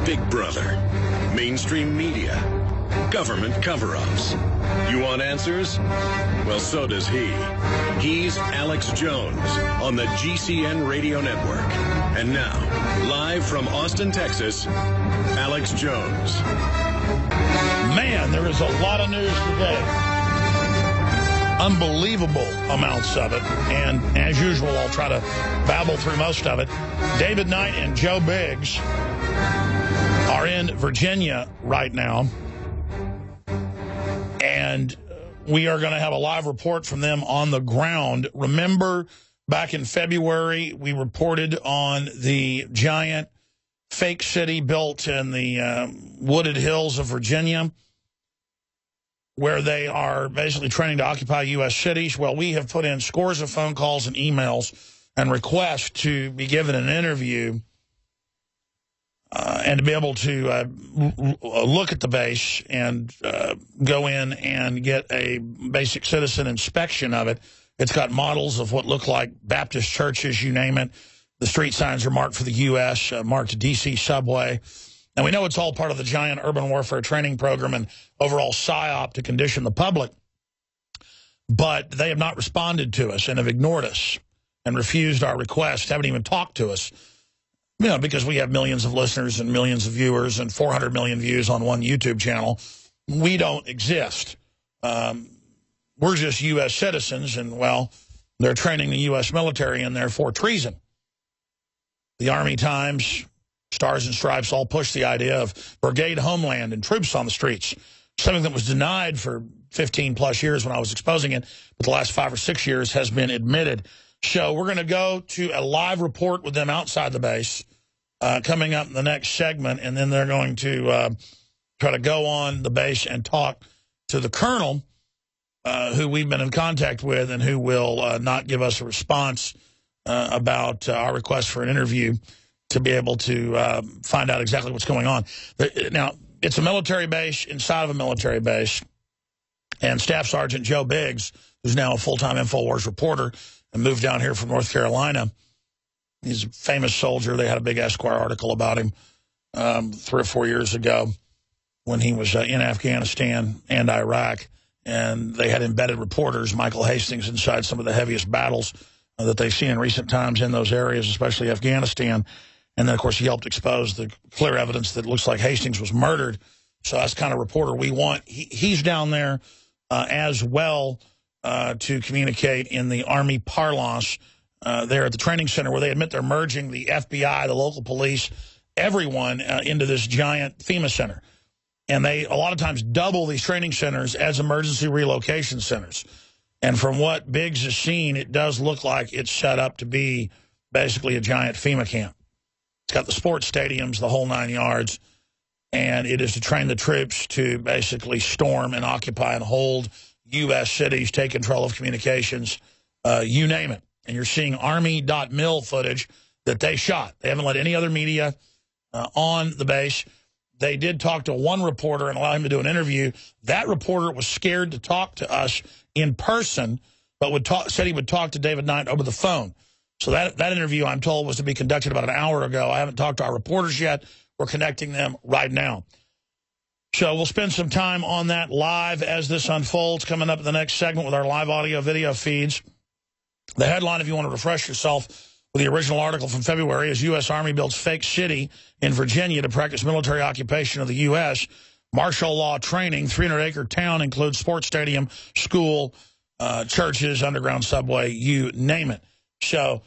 Big Brother, mainstream media, government cover-ups. You want answers? Well, so does he. He's Alex Jones on the GCN Radio Network. And now, live from Austin, Texas, Alex Jones. Man, there is a lot of news today. Unbelievable amounts of it. And as usual, I'll try to babble through most of it. David Knight and Joe Biggs are in Virginia right now. And we are going to have a live report from them on the ground. Remember, back in February, we reported on the giant fake city built in the wooded hills of Virginia, where they are basically training to occupy U.S. cities. Well, we have put in scores of phone calls and emails and requests to be given an interview and to be able to look at the base and go in and get a basic citizen inspection of it. It's got models of what look like Baptist churches, you name it. The street signs are marked for the U.S., marked D.C. subway. And we know it's all part of the giant urban warfare training program and overall PSYOP to condition the public. But they have not responded to us and have ignored us and refused our requests, haven't even talked to us. You know, because we have millions of listeners and millions of viewers and 400 million views on one YouTube channel. We don't exist. We're just U.S. citizens, and, well, they're training the U.S. military in there for treason. The Army Times, Stars and Stripes all push the idea of brigade homeland and troops on the streets, something that was denied for 15-plus years when I was exposing it, but the last 5 or 6 years has been admitted. So we're going to go to a live report with them outside the base coming up in the next segment, and then they're going to try to go on the base and talk to the colonel, who we've been in contact with and who will not give us a response about our request for an interview to be able to find out exactly what's going on. Now, it's a military base inside of a military base, and Staff Sergeant Joe Biggs, who's now a full-time InfoWars reporter and moved down here from North Carolina, he's a famous soldier. They had a big Esquire article about him 3 or 4 years ago when he was in Afghanistan and Iraq, and they had embedded reporters, Michael Hastings, inside some of the heaviest battles that they've seen in recent times in those areas, especially Afghanistan. And then, of course, he helped expose the clear evidence that looks like Hastings was murdered. So that's the kind of reporter we want. He's down there as well to communicate in the Army parlance there at the training center, where they admit they're merging the FBI, the local police, everyone into this giant FEMA center. And they, a lot of times, double these training centers as emergency relocation centers. And from what Biggs has seen, it does look like it's set up to be basically a giant FEMA camp. It's got the sports stadiums, the whole 9 yards, and it is to train the troops to basically storm and occupy and hold U.S. cities, take control of communications, you name it. And you're seeing Army.mil footage that they shot. They haven't let any other media on the base. They did talk to one reporter and allow him to do an interview. That reporter was scared to talk to us in person, but said he would talk to David Knight over the phone. So that interview, I'm told, was to be conducted about an hour ago. I haven't talked to our reporters yet. We're connecting them right now. So we'll spend some time on that live as this unfolds, coming up in the next segment with our live audio video feeds. The headline, if you want to refresh yourself with the original article from February, is U.S. Army builds fake city in Virginia to practice military occupation of the U.S. Martial law training, 300-acre town, includes sports stadium, school, churches, underground subway, you name it. So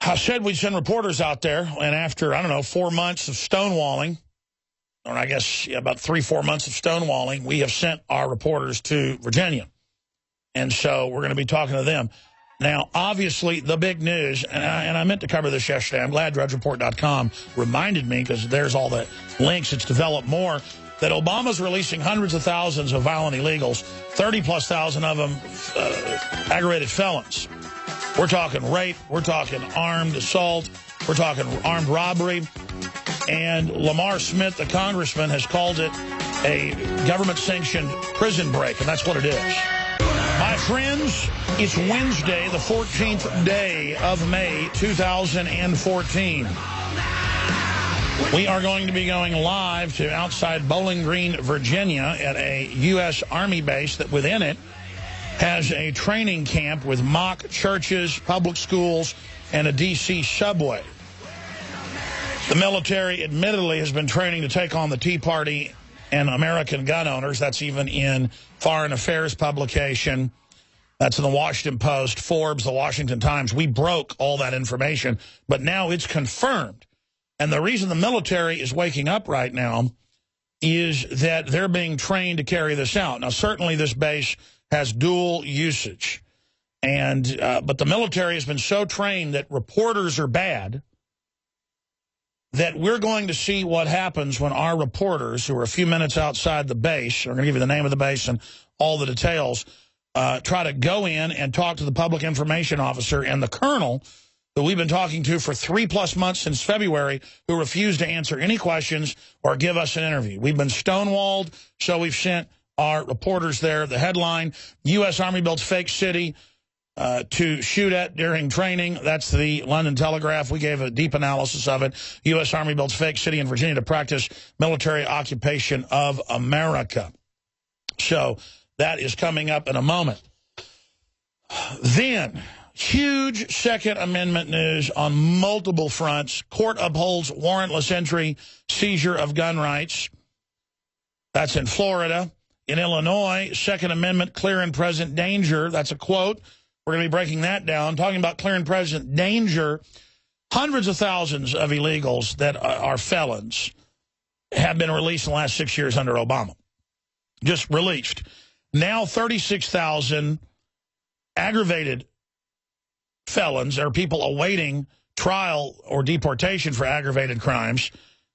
I said we'd send reporters out there, and after, I don't know, 4 months of stonewalling, or I guess about 3-4 months of stonewalling, we have sent our reporters to Virginia. And so we're going to be talking to them. Now, obviously, the big news, and I meant to cover this yesterday. I'm glad DrudgeReport.com reminded me, because there's all the links. It's developed more, that Obama's releasing hundreds of thousands of violent illegals, 30-plus thousand of them aggravated felons. We're talking rape. We're talking armed assault. We're talking armed robbery. And Lamar Smith, the congressman, has called it a government-sanctioned prison break, and that's what it is. My friends, it's Wednesday, the 14th day of May, 2014. We are going to be going live to outside Bowling Green, Virginia at a U.S. Army base that within it has a training camp with mock churches, public schools, and a D.C. subway. The military admittedly has been training to take on the Tea Party and American gun owners. That's even in Foreign Affairs publication. That's in the Washington Post, Forbes, the Washington Times. We broke all that information, but now it's confirmed. And the reason the military is waking up right now is that they're being trained to carry this out. Now, certainly this base has dual usage. And but the military has been so trained that reporters are bad that we're going to see what happens when our reporters, who are a few minutes outside the base, we're going to give you the name of the base and all the details, try to go in and talk to the public information officer and the colonel who we've been talking to for 3+ months since February, who refused to answer any questions or give us an interview. We've been stonewalled, so we've sent our reporters there. The headline, U.S. Army builds fake city to shoot at during training. That's the London Telegraph. We gave a deep analysis of it. U.S. Army builds fake city in Virginia to practice military occupation of America. So that is coming up in a moment. Then, huge Second Amendment news on multiple fronts. Court upholds warrantless entry, seizure of gun rights. That's in Florida. In Illinois, Second Amendment, clear and present danger. That's a quote. We're going to be breaking that down. Talking about clear and present danger, hundreds of thousands of illegals that are felons have been released in the last 6 years under Obama. Just released. Now 36,000 aggravated felons, or people awaiting trial or deportation for aggravated crimes,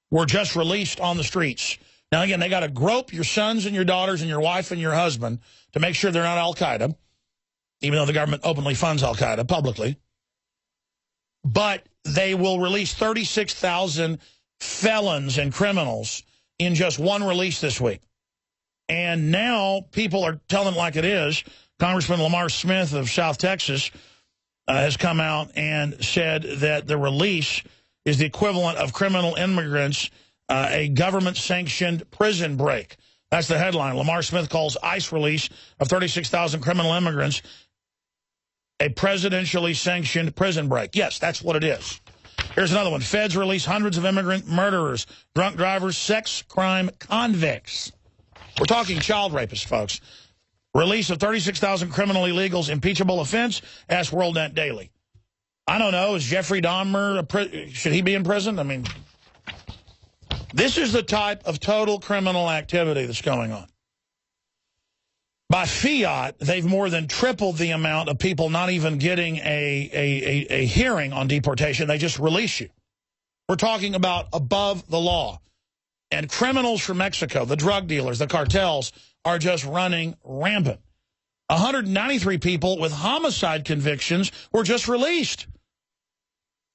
were just released on the streets. Now, again, they got to grope your sons and your daughters and your wife and your husband to make sure they're not al-Qaeda, even though the government openly funds al-Qaeda publicly. But they will release 36,000 felons and criminals in just one release this week. And now people are telling it like it is. Congressman Lamar Smith of South Texas has come out and said that the release is the equivalent of criminal immigrants, a government-sanctioned prison break. That's the headline. Lamar Smith calls ICE release of 36,000 criminal immigrants a presidentially sanctioned prison break. Yes, that's what it is. Here's another one. Feds release hundreds of immigrant murderers, drunk drivers, sex crime convicts. We're talking child rapists, folks. Release of 36,000 criminal illegals, impeachable offense, ask WorldNet Daily. I don't know. Is Jeffrey Dahmer, should he be in prison? I mean, this is the type of total criminal activity that's going on. By fiat, they've more than tripled the amount of people not even getting a hearing on deportation. They just release you. We're talking about above the law. And criminals from Mexico, the drug dealers, the cartels, are just running rampant. 193 people with homicide convictions were just released.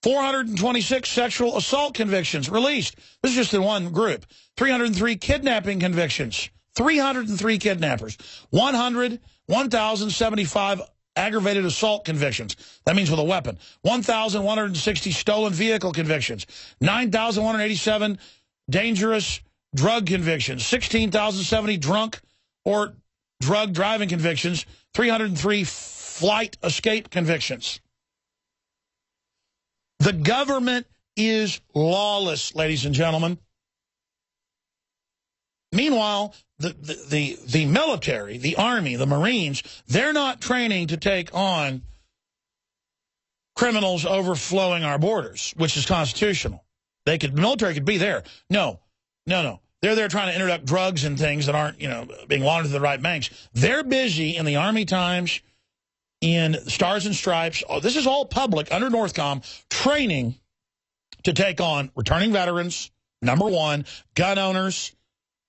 426 sexual assault convictions released. This is just in one group. 303 kidnapping convictions. 303 kidnappers. 1,075 aggravated assault convictions. That means with a weapon. 1,160 stolen vehicle convictions. 9,187 dangerous drug convictions. 16,070 drunk or drug driving convictions. 303 flight escape convictions. The government is lawless, ladies and gentlemen. Meanwhile, the military, the Army, the Marines, they're not training to take on criminals overflowing our borders, which is constitutional. The military could be there. No. They're there trying to interdict drugs and things that aren't, being laundered to the right banks. They're busy in the Army Times, in Stars and Stripes. This is all public under Northcom, training to take on returning veterans, number one, gun owners,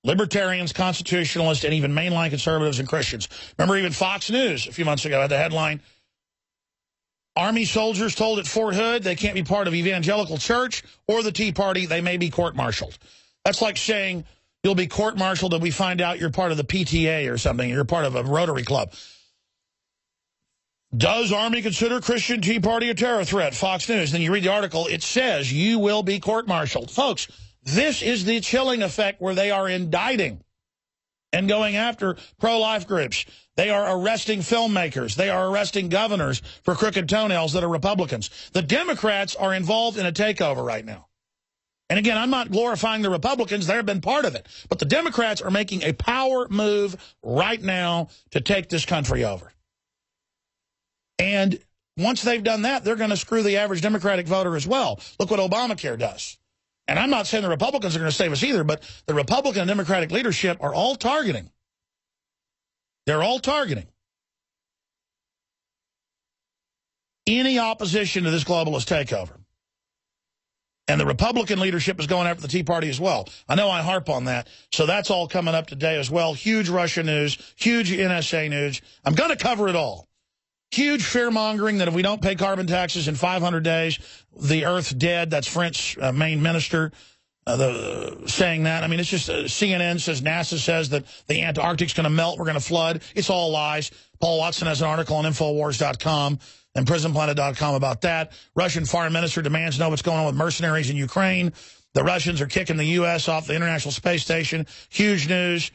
libertarians, constitutionalists, and even mainline conservatives and Christians. Remember, even Fox News a few months ago had the headline, Army soldiers told at Fort Hood they can't be part of evangelical church or the Tea Party. They may be court-martialed. That's like saying you'll be court-martialed if we find out you're part of the PTA or something. You're part of a Rotary Club. Does Army consider Christian Tea Party a terror threat? Fox News. Then you read the article. It says you will be court-martialed. Folks, this is the chilling effect where they are indicting and going after pro-life groups. They are arresting filmmakers. They are arresting governors for crooked toenails that are Republicans. The Democrats are involved in a takeover right now. And again, I'm not glorifying the Republicans. They've been part of it. But the Democrats are making a power move right now to take this country over. And once they've done that, they're going to screw the average Democratic voter as well. Look what Obamacare does. And I'm not saying the Republicans are going to save us either, but the Republican and Democratic leadership are all targeting. They're all targeting any opposition to this globalist takeover. And the Republican leadership is going after the Tea Party as well. I know I harp on that. So that's all coming up today as well. Huge Russia news, huge NSA news. I'm going to cover it all. Huge fear-mongering that if we don't pay carbon taxes in 500 days, the Earth's dead. That's French main minister saying that. I mean, it's just CNN says, NASA says that the Antarctic's going to melt. We're going to flood. It's all lies. Paul Watson has an article on Infowars.com and PrisonPlanet.com about that. Russian foreign minister demands to know what's going on with mercenaries in Ukraine. The Russians are kicking the U.S. off the International Space Station. Huge news.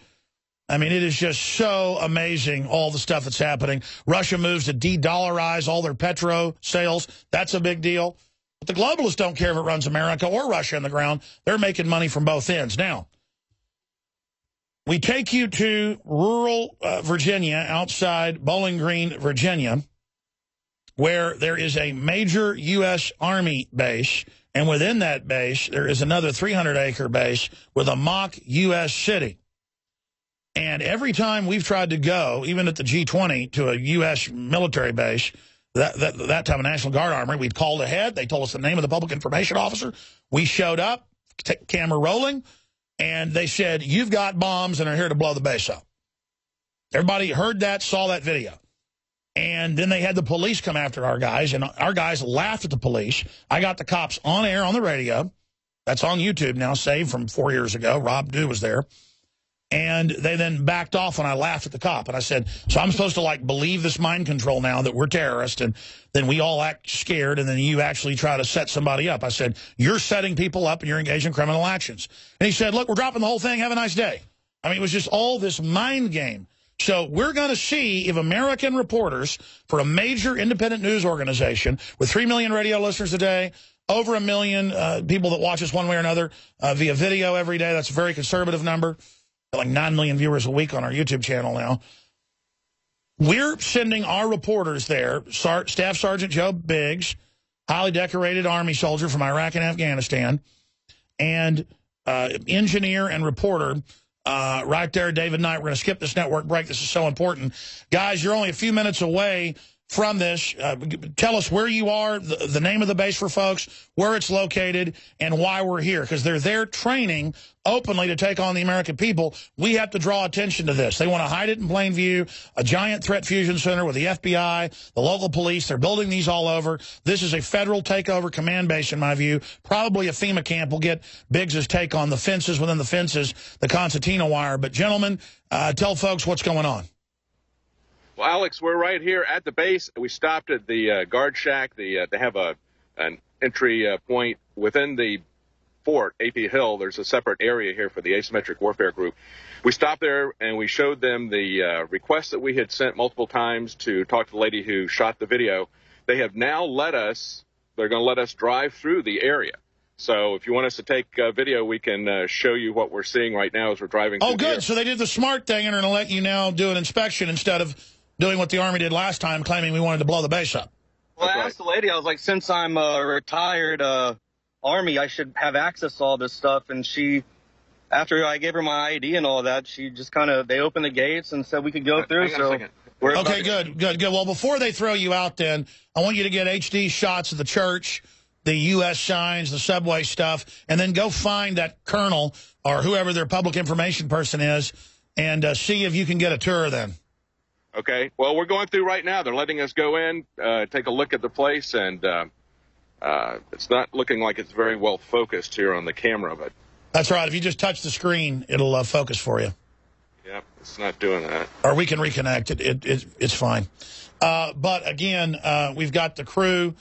I mean, it is just so amazing, all the stuff that's happening. Russia moves to de-dollarize all their petro sales. That's a big deal. But the globalists don't care if it runs America or Russia in the ground. They're making money from both ends. Now, we take you to rural Virginia, outside Bowling Green, Virginia, where there is a major U.S. Army base, and within that base, there is another 300-acre base with a mock U.S. city. And every time we've tried to go, even at the G20, to a U.S. military base, that time a National Guard armory, we'd called ahead. They told us the name of the public information officer. We showed up, camera rolling, and they said, you've got bombs and are here to blow the base up. Everybody heard that, saw that video. And then they had the police come after our guys, and our guys laughed at the police. I got the cops on air on the radio. That's on YouTube now, saved from 4 years ago. Rob Dew was there. And they then backed off when I laughed at the cop. And I said, so I'm supposed to, like, believe this mind control now that we're terrorists, and then we all act scared, and then you actually try to set somebody up. I said, you're setting people up, and you're engaged in criminal actions. And he said, look, we're dropping the whole thing. Have a nice day. I mean, it was just all this mind game. So we're going to see if American reporters for a major independent news organization with 3 million radio listeners a day, over 1 million people that watch us one way or another via video every day. That's a very conservative number. Like 9 million viewers a week on our YouTube channel now. We're sending our reporters there, Staff Sergeant Joe Biggs, highly decorated Army soldier from Iraq and Afghanistan, and engineer and reporter right there, David Knight. We're going to skip this network break. This is so important. Guys, you're only a few minutes away from this. Tell us where you are, the name of the base for folks, where it's located, and why we're here. Because they're there training openly to take on the American people. We have to draw attention to this. They want to hide it in plain view. A giant threat fusion center with the FBI, the local police. They're building these all over. This is a federal takeover command base, in my view. Probably a FEMA camp. We'll get Biggs' take on the fences within the fences, the concertina wire. But, gentlemen, tell folks what's going on. Well, Alex, we're right here at the base. We stopped at the guard shack. They have an entry point within the fort, AP Hill. There's a separate area here for the asymmetric warfare group. We stopped there and we showed them the request that we had sent multiple times to talk to the lady who shot the video. They have now they're going to let us drive through the area. So if you want us to take video, we can show you what we're seeing right now as we're driving through. Oh, good. So they did the smart thing and are going to let you now do an inspection instead of doing what the Army did last time, claiming we wanted to blow the base up. Well, I asked the lady, I was like, since I'm a retired Army, I should have access to all this stuff. And she, after I gave her my ID and all that, she just they opened the gates and said we could go through. So okay, good. Well, before they throw you out then, I want you to get HD shots of the church, the U.S. signs, the subway stuff, and then go find that colonel or whoever their public information person is and see if you can get a tour then. Okay. Well, we're going through right now. They're letting us go in, take a look at the place, and it's not looking like it's very well focused here on the camera. But that's right. If you just touch the screen, it'll focus for you. Yep, it's not doing that. Or we can reconnect it. It's fine. But again, we've got the crew.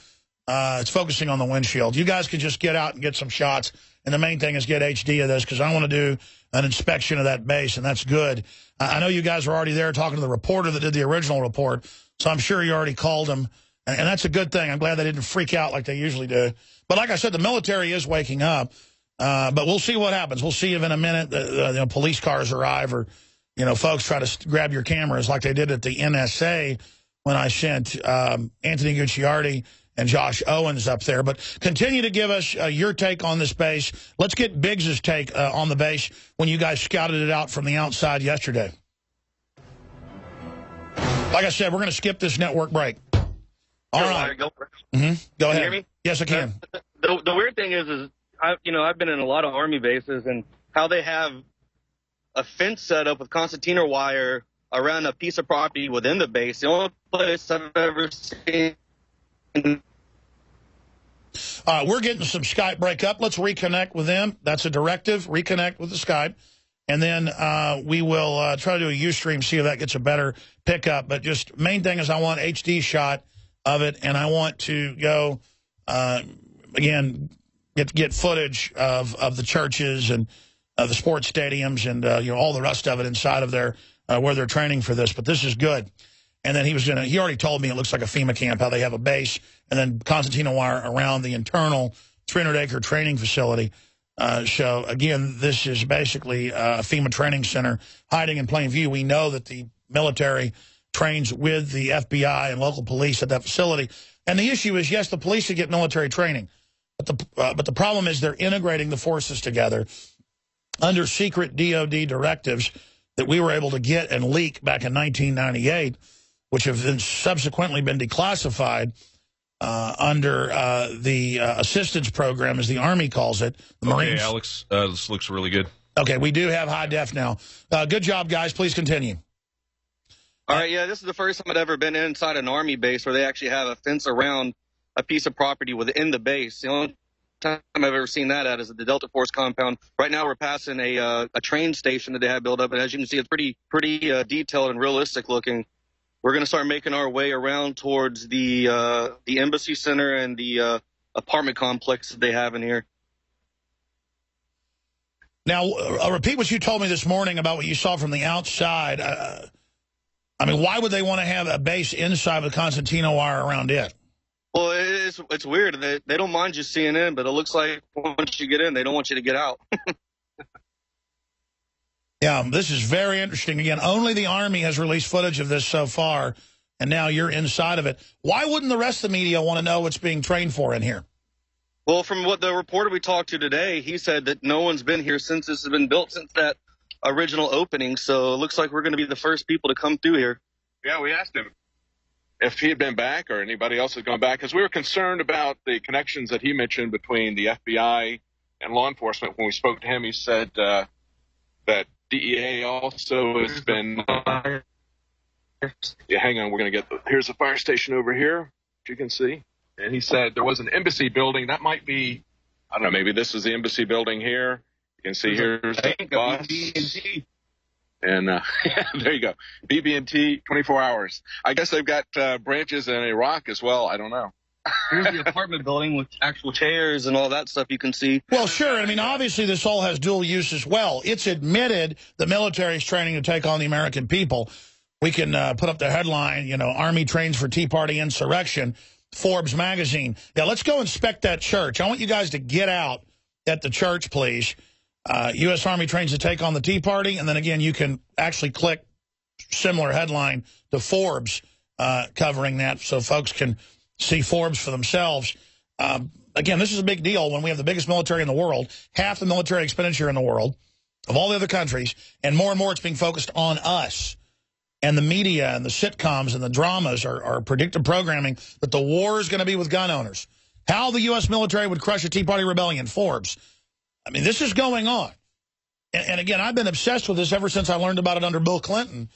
It's focusing on the windshield. You guys could just get out and get some shots. And the main thing is get HD of this, because I want to do an inspection of that base, and that's good. I know you guys were already there talking to the reporter that did the original report, so I'm sure you already called him. And that's a good thing. I'm glad they didn't freak out like they usually do. But like I said, the military is waking up. But we'll see what happens. We'll see if in a minute the police cars arrive, or folks try to grab your cameras like they did at the NSA when I sent Anthony Gucciardi and Josh Owens up there. But continue to give us your take on this base. Let's get Biggs's take on the base when you guys scouted it out from the outside yesterday. Like I said, we're going to skip this network break. All right. Go ahead. Can you hear me? Yes, I can. The weird thing is I've been in a lot of Army bases, and how they have a fence set up with concertina wire around a piece of property within the base. The only place I've ever seen. We're getting some Skype breakup. Let's reconnect with them. That's a directive. Reconnect with the Skype. And then we will try to do a Ustream, see if that gets a better pickup. But just main thing is I want HD shot of it, and I want to go, again, get footage of the churches and the sports stadiums and all the rest of it inside of there where they're training for this. But this is good. And then he already told me it looks like a FEMA camp, how they have a base and then concertina wire around the internal 300-acre training facility. So, again, this is basically a FEMA training center hiding in plain view. We know that the military trains with the FBI and local police at that facility. And the issue is, yes, the police should get military training. But the problem is they're integrating the forces together under secret DOD directives that we were able to get and leak back in 1998, which have then subsequently been declassified under the assistance program, as the Army calls it. The Marines. Alex, this looks really good. Okay, we do have high def now. Good job, guys. Please continue. All right, yeah, this is the first time I've ever been inside an Army base where they actually have a fence around a piece of property within the base. The only time I've ever seen that at is at the Delta Force compound. Right now we're passing a train station that they have built up, and as you can see, it's pretty detailed and realistic looking. We're going to start making our way around towards the embassy center and the apartment complex that they have in here. Now, I'll repeat what you told me this morning about what you saw from the outside. I mean, why would they want to have a base inside with concertina wire around it? Well, it's weird. They don't mind you seeing in, but it looks like once you get in, they don't want you to get out. Yeah, this is very interesting. Again, only the Army has released footage of this so far, and now you're inside of it. Why wouldn't the rest of the media want to know what's being trained for in here? Well, from what the reporter we talked to today, he said that no one's been here since this has been built, since that original opening. So it looks like we're going to be the first people to come through here. Yeah, we asked him if he had been back or anybody else had gone back, because we were concerned about the connections that he mentioned between the FBI and law enforcement. When we spoke to him, he said that DEA also has been. Yeah, hang on. We're going to get here's a fire station over here, which you can see. And he said there was an embassy building. That might be, I don't know, maybe this is the embassy building here. You can see here's the bus. And there you go. BB&T, 24 hours. I guess they've got branches in Iraq as well. I don't know. Here's the apartment building with actual chairs and all that stuff you can see. Well, sure. I mean, obviously this all has dual use as well. It's admitted the military is training to take on the American people. We can put up the headline, Army trains for Tea Party insurrection, Forbes magazine. Yeah, let's go inspect that church. I want you guys to get out at the church, please. U.S. Army trains to take on the Tea Party. And then, again, you can actually click similar headline to Forbes covering that so folks can see Forbes for themselves. Again, this is a big deal when we have the biggest military in the world, half the military expenditure in the world of all the other countries, and more it's being focused on us. And the media and the sitcoms and the dramas are predictive programming that the war is going to be with gun owners. How the U.S. military would crush a Tea Party rebellion, Forbes. I mean, this is going on. And again, I've been obsessed with this ever since I learned about it under Bill Clinton.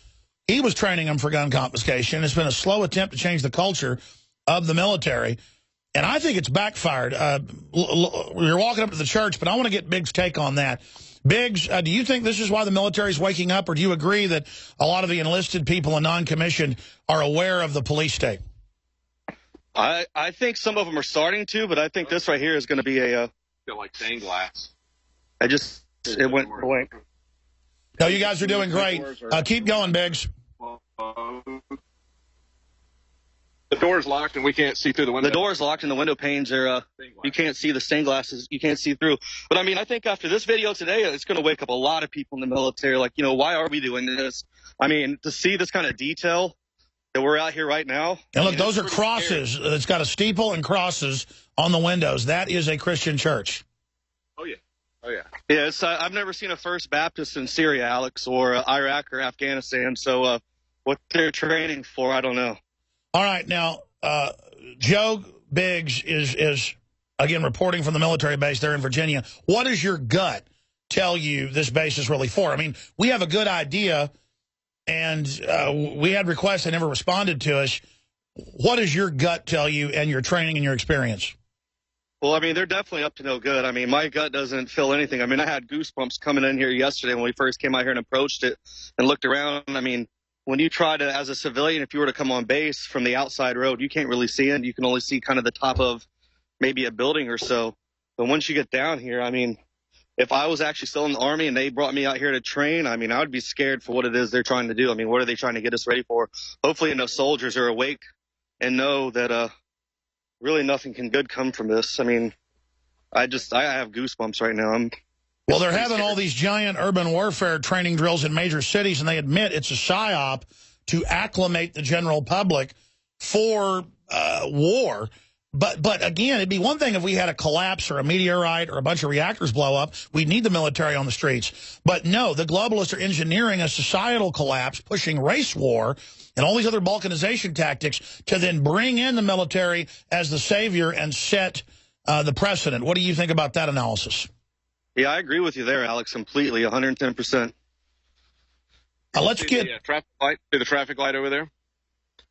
He was training them for gun confiscation. It's been a slow attempt to change the culture of the military. And I think it's backfired. You're walking up to the church, but I want to get Big's take on that. Biggs, do you think this is why the military is waking up, or do you agree that a lot of the enlisted people and non-commissioned are aware of the police state? I think some of them are starting to, but I think this right here is going to be a... feel like stained glass. It went blank. No, you guys are doing great. Keep going, Biggs. The door's locked and we can't see through the window. The door's locked and the window panes are, you can't see the stained glasses. You can't see through. But, I mean, I think after this video today, it's going to wake up a lot of people in the military. Like, you know, why are we doing this? I mean, to see this kind of detail that we're out here right now. And look, those are crosses. It's got a steeple and crosses on the windows. That is a Christian church. Oh, yeah. Oh, yeah. Yeah, I've never seen a First Baptist in Syria, Alex, or Iraq or Afghanistan. So what they're training for, I don't know. All right, now, Joe Biggs is, again, reporting from the military base there in Virginia. What does your gut tell you this base is really for? I mean, we have a good idea, and we had requests. They never responded to us. What does your gut tell you and your training and your experience? Well, I mean, they're definitely up to no good. I mean, my gut doesn't feel anything. I mean, I had goosebumps coming in here yesterday when we first came out here and approached it and looked around. I mean, when you try to, as a civilian, if you were to come on base from the outside road, you can't really see it. You can only see kind of the top of maybe a building or so. But once you get down here, I mean, if I was actually still in the Army and they brought me out here to train, I mean, I would be scared for what it is they're trying to do. I mean, what are they trying to get us ready for? Hopefully enough soldiers are awake and know that really nothing can good come from this. I mean, I have goosebumps right now. Well, they're having all these giant urban warfare training drills in major cities, and they admit it's a psyop to acclimate the general public for war. But again, it'd be one thing if we had a collapse or a meteorite or a bunch of reactors blow up. We'd need the military on the streets. But no, the globalists are engineering a societal collapse, pushing race war and all these other balkanization tactics to then bring in the military as the savior and set the precedent. What do you think about that analysis? Yeah, I agree with you there, Alex, completely, 110%. Let's get the traffic light over there.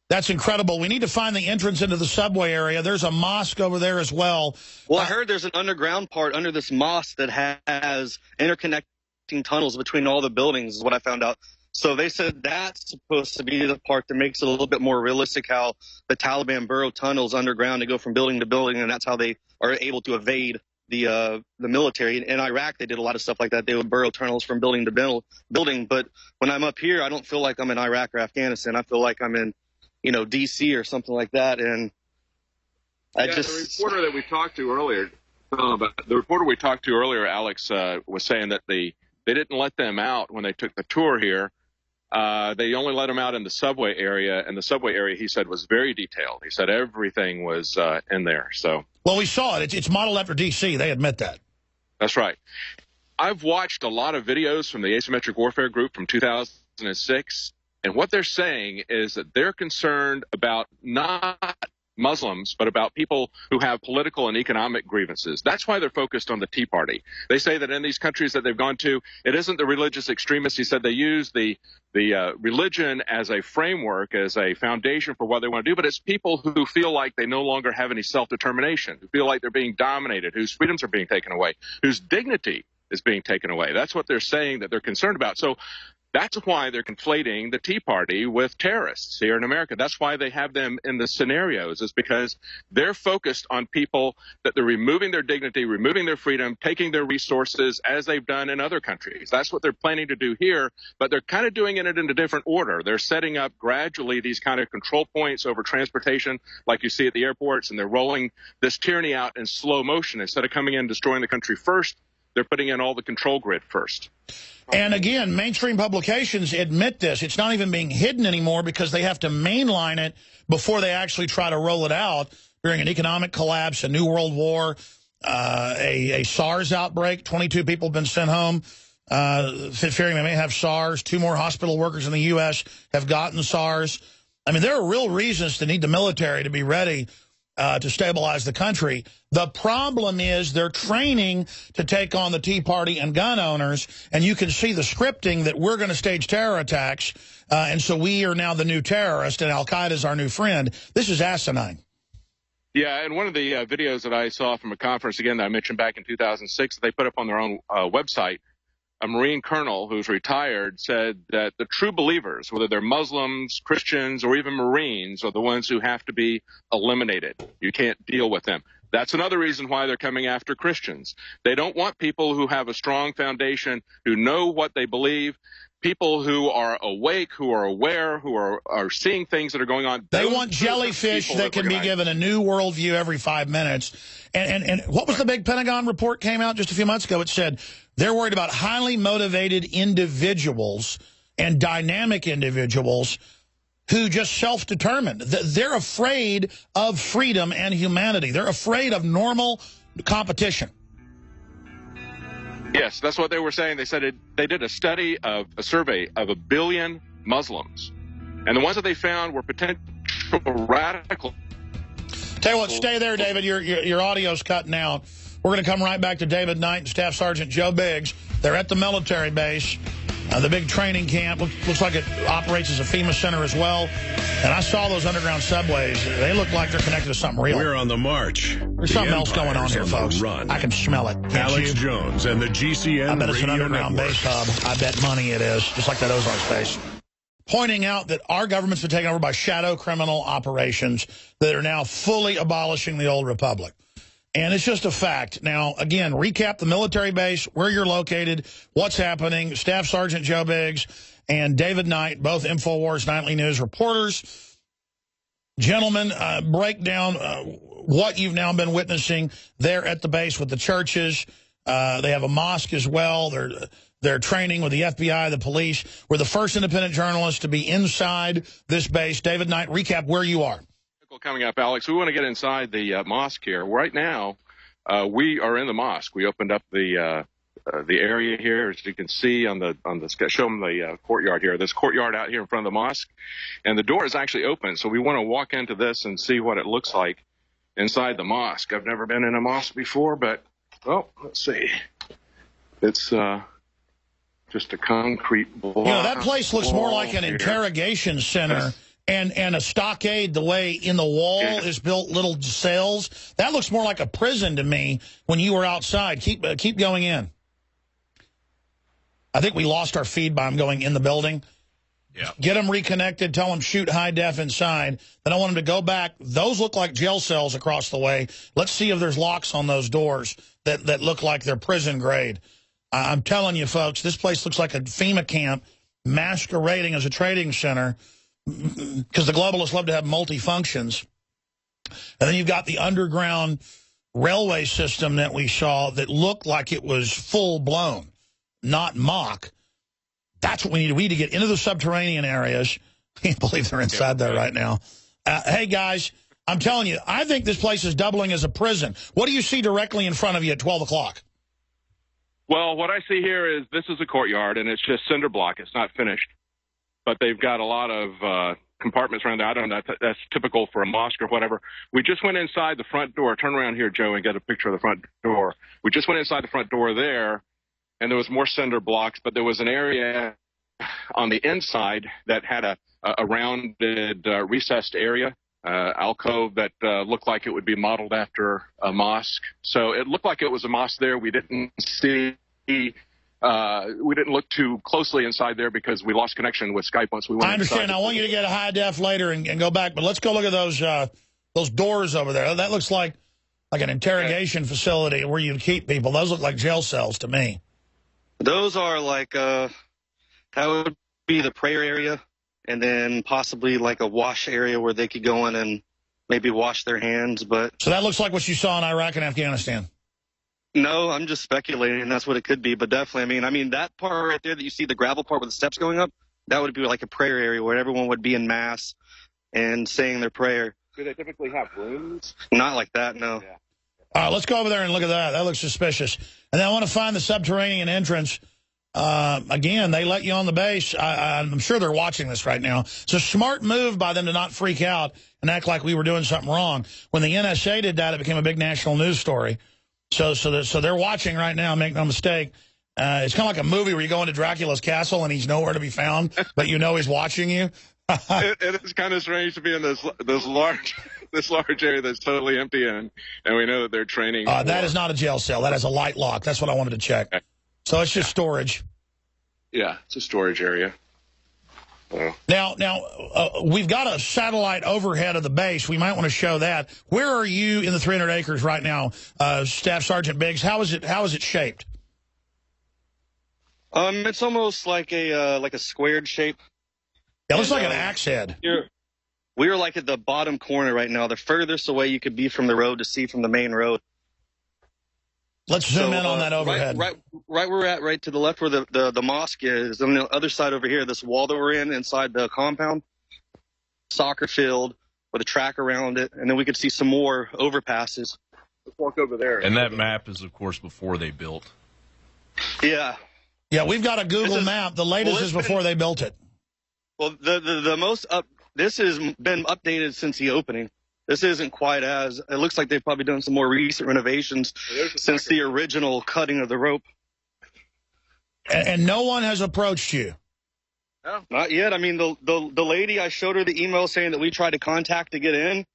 That's incredible. We need to find the entrance into the subway area. There's a mosque over there as well. Well, I heard there's an underground part under this mosque that has interconnecting tunnels between all the buildings, is what I found out. So they said that's supposed to be the part that makes it a little bit more realistic, how the Taliban burrow tunnels underground to go from building to building, and that's how they are able to evade the military. In Iraq, they did a lot of stuff like that. They would burrow tunnels from building to building. But when I'm up here, I don't feel like I'm in Iraq or Afghanistan. I feel like I'm in, you know, D.C. or something like that. And the reporter that we talked to earlier, Alex, was saying that they didn't let them out when they took the tour here. They only let them out in the subway area, and the subway area, he said, was very detailed. He said everything was in there. So, well, we saw it. It's modeled after D.C. They admit that. That's right. I've watched a lot of videos from the Asymmetric Warfare Group from 2006, and what they're saying is that they're concerned about not Muslims, but about people who have political and economic grievances. That's why they're focused on the Tea Party. They say that in these countries that they've gone to, it isn't the religious extremists. He said they use the religion as a framework, as a foundation for what they want to do, but it's people who feel like they no longer have any self-determination, who feel like they're being dominated, whose freedoms are being taken away, whose dignity is being taken away. That's what they're saying that they're concerned about. So that's why they're conflating the Tea Party with terrorists here in America. That's why they have them in the scenarios, is because they're focused on people that they're removing their dignity, removing their freedom, taking their resources as they've done in other countries. That's what they're planning to do here, but they're kind of doing it in a different order. They're setting up gradually these kind of control points over transportation like you see at the airports, and they're rolling this tyranny out in slow motion. Instead of coming in and destroying the country first, they're putting in all the control grid first. And again, mainstream publications admit this. It's not even being hidden anymore because they have to mainline it before they actually try to roll it out during an economic collapse, a new world war, a SARS outbreak. 22 people have been sent home, fearing they may have SARS. 2 more hospital workers in the U.S. have gotten SARS. I mean, there are real reasons to need the military to be ready to stabilize the country. The problem is they're training to take on the Tea Party and gun owners, and you can see the scripting that we're going to stage terror attacks, and so we are now the new terrorist, and Al-Qaeda is our new friend. This is asinine. Yeah, and one of the videos that I saw from a conference, again, that I mentioned back in 2006, that they put up on their own website, a Marine colonel who's retired, said that the true believers, whether they're Muslims, Christians, or even Marines, are the ones who have to be eliminated. You can't deal with them. That's another reason why they're coming after Christians. They don't want people who have a strong foundation, who know what they believe, people who are awake, who are aware, who are seeing things that are going on. They want jellyfish that can be given a new worldview every 5 minutes. And what was the big Pentagon report came out just a few months ago? It said they're worried about highly motivated individuals and dynamic individuals who just self-determined. They're afraid of freedom and humanity. They're afraid of normal competition. Yes, that's what they were saying. They said they did a survey of 1 billion Muslims. And the ones that they found were potential radical. Tell you what, stay there, David. Your audio's cutting out. We're going to come right back to David Knight and Staff Sergeant Joe Biggs. They're at the military base, the big training camp. Looks like it operates as a FEMA center as well. And I saw those underground subways. They look like they're connected to something real. We're on the march. There's something else going on here, folks. I can smell it. Can't Alex you? Jones and the GCN I bet it's an Radio underground Network. base hub. I bet money it is, just like that Ozark space. Pointing out that our government's been taken over by shadow criminal operations that are now fully abolishing the old republic. And it's just a fact. Now, again, recap the military base, where you're located, what's happening. Staff Sergeant Joe Biggs and David Knight, both InfoWars Nightly News reporters. Gentlemen, break down what you've now been witnessing there at the base with the churches. They have a mosque as well. They're training with the FBI, the police. We're the first independent journalists to be inside this base. David Knight, recap where you are. Coming up, Alex, we want to get inside the mosque here. Right now, we are in the mosque. We opened up the area here, as you can see on the show them the courtyard here. This courtyard out here in front of the mosque, and the door is actually open. So we want to walk into this and see what it looks like inside the mosque. I've never been in a mosque before, but let's see. It's just a concrete block. You know, that place looks more like an interrogation center. And a stockade, the way in the wall is built little cells. That looks more like a prison to me when you were outside. Keep going in. I think we lost our feed by them going in the building. Yeah. Get them reconnected. Tell them shoot high def inside. Then I want them to go back. Those look like jail cells across the way. Let's see if there's locks on those doors that look like they're prison grade. I'm telling you, folks, this place looks like a FEMA camp masquerading as a trading center, because the globalists love to have multi-functions. And then you've got the underground railway system that we saw that looked like it was full-blown, not mock. That's what we need. We need to get into the subterranean areas. I can't believe they're inside there right now. Hey, guys, I'm telling you, I think this place is doubling as a prison. What do you see directly in front of you at 12 o'clock? Well, what I see here is this is a courtyard, and it's just cinder block. It's not finished. But they've got a lot of compartments around there. I don't know. That's typical for a mosque or whatever. We just went inside the front door. Turn around here, Joe, and get a picture of the front door. We just went inside the front door there, and there was more cinder blocks, but there was an area on the inside that had a rounded, recessed area, alcove that looked like it would be modeled after a mosque. So it looked like it was a mosque there. We didn't see... we didn't look too closely inside there because we lost connection with Skype once we went. I understand. Inside. I want you to get a high def later and go back, but let's go look at those doors over there. That looks like an interrogation facility where you keep people. Those look like jail cells to me. Those are like that would be the prayer area, and then possibly like a wash area where they could go in and maybe wash their hands. But so that looks like what you saw in Iraq and Afghanistan. No, I'm just speculating. That's what it could be. But definitely, I mean, that part right there that you see, the gravel part with the steps going up, that would be like a prayer area where everyone would be in mass and saying their prayer. Do they typically have rooms? Not like that, no. Yeah. All right, let's go over there and look at that. That looks suspicious. And then I want to find the subterranean entrance. Again, they let you on the base. I'm sure they're watching this right now. It's a smart move by them to not freak out and act like we were doing something wrong. When the NSA did that, it became a big national news story. So they're watching right now, make no mistake. It's kind of like a movie where you go into Dracula's castle and he's nowhere to be found, but you know he's watching you. It is kind of strange to be in this large area that's totally empty, and we know that they're training. That is not a jail cell. That is a light lock. That's what I wanted to check. So it's just storage. Yeah, it's a storage area. Now, we've got a satellite overhead of the base. We might want to show that. Where are you in the 300 acres right now, Staff Sergeant Biggs? How is it shaped? It's almost like a squared shape. It looks like an axe head. We're like at the bottom corner right now, the furthest away you could be from the road to see from the main road. Let's zoom in on that overhead. Right where we're at, right to the left where the mosque is. On the other side over here, this wall that we're in inside the compound, soccer field with a track around it, and then we could see some more overpasses. Let's walk over there. And that map is, of course, before they built. Yeah. Yeah, we've got a Google map. The latest is before they built it. Well, the most up. This has been updated since the opening. This isn't quite as. It looks like they've probably done some more recent renovations since the original cutting of the rope. And no one has approached you? No, not yet. I mean, the lady, I showed her the email saying that we tried to contact to get in,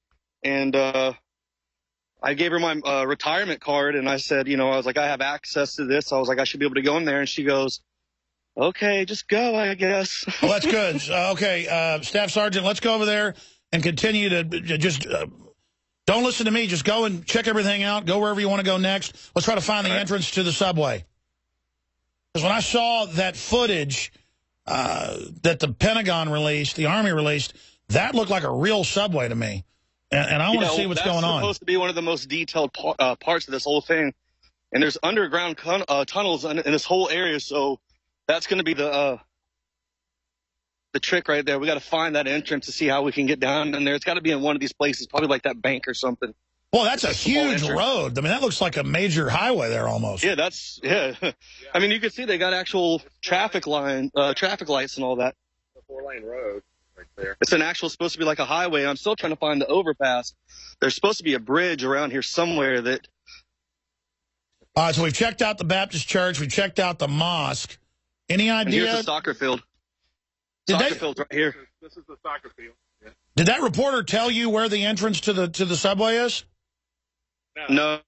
and I gave her my retirement card, and I said, I was like, I have access to this. I was like, I should be able to go in there, and she goes, okay, just go, I guess. Well, that's good. Okay, Staff Sergeant, let's go over there and continue to just don't listen to me. Just go and check everything out. Go wherever you want to go next. Let's try to find the entrance to the subway. Because when I saw that footage that the Pentagon released, the Army released, that looked like a real subway to me. And I want to see what's going on. That's supposed to be one of the most detailed parts of this whole thing. And there's underground tunnels in this whole area, so that's going to be the trick right there. We got to find that entrance to see how we can get down in there. It's got to be in one of these places, probably like that bank or something. Well, that's a huge road. I mean, that looks like a major highway there almost. Yeah, I mean, you can see they got actual traffic lights and all that. The 4-lane road right there. It's supposed to be like a highway. I'm still trying to find the overpass. There's supposed to be a bridge around here somewhere that. All right, so we've checked out the Baptist church. We've checked out the mosque. Any idea? And here's the soccer field. Soccer field's right here. This is the soccer field. Yeah. Did that reporter tell you where the entrance to the subway is? No,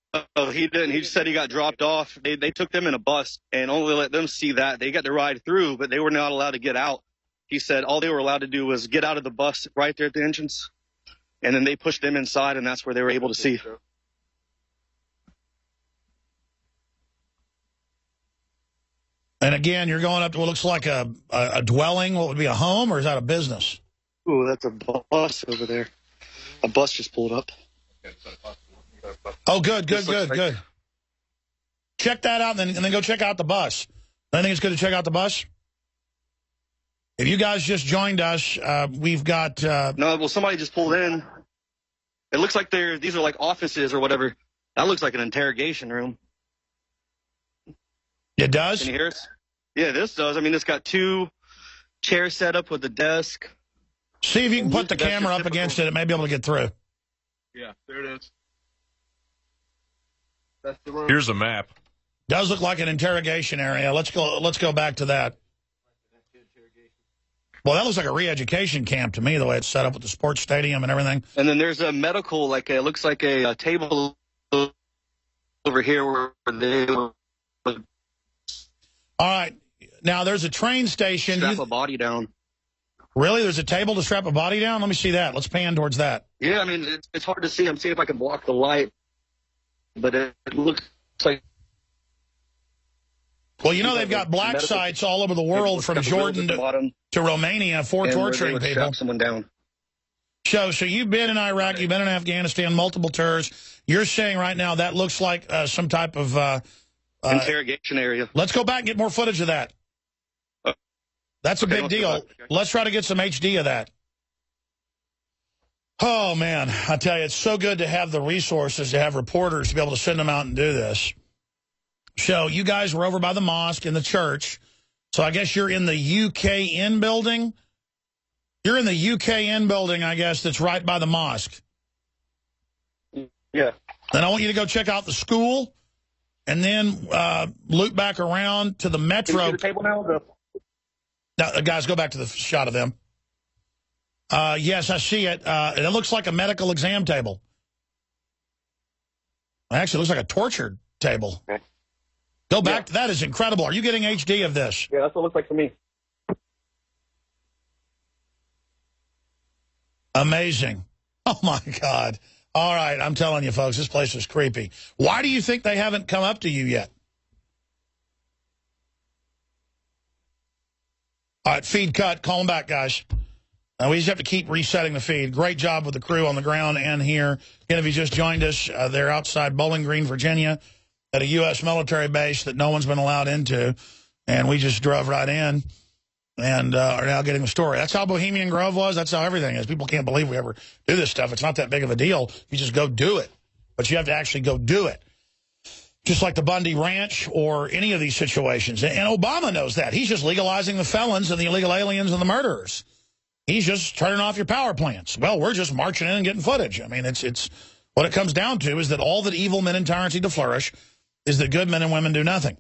he didn't. He just said he got dropped off. They took them in a bus and only let them see that. They got to ride through, but they were not allowed to get out. He said all they were allowed to do was get out of the bus right there at the entrance, and then they pushed them inside, and that's where they were able to see. And again, you're going up to what looks like a dwelling. What would be a home, or is that a business? Ooh, that's a bus over there. A bus just pulled up. Oh, good. Check that out, and then go check out the bus. I think it's good to check out the bus. If you guys just joined us, we've got... No, well, somebody just pulled in. It looks like these are like offices or whatever. That looks like an interrogation room. It does? Can you hear us? Yeah, this does. I mean, it's got 2 chairs set up with a desk. See if you can put the camera up against it. It may be able to get through. Yeah, there it is. That's the room. Here's a map. Does look like an interrogation area. Let's go back to that. Well, that looks like a re-education camp to me, the way it's set up with the sports stadium and everything. And then there's a medical, it looks like a table over here where they were. All right. Now, there's a train station. Strap a body down. Really? There's a table to strap a body down? Let me see that. Let's pan towards that. Yeah, I mean, it's hard to see. I'm seeing if I can block the light. But it looks like... Well, they've got black sites all over the world from Jordan to Romania for torturing people. Strap someone down. So you've been in Iraq, you've been in Afghanistan, multiple tours. You're saying right now that looks like some type of... interrogation area. Let's go back and get more footage of that. That's a big deal. Okay. Let's try to get some HD of that. Oh, man, I tell you, it's so good to have the resources, to have reporters to be able to send them out and do this. So you guys were over by the mosque and the church. So I guess you're in the UKN building? You're in the UKN building, I guess, that's right by the mosque. Yeah. Then I want you to go check out the school and then loop back around to the metro. Can you see the table now? Now, guys, go back to the shot of them. Yes, I see it. It looks like a medical exam table. Actually, it looks like a torture table. Okay. Go back to that. Is incredible. Are you getting HD of this? Yeah, that's what it looks like to me. Amazing. Oh, my God. All right, I'm telling you, folks, this place is creepy. Why do you think they haven't come up to you yet? All right, feed cut. Call them back, guys. We just have to keep resetting the feed. Great job with the crew on the ground and here. Again, if you just joined us, they're outside Bowling Green, Virginia, at a U.S. military base that no one's been allowed into. And we just drove right in and are now getting the story. That's how Bohemian Grove was. That's how everything is. People can't believe we ever do this stuff. It's not that big of a deal. You just go do it. But you have to actually go do it. Just like the Bundy Ranch or any of these situations. And Obama knows that. He's just legalizing the felons and the illegal aliens and the murderers. He's just turning off your power plants. Well, we're just marching in and getting footage. I mean, it's what it comes down to is that all that evil men in tyranny to flourish is that good men and women do nothing.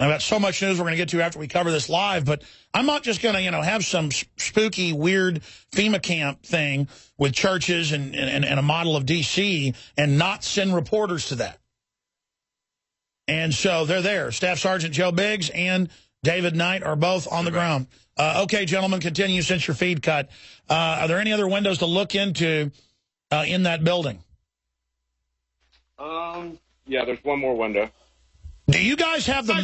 I've got so much news we're going to get to after we cover this live, but I'm not just going to, have some spooky, weird FEMA camp thing with churches and a model of D.C. and not send reporters to that. And so they're there. Staff Sergeant Joe Biggs and David Knight are both on the ground. Okay, gentlemen, continue since your feed cut. Are there any other windows to look into in that building? Yeah, there's one more window. Do you guys have the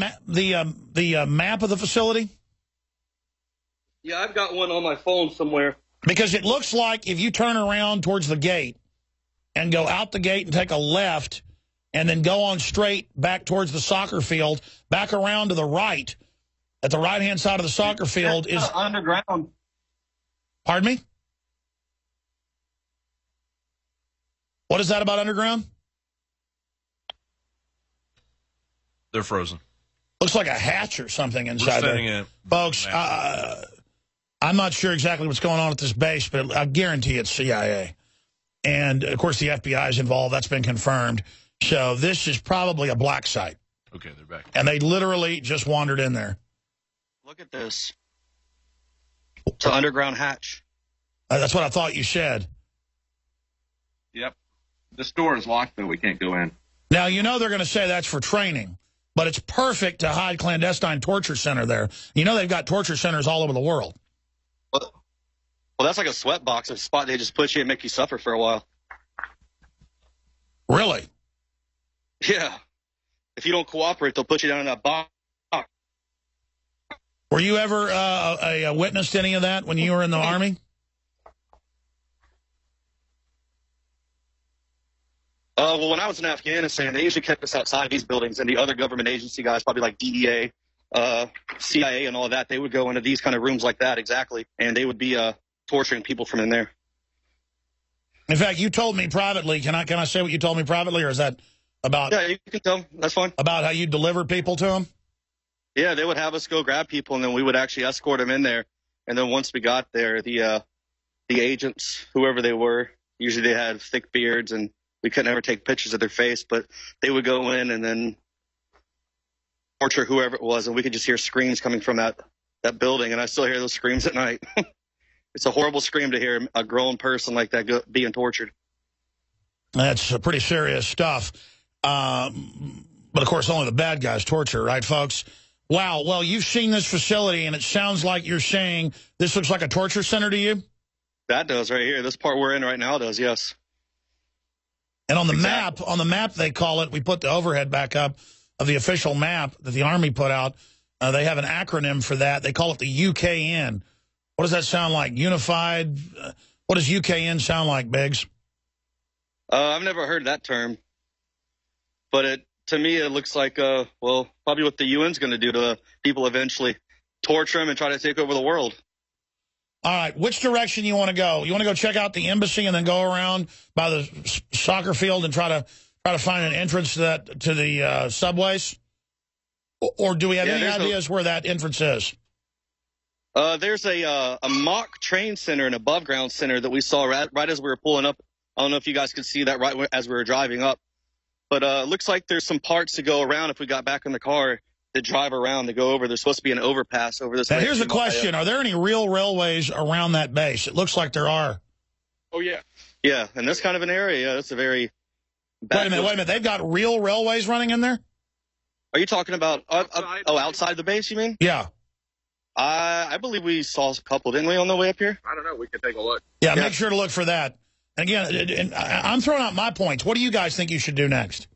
map of the facility? Yeah, I've got one on my phone somewhere. Because it looks like if you turn around towards the gate and go out the gate and take a left and then go on straight back towards the soccer field, back around to the right, at the right-hand side of the soccer field is... underground. Pardon me? What is that about underground? They're frozen. Looks like a hatch or something inside there. Folks, I'm not sure exactly what's going on at this base, but I guarantee it's CIA. And, of course, the FBI is involved. That's been confirmed. So this is probably a black site. Okay, they're back. And they literally just wandered in there. Look at this. It's an underground hatch. That's what I thought you said. Yep. This door is locked, though. We can't go in. Now, they're going to say that's for training, but it's perfect to hide clandestine torture center there. They've got torture centers all over the world. Well, that's like a sweat box, a spot they just put you and make you suffer for a while. Really? Yeah. If you don't cooperate, they'll put you down in that box. Were you ever a witness to any of that when you were in the Army? Well, when I was in Afghanistan, they usually kept us outside these buildings, and the other government agency guys, probably like DEA, CIA, and all that, they would go into these kind of rooms like that, exactly, and they would be torturing people from in there. In fact, you told me privately. Can I say what you told me privately, or is that about? Yeah, you can tell. That's fine. About how you deliver people to them? Yeah, they would have us go grab people, and then we would actually escort them in there. And then once we got there, the agents, whoever they were, usually they had thick beards, and we couldn't ever take pictures of their face, but they would go in and then torture whoever it was, and we could just hear screams coming from that building, and I still hear those screams at night. It's a horrible scream to hear a grown person like that being tortured. That's pretty serious stuff. But, of course, only the bad guys torture, right, folks? Wow, well, you've seen this facility, and it sounds like you're saying this looks like a torture center to you? That does right here. This part we're in right now does, yes. And on the map, they call it, we put the overhead back up of the official map that the Army put out. They have an acronym for that. They call it the UKN. What does that sound like? Unified? What does UKN sound like, Biggs? I've never heard that term. But to me, it looks like, well, probably what the UN's going to do to people eventually. Torture them and try to take over the world. All right, which direction you want to go? You want to go check out the embassy and then go around by the soccer field and try to find an entrance to the subways? Or do we have any ideas where that entrance is? There's a mock train center, an above-ground center that we saw right as we were pulling up. I don't know if you guys could see that right as we were driving up. But it looks like there's some parts to go around if we got back in the car to drive around to go over. There's supposed to be an overpass over this. Now, here's a question. Are there any real railways around that base? It looks like there are. Oh, yeah. Yeah, in this kind of an area, yeah, that's a very... Wait a minute. They've got real railways running in there? Are you talking about outside the base? You mean? Yeah. I believe we saw a couple, didn't we, on the way up here? I don't know. We can take a look. Yeah, make sure to look for that. And again, I'm throwing out my points. What do you guys think you should do next?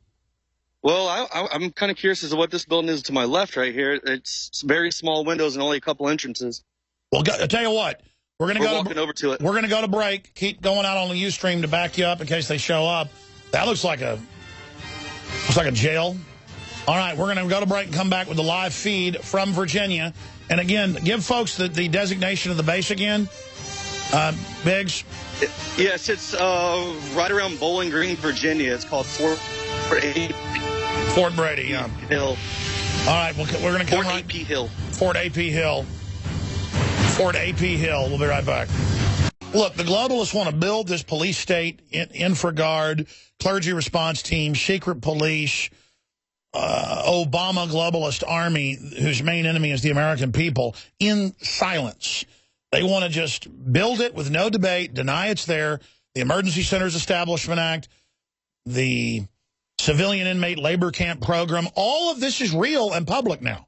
Well, I'm kind of curious as to what this building is to my left right here. It's very small windows and only a couple entrances. Well, I'll tell you what. We're walking over to it. We're going to go to break. Keep going out on the Ustream to back you up in case they show up. That looks like a jail. All right, we're going to go to break and come back with the live feed from Virginia. And again, give folks the designation of the base again. Biggs? Yes, it's right around Bowling Green, Virginia. It's called Fort Brady. Fort Brady, yeah. Hill. All right, we're going to come Fort AP Hill. Fort AP Hill. Fort AP Hill. We'll be right back. Look, the globalists want to build this police state, infraguard, clergy response team, secret police, Obama globalist army whose main enemy is the American people in silence. They want to just build it with no debate, deny it's there. The Emergency Centers Establishment Act, the civilian inmate labor camp program, all of this is real and public now.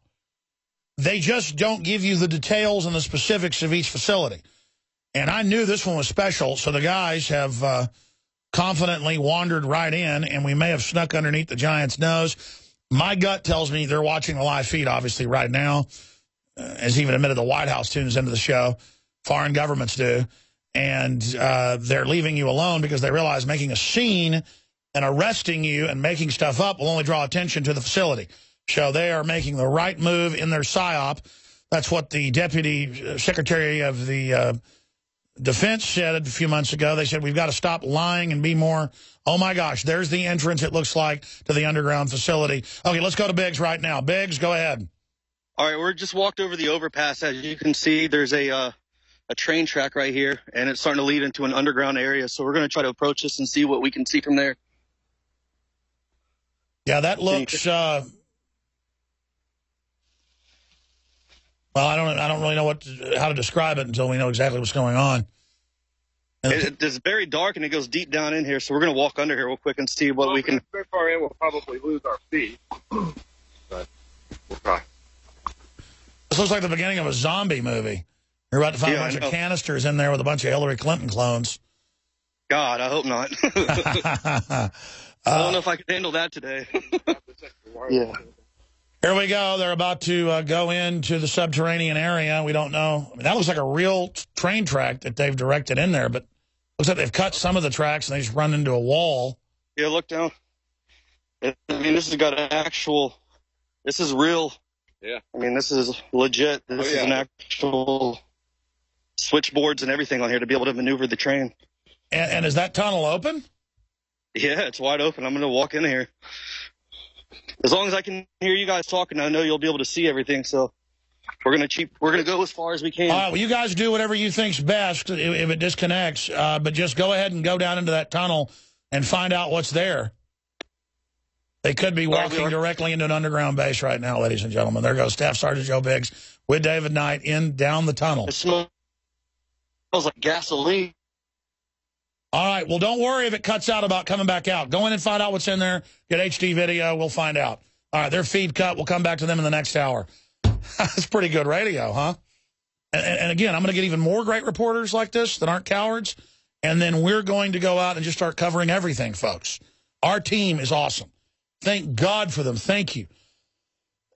They just don't give you the details and the specifics of each facility. And I knew this one was special, so the guys have confidently wandered right in, and we may have snuck underneath the giant's nose. My gut tells me they're watching the live feed, obviously, right now. As even admitted, the White House tunes into the show. Foreign governments do. And they're leaving you alone because they realize making a scene and arresting you and making stuff up will only draw attention to the facility. So they are making the right move in their PSYOP. That's what the Deputy Secretary of the Defense said a few months ago. They said, we've got to stop lying and be more, oh my gosh, there's the entrance, it looks like, to the underground facility. Okay, let's go to Biggs right now. Biggs, go ahead. All right, we're just walked over the overpass. As you can see, there's a train track right here, and it's starting to lead into an underground area. So we're going to try to approach this and see what we can see from there. Yeah, that looks... well, I don't really know how to describe it until we know exactly what's going on. It's very dark, and it goes deep down in here, so we're going to walk under here real quick and see what we can... If we're far in, we'll probably lose our feet. But we'll try. This looks like the beginning of a zombie movie. You're about to find a bunch of canisters in there with a bunch of Hillary Clinton clones. God, I hope not. I don't know if I can handle that today. Yeah. Here we go. They're about to go into the subterranean area. We don't know. I mean, that looks like a real train track that they've directed in there, but looks like they've cut some of the tracks and they just run into a wall. Yeah, look down. I mean, this has got an actual... This is real. Yeah. I mean, this is legit. This is an actual switchboards and everything on here to be able to maneuver the train. And is that tunnel open? Yeah, it's wide open. I'm going to walk in here. As long as I can hear you guys talking, I know you'll be able to see everything. So we're going to go as far as we can. All right, well, you guys do whatever you think's best if it disconnects. But just go ahead and go down into that tunnel and find out what's there. They could be walking directly into an underground base right now, ladies and gentlemen. There goes Staff Sergeant Joe Biggs with David Knight down the tunnel. It smells like gasoline. All right, well, don't worry if it cuts out about coming back out. Go in and find out what's in there. Get HD video. We'll find out. All right, their feed cut. We'll come back to them in the next hour. That's pretty good radio, huh? And again, I'm going to get even more great reporters like this that aren't cowards, and then we're going to go out and just start covering everything, folks. Our team is awesome. Thank God for them. Thank you.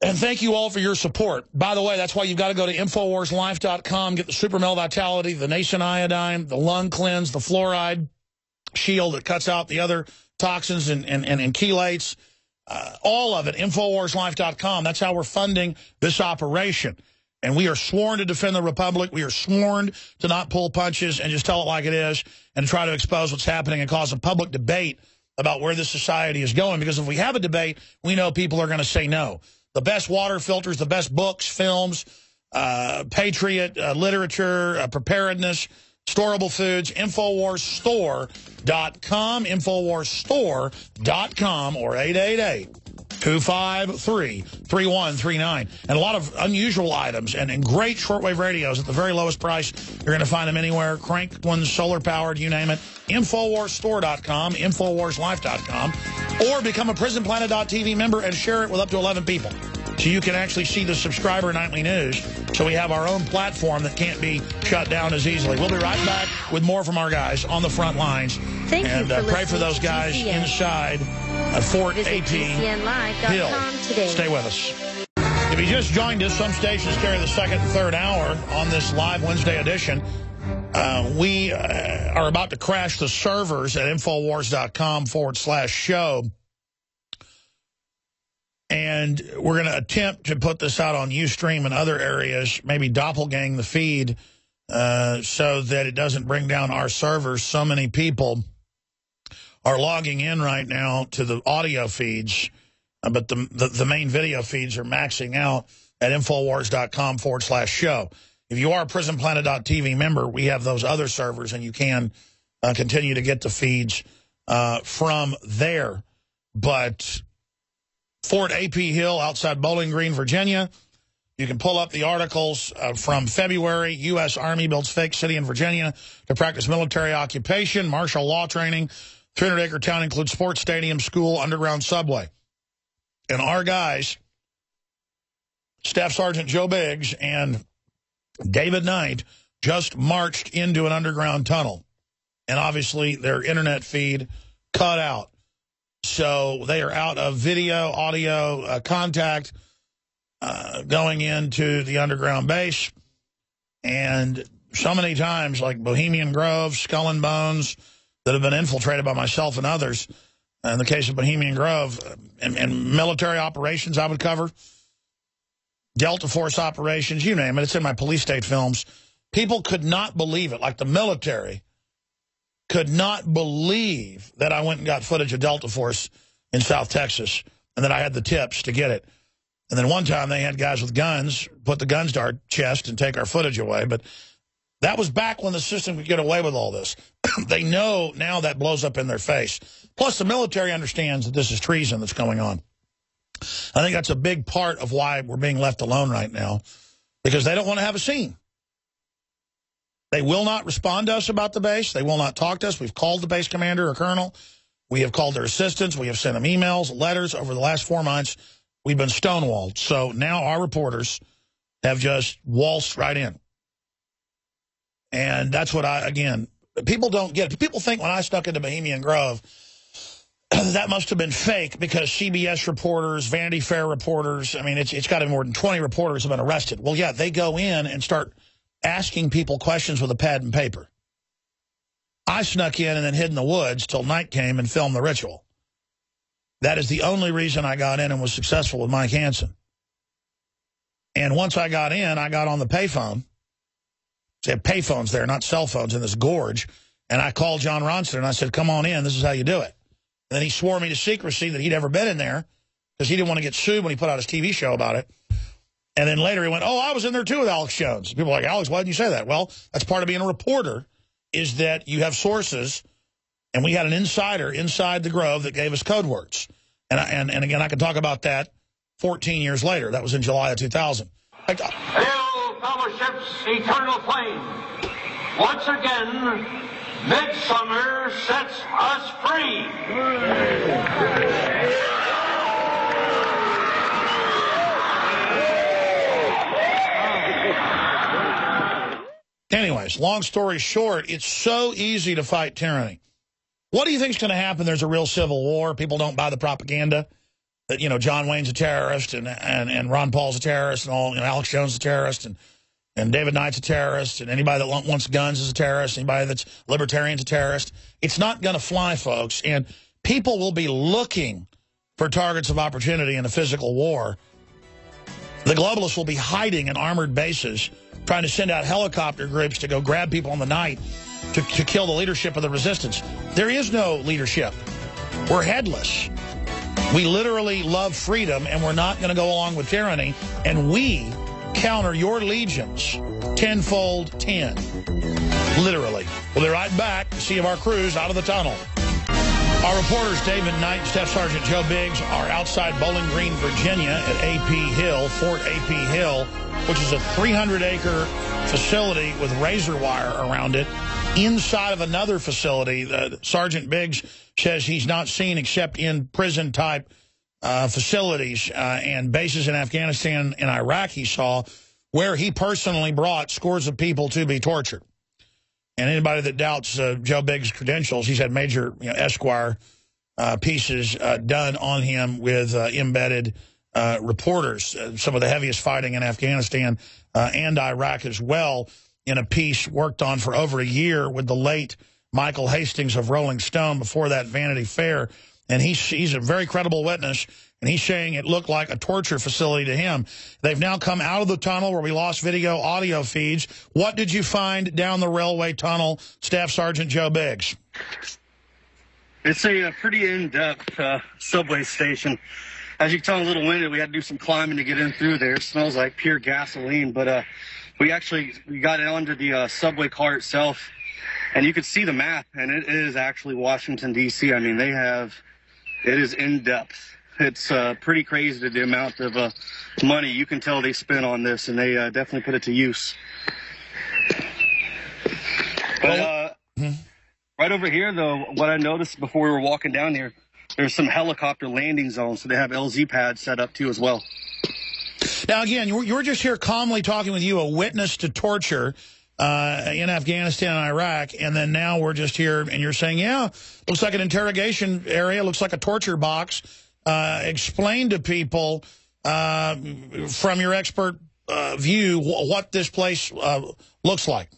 And thank you all for your support. By the way, that's why you've got to go to InfoWarsLife.com, get the Super Mel Vitality, the Nascent Iodine, the Lung Cleanse, the Fluoride Shield that cuts out the other toxins and chelates. All of it, InfoWarsLife.com. That's how we're funding this operation. And we are sworn to defend the Republic. We are sworn to not pull punches and just tell it like it is and try to expose what's happening and cause a public debate about where this society is going. Because if we have a debate, we know people are going to say no. The best water filters, the best books, films, patriot, literature, preparedness, storable foods, InfoWarsStore.com, InfoWarsStore.com, or 888-253-3139. And a lot of unusual items and great shortwave radios at the very lowest price. You're going to find them anywhere. Crank ones, solar-powered, you name it. InfoWarsStore.com, InfoWarsLife.com. Or become a PrisonPlanet.tv member and share it with up to 11 people. So you can actually see the subscriber nightly news. So we have our own platform that can't be shut down as easily. We'll be right back with more from our guys on the front lines. Thank and you for pray for those guys GCN. inside Fort Visit AP Hill. today. Stay with us. If you just joined us, some stations carry the second and third hour on this live Wednesday edition. We are about to crash the servers at Infowars.com/show. And we're going to attempt to put this out on Ustream and other areas, maybe doppelgang the feed so that it doesn't bring down our servers. So many people are logging in right now to the audio feeds, but the main video feeds are maxing out at Infowars.com/show. If you are a PrisonPlanet.tv member, we have those other servers, and you can continue to get the feeds from there. But Fort AP Hill outside Bowling Green, Virginia. You can pull up the articles from February. U.S. Army builds fake city in Virginia to practice military occupation, martial law training. 300-acre town includes sports stadium, school, underground subway. And our guys, Staff Sergeant Joe Biggs and David Knight, just marched into an underground tunnel. And obviously their internet feed cut out. So they are out of video, audio, contact going into the underground base. And so many times, like Bohemian Grove, Skull and Bones, that have been infiltrated by myself and others. In the case of Bohemian Grove, and military operations I would cover, Delta Force operations, you name it. It's in my police state films. People could not believe it, like the military could not believe that I went and got footage of Delta Force in South Texas and that I had the tips to get it. And then one time they had guys with guns put the guns to our chest and take our footage away. But that was back when the system could get away with all this. They know now that blows up in their face. Plus, the military understands that this is treason that's going on. I think that's a big part of why we're being left alone right now, because they don't want to have a scene. They will not respond to us about the base. They will not talk to us. We've called the base commander or colonel. We have called their assistants. We have sent them emails, letters over the last 4 months. We've been stonewalled. So now our reporters have just waltzed right in. And that's what again, people don't get it. People think when I stuck into Bohemian Grove, that must have been fake because CBS reporters, Vanity Fair reporters, I mean, it's got to be more than 20 reporters have been arrested. Well, yeah, they go in and start asking people questions with a pad and paper. I snuck in and then hid in the woods till night came and filmed the ritual. That is the only reason I got in and was successful with Mike Hansen. And once I got in, I got on the payphone. They have payphones there, not cell phones in this gorge. And I called John Ronson and I said, come on in, this is how you do it. And then he swore me to secrecy that he'd ever been in there because he didn't want to get sued when he put out his TV show about it. And then later he went, oh, I was in there too with Alex Jones. People were like, Alex, why didn't you say that? Well, that's part of being a reporter, is that you have sources. And we had an insider inside the Grove that gave us code words. And again, I can talk about that 14 years later. That was in July of 2000. Hail, fellowship's eternal flame. Once again, midsummer sets us free. Anyways, long story short, it's so easy to fight tyranny. What do you think is going to happen? There's a real civil war. People don't buy the propaganda that, you know, John Wayne's a terrorist and Ron Paul's a terrorist and all, you know, Alex Jones is a terrorist and David Knight's a terrorist and anybody that wants guns is a terrorist. Anybody that's libertarian's a terrorist. It's not going to fly, folks. And people will be looking for targets of opportunity in a physical war. The globalists will be hiding in armored bases, trying to send out helicopter groups to go grab people in the night to kill the leadership of the resistance. There is no leadership. We're headless. We literally love freedom, and we're not going to go along with tyranny. And we counter your legions tenfold 10. Literally. We'll be right back to see if our crew's out of the tunnel. Our reporters, David Knight and Staff Sergeant Joe Biggs, are outside Bowling Green, Virginia at AP Hill, Fort AP Hill, which is a 300-acre facility with razor wire around it. inside of another facility. Sergeant Biggs says he's not seen except in prison-type facilities and bases in Afghanistan and Iraq he saw, where he personally brought scores of people to be tortured. And anybody that doubts Joe Biggs' credentials, he's had major Esquire pieces done on him with embedded reporters, some of the heaviest fighting in Afghanistan and Iraq as well, in a piece worked on for over a year with the late Michael Hastings of Rolling Stone, before that Vanity Fair. And he's a very credible witness, and he's saying it looked like a torture facility to him. They've now come out of the tunnel where we lost video, audio feeds. What did you find down the railway tunnel, Staff Sergeant Joe Biggs? It's a pretty in-depth subway station. As you can tell, a little winded. We had to do some climbing to get in through there. It smells like pure gasoline, but we got onto the subway car itself, and you could see the map, and it is actually Washington, D.C. I mean, it is in-depth. It's pretty crazy, the amount of money you can tell they spent on this, and they definitely put it to use. But right over here, though, what I noticed before we were walking down here, there's some helicopter landing zones, so they have LZ pads set up, too, as well. Now, again, you were just here calmly talking with you, a witness to torture in Afghanistan and Iraq, and then now we're just here, and you're saying, yeah, looks like an interrogation area, looks like a torture box. Explain to people, from your expert view, what this place looks like.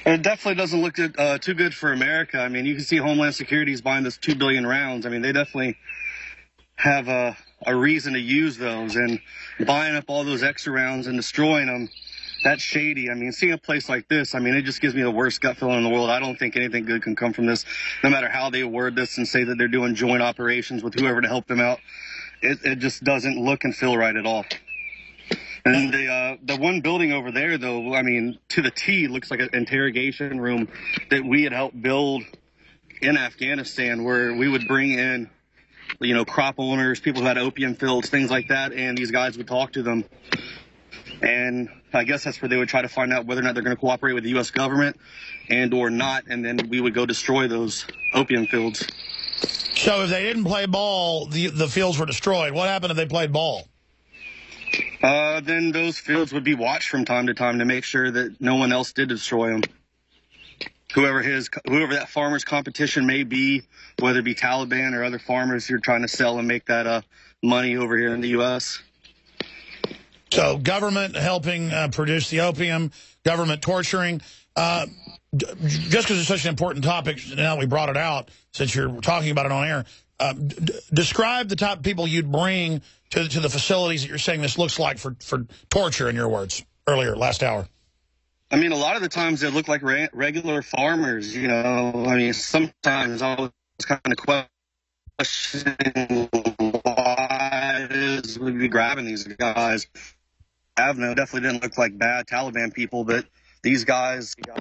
It definitely doesn't look too good for America. I mean, you can see Homeland Security is buying this 2 billion rounds. I mean, they definitely have a reason to use those, and buying up all those extra rounds and destroying them, that's shady. I mean, seeing a place like this, I mean, it just gives me the worst gut feeling in the world. I don't think anything good can come from this, no matter how they word this and say that they're doing joint operations with whoever to help them out. It just doesn't look and feel right at all. And the one building over there, though, I mean, to the T, looks like an interrogation room that we had helped build in Afghanistan, where we would bring in, you know, crop owners, people who had opium fields, things like that, and these guys would talk to them. And I guess that's where they would try to find out whether or not they're going to cooperate with the U.S. government and or not, and then we would go destroy those opium fields. So if they didn't play ball, the fields were destroyed. What happened if they played ball? Then those fields would be watched from time to time to make sure that no one else did destroy them. Whoever that farmer's competition may be, whether it be Taliban or other farmers who are trying to sell and make that money over here in the U.S. So government helping produce the opium, government torturing. Just because it's such an important topic, now we brought it out, since you're talking about it on air, describe the type of people you'd bring to the facilities that you're saying this looks like for torture, in your words, earlier, last hour. I mean, a lot of the times they look like regular farmers, you know. I mean, sometimes I was kind of questioning why it is we'd be grabbing these guys. Avno definitely didn't look like bad Taliban people, but these guys pretty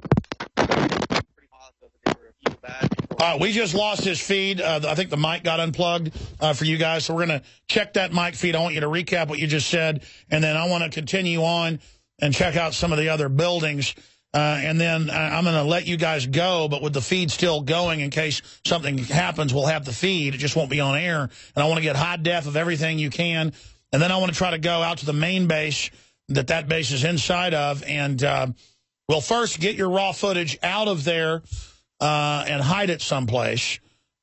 positive that they were evil bad people. We just lost his feed. I think the mic got unplugged for you guys, so we're going to check that mic feed. I want you to recap what you just said, and then I want to continue on and check out some of the other buildings. And then I'm going to let you guys go, but with the feed still going, in case something happens, we'll have the feed. It just won't be on air. And I want to get high def of everything you can. And then I want to try to go out to the main base that base is inside of. And we'll first get your raw footage out of there and hide it someplace.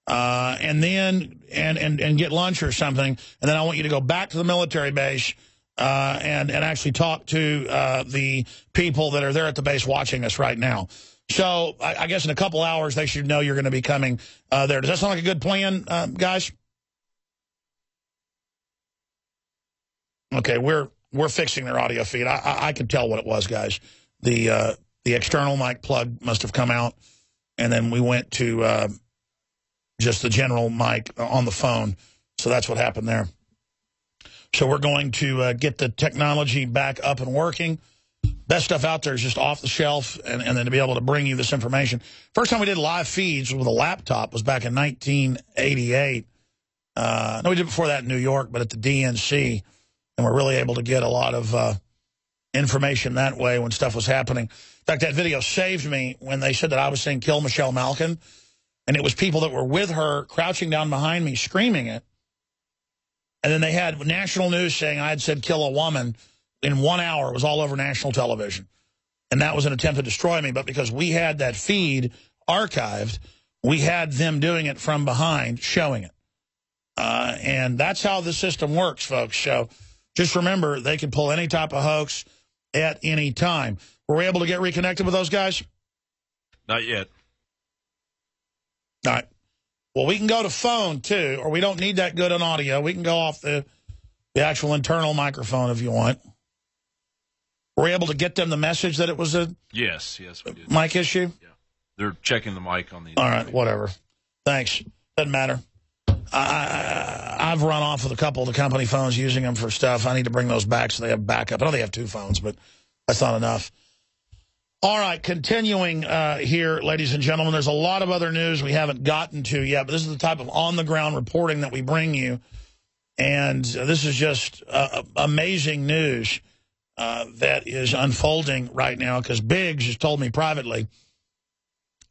And then and get lunch or something. And then I want you to go back to the military base and actually talk to the people that are there at the base watching us right now. So I guess in a couple hours they should know you're going to be coming there. Does that sound like a good plan, guys? Okay, we're fixing their audio feed. I could tell what it was, guys. The external mic plug must have come out, and then we went to just the general mic on the phone. So that's what happened there. So we're going to get the technology back up and working. Best stuff out there is just off the shelf, and then to be able to bring you this information. First time we did live feeds with a laptop was back in 1988. No, we did before that in New York, but at the DNC, and we're really able to get a lot of information that way when stuff was happening. In fact, that video saved me when they said that I was saying kill Michelle Malkin. And it was people that were with her crouching down behind me screaming it. And then they had national news saying I had said kill a woman. In 1 hour, it was all over national television. And that was an attempt to destroy me. But because we had that feed archived, we had them doing it from behind, showing it. And that's how the system works, folks. So just remember, they can pull any type of hoax at any time. Were we able to get reconnected with those guys? Not yet. All right. Well, we can go to phone, too, or we don't need that good on audio. We can go off the actual internal microphone if you want. Were we able to get them the message that it was a yes, we did. Mic issue? Yeah. They're checking the mic on the... All right, whatever. Thanks. Doesn't matter. I've run off with a couple of the company phones using them for stuff. I need to bring those back so they have backup. I know they have 2 phones, but that's not enough. All right, continuing here, ladies and gentlemen, there's a lot of other news we haven't gotten to yet, but this is the type of on-the-ground reporting that we bring you. And this is just amazing news that is unfolding right now, because Biggs has told me privately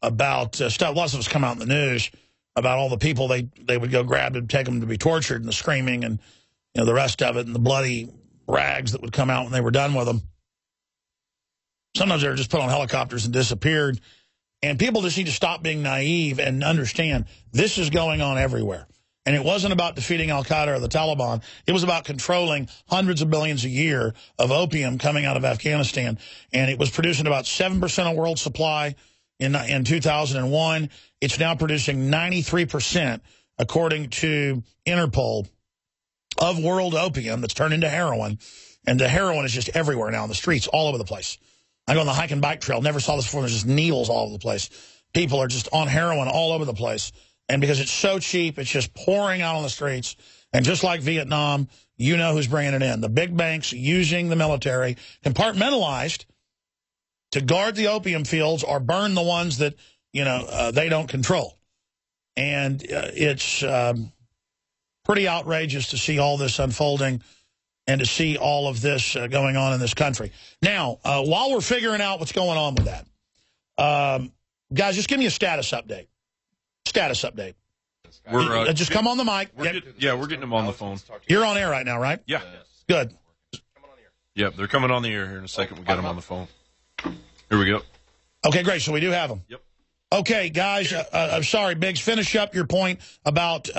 about stuff. Lots of us come out in the news about all the people they would go grab and take them to be tortured, and the screaming and the rest of it, and the bloody rags that would come out when they were done with them. Sometimes they were just put on helicopters and disappeared. And people just need to stop being naive and understand this is going on everywhere. And it wasn't about defeating al-Qaeda or the Taliban. It was about controlling hundreds of billions a year of opium coming out of Afghanistan. And it was producing about 7% of world supply in 2001. It's now producing 93%, according to Interpol, of world opium that's turned into heroin. And the heroin is just everywhere now in the streets, all over the place. I go on the hike and bike trail, never saw this before. There's just needles all over the place. People are just on heroin all over the place. And because it's so cheap, it's just pouring out on the streets. And just like Vietnam, you know who's bringing it in. The big banks using the military, compartmentalized, to guard the opium fields or burn the ones that, they don't control. And it's pretty outrageous to see all this unfolding and to see all of this going on in this country. Now, while we're figuring out what's going on with that, guys, just give me a status update. Status update. We're just come on the mic. We're getting them on the phone. You're on air right now, right? Yeah. Good. Yep, they're coming on the air here in a second. We'll get them on the phone. Here we go. Okay, great. So we do have them. Yep. Okay, guys, I'm sorry, Biggs, finish up your point about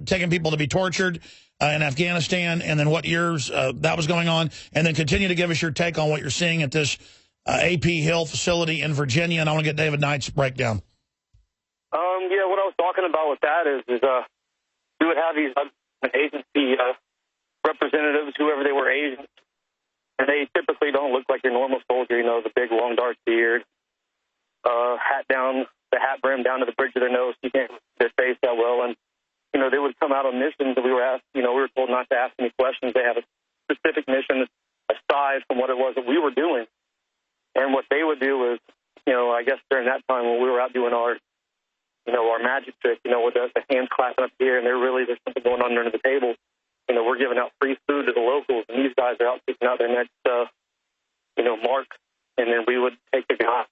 taking people to be tortured in Afghanistan, and then what years that was going on, and then continue to give us your take on what you're seeing at this AP Hill facility in Virginia, and I want to get David Knight's breakdown. Yeah, what I was talking about with that is we would have these agency representatives, whoever they were, agents, and they typically don't look like your normal soldier, the big, long, dark beard, hat down, the hat brim down to the bridge of their nose. You can't see their face that well, and they would come out on missions, and we were asked, we were told not to ask any questions. They had a specific mission aside from what it was that we were doing. And what they would do is, I guess during that time when we were out doing our magic trick, with the hands clapping up here, and there's something going on under the table. We're giving out free food to the locals, and these guys are out picking out their next, mark. And then we would take the guy,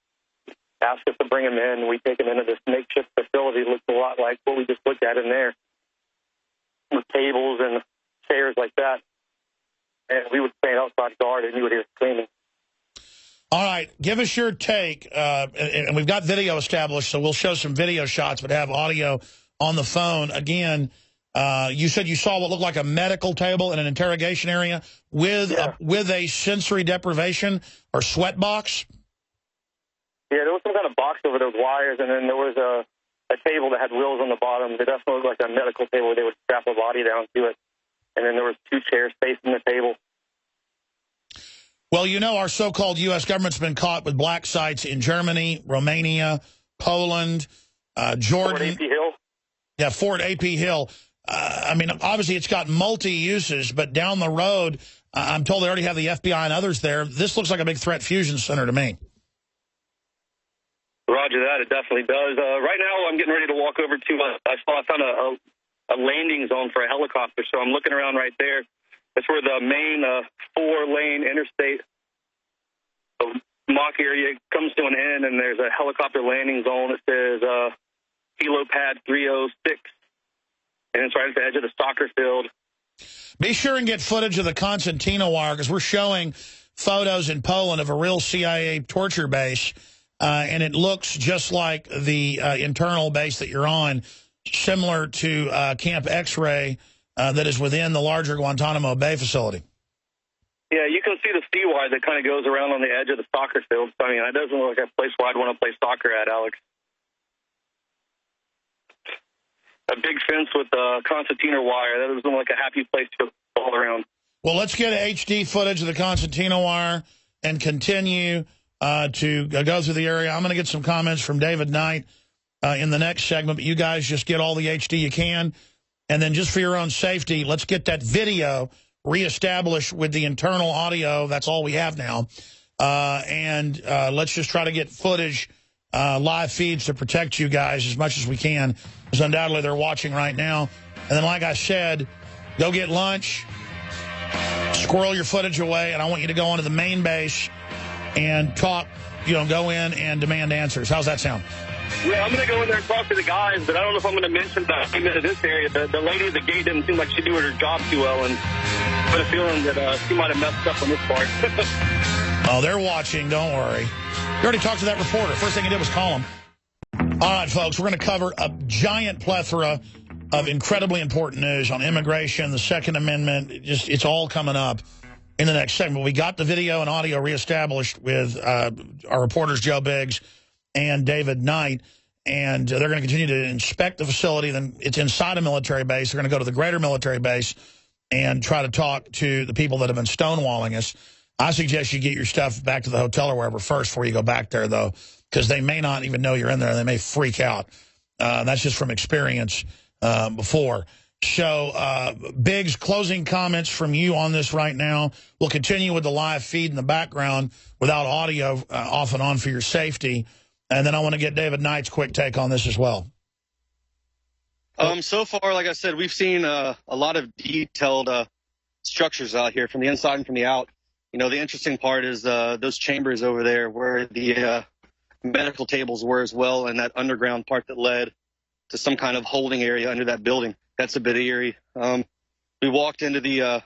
ask us to bring him in, and we take him into this makeshift facility. It looked a lot like what we just looked at in there, with tables and chairs like that. And we would stand outside guard, and you would hear screaming. All right, give us your take, and we've got video established, so we'll show some video shots, but have audio on the phone. Again, you said you saw what looked like a medical table in an interrogation area with a sensory deprivation or sweat box? Yeah, there was some kind of box over those wires, and then there was a table that had wheels on the bottom. It definitely looked like a medical table where they would strap a body down to it. And then there was 2 chairs facing the table. Well, our so-called U.S. government's been caught with black sites in Germany, Romania, Poland, Jordan. Fort AP Hill? Yeah, Fort AP Hill. Obviously it's got multi-uses, but down the road, I'm told they already have the FBI and others there. This looks like a big threat fusion center to me. Roger that. It definitely does. Right now, I'm getting ready to walk over to, I found a landing zone for a helicopter, so I'm looking around right there. It's where the main 4-lane interstate mock area comes to an end, and there's a helicopter landing zone that says Helo Pad 306, and it's right at the edge of the soccer field. Be sure and get footage of the concertina wire, because we're showing photos in Poland of a real CIA torture base, and it looks just like the internal base that you're on, similar to Camp X-Ray that is within the larger Guantanamo Bay facility. Yeah, you can see the sea wire that kind of goes around on the edge of the soccer field. I mean, it doesn't look like a place where I'd want to play soccer at, Alex. A big fence with concertina wire. That doesn't look like a happy place to go all around. Well, let's get HD footage of the concertina wire and continue to go through the area. I'm going to get some comments from David Knight in the next segment, but you guys just get all the HD you can. And then just for your own safety, let's get that video reestablished with the internal audio. That's all we have now. And let's just try to get footage, live feeds to protect you guys as much as we can, because undoubtedly they're watching right now. And then, like I said, go get lunch, squirrel your footage away, and I want you to go onto the main base and talk, go in and demand answers. How's that sound? Yeah, I'm going to go in there and talk to the guys, but I don't know if I'm going to mention that I came into this area. The lady at the gate didn't seem like she did her job too well, and I have a feeling that she might have messed up on this part. Oh, they're watching. Don't worry. You already talked to that reporter. First thing he did was call him. All right, folks, we're going to cover a giant plethora of incredibly important news on immigration, the Second Amendment. It's all coming up in the next segment. We got the video and audio reestablished with our reporters Joe Biggs and David Knight, and they're going to continue to inspect the facility. Then it's inside a military base. They're going to go to the greater military base and try to talk to the people that have been stonewalling us. I suggest you get your stuff back to the hotel or wherever first before you go back there, though, because they may not even know you're in there, and they may freak out. That's just from experience before. So, Biggs, closing comments from you on this right now. We'll continue with the live feed in the background without audio off and on for your safety. And then I want to get David Knight's quick take on this as well. So far, like I said, we've seen a lot of detailed structures out here from the inside and from the out. The interesting part is those chambers over there where the medical tables were as well, and that underground part that led to some kind of holding area under that building. That's a bit eerie. We walked into the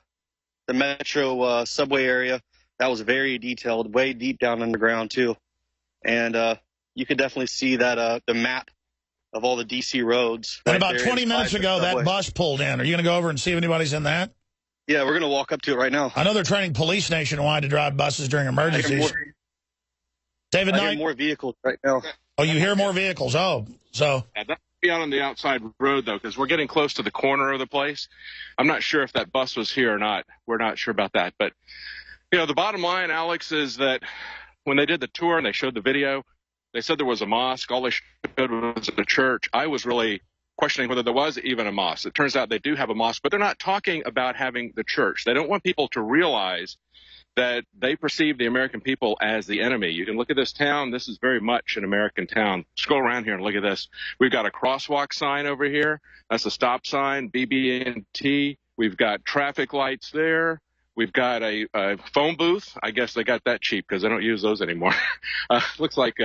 metro subway area. That was very detailed, way deep down underground too. And you could definitely see that the map of all the D.C. roads. And about 20 minutes ago, that bus pulled in. Are you going to go over and see if anybody's in that? Yeah, we're going to walk up to it right now. I know they're training police nationwide to drive buses during emergencies. David Knight? I hear more vehicles right now. Oh, you hear more vehicles. Oh, so. Yeah, that would be out on the outside road, though, because we're getting close to the corner of the place. I'm not sure if that bus was here or not. We're not sure about that. But, the bottom line, Alex, is that when they did the tour and they showed the video, they said there was a mosque. All they showed was a church. I was really questioning whether there was even a mosque. It turns out they do have a mosque, but they're not talking about having the church. They don't want people to realize that they perceive the American people as the enemy. You can look at this town. This is very much an American town. Scroll around here and look at this. We've got a crosswalk sign over here. That's a stop sign, BB&T. We've got traffic lights there. We've got a phone booth. I guess they got that cheap because they don't use those anymore. Looks like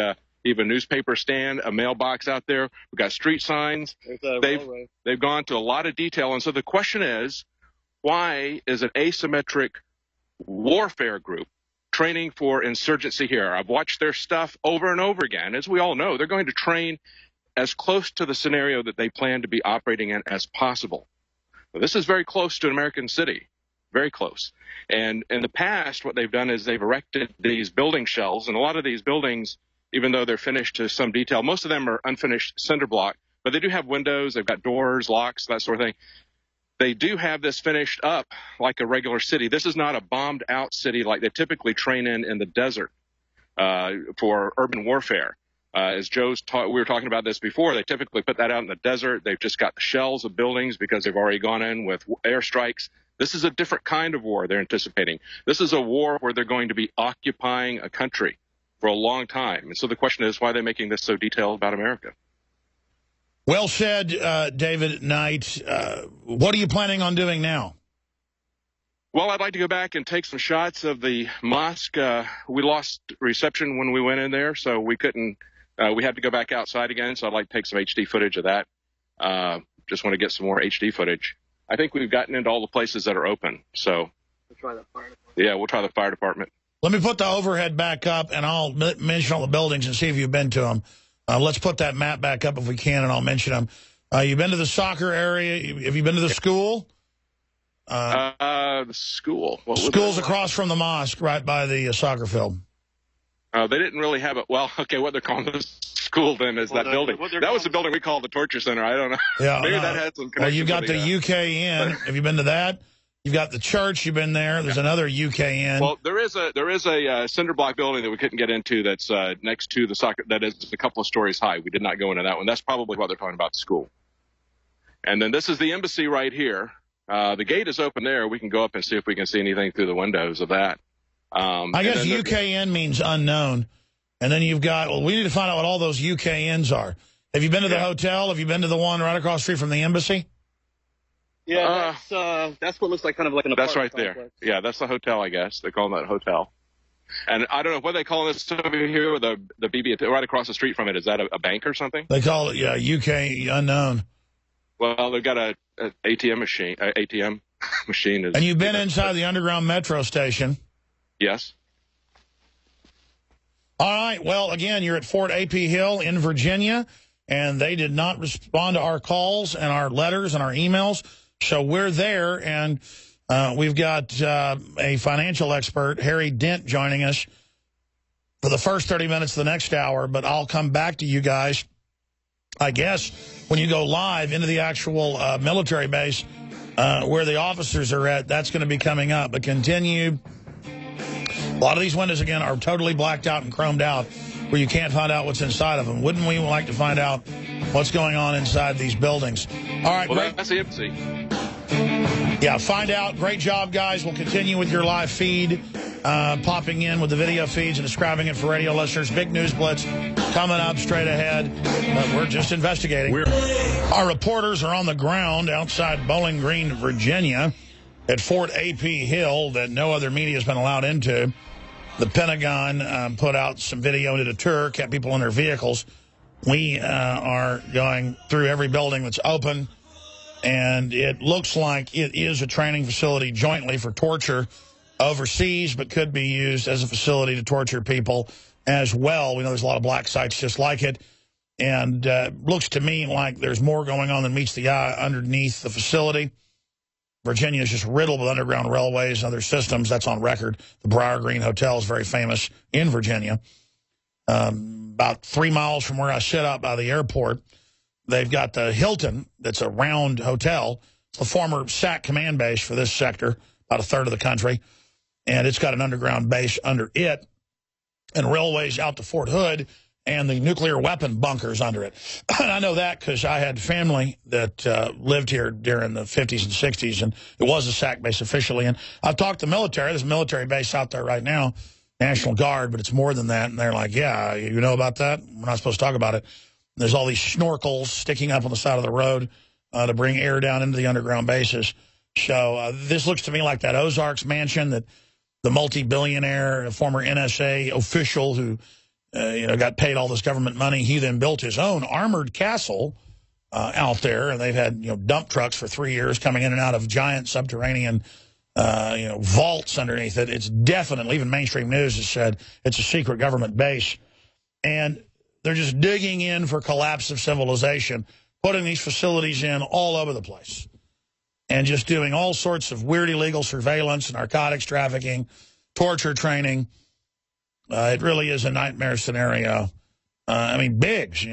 even a newspaper stand, a mailbox out there. We've got street signs. They've gone to a lot of detail. And so the question is, why is an asymmetric warfare group training for insurgency here? I've watched their stuff over and over again. As we all know, they're going to train as close to the scenario that they plan to be operating in as possible. Well, this is very close to an American city, very close. And in the past, what they've done is they've erected these building shells, and a lot of these buildings, even though they're finished to some detail, most of them are unfinished cinder block, but they do have windows, they've got doors, locks, that sort of thing. They do have this finished up like a regular city. This is not a bombed out city like they typically train in the desert for urban warfare. As we were talking about this before, they typically put that out in the desert. They've just got the shells of buildings because they've already gone in with airstrikes. This is a different kind of war they're anticipating. This is a war where they're going to be occupying a country for a long time. And so the question is, why are they making this so detailed about America? Well said, David Knight. What are you planning on doing now? Well, I'd like to go back and take some shots of the mosque. We lost reception when we went in there, so we couldn't. We had to go back outside again, so I'd like to take some HD footage of that. Just want to get some more HD footage. I think we've gotten into all the places that are open, so. We'll try the fire department. Yeah, we'll try the fire department. Let me put the overhead back up, and I'll mention all the buildings and see if you've been to them. Let's put that map back up if we can, and I'll mention them. You've been to the soccer area? Have you been to the school? The school. School's across from the mosque, right by the soccer field. They didn't really have it. Well, okay, what they're calling the school then is that building. That was the building we called the torture center. I don't know. Yeah, maybe that had some connection. Well, you've got the UKN. Have you been to that? You've got the church. You've been there. There's another UKN. Well, there is a cinder block building that we couldn't get into that's next to the soccer. That is a couple of stories high. We did not go into that one. That's probably what they're talking about, the school. And then this is the embassy right here. The gate is open there. We can go up and see if we can see anything through the windows of that. I guess UKN means unknown. And then you've got, well, we need to find out what all those UKNs are. Have you been to the hotel? Have you been to the one right across the street from the embassy? Yeah, that's what looks like kind of like an apartment. That's right there. Complex. Yeah, that's the hotel, I guess. They call that hotel. And I don't know what they call this over here, the BB, right across the street from it. Is that a bank or something? They call it, yeah, UK unknown. Well, they've got an ATM machine. ATM machine. And you've been inside the underground metro station. Yes. All right. Well, again, you're at Fort A.P. Hill in Virginia, and they did not respond to our calls and our letters and our emails. So we're there, and we've got a financial expert, Harry Dent, joining us for the first 30 minutes of the next hour. But I'll come back to you guys, I guess, when you go live into the actual military base where the officers are at. That's going to be coming up. But continue. A lot of these windows, again, are totally blacked out and chromed out where you can't find out what's inside of them. Wouldn't we like to find out what's going on inside these buildings? All right, well, great. That's the embassy. Yeah, find out. Great job, guys. We'll continue with your live feed, popping in with the video feeds and describing it for radio listeners. Big news blitz coming up straight ahead. We're just investigating. Our reporters are on the ground outside Bowling Green, Virginia, at Fort A.P. Hill that no other media has been allowed into. The Pentagon put out some video, did a tour, kept people in their vehicles. We are going through every building that's open, and it looks like it is a training facility jointly for torture overseas, but could be used as a facility to torture people as well. We know there's a lot of black sites just like it, and looks to me like there's more going on than meets the eye underneath the facility. Virginia is just riddled with underground railways and other systems. That's on record. The Briar Green Hotel is very famous in Virginia. About 3 miles from where I sit out by the airport, they've got the Hilton. That's a round hotel. It's the former SAC command base for this sector, about a third of the country. And it's got an underground base under it and railways out to Fort Hood and the nuclear weapon bunkers under it. And I know that because I had family that lived here during the 50s and 60s, and it was a SAC base officially. And I've talked to the military. There's a military base out there right now, National Guard, but it's more than that. And they're like, yeah, you know about that? We're not supposed to talk about it. There's all these snorkels sticking up on the side of the road to bring air down into the underground bases. So this looks to me like that Ozarks mansion that the multi-billionaire, former NSA official who got paid all this government money. He then built his own armored castle out there, and they've had dump trucks for 3 years coming in and out of giant subterranean vaults underneath it. It's definitely, even mainstream news has said it's a secret government base, and they're just digging in for collapse of civilization, putting these facilities in all over the place, and just doing all sorts of weird illegal surveillance, narcotics trafficking, torture training. It really is a nightmare scenario. I mean, Biggs,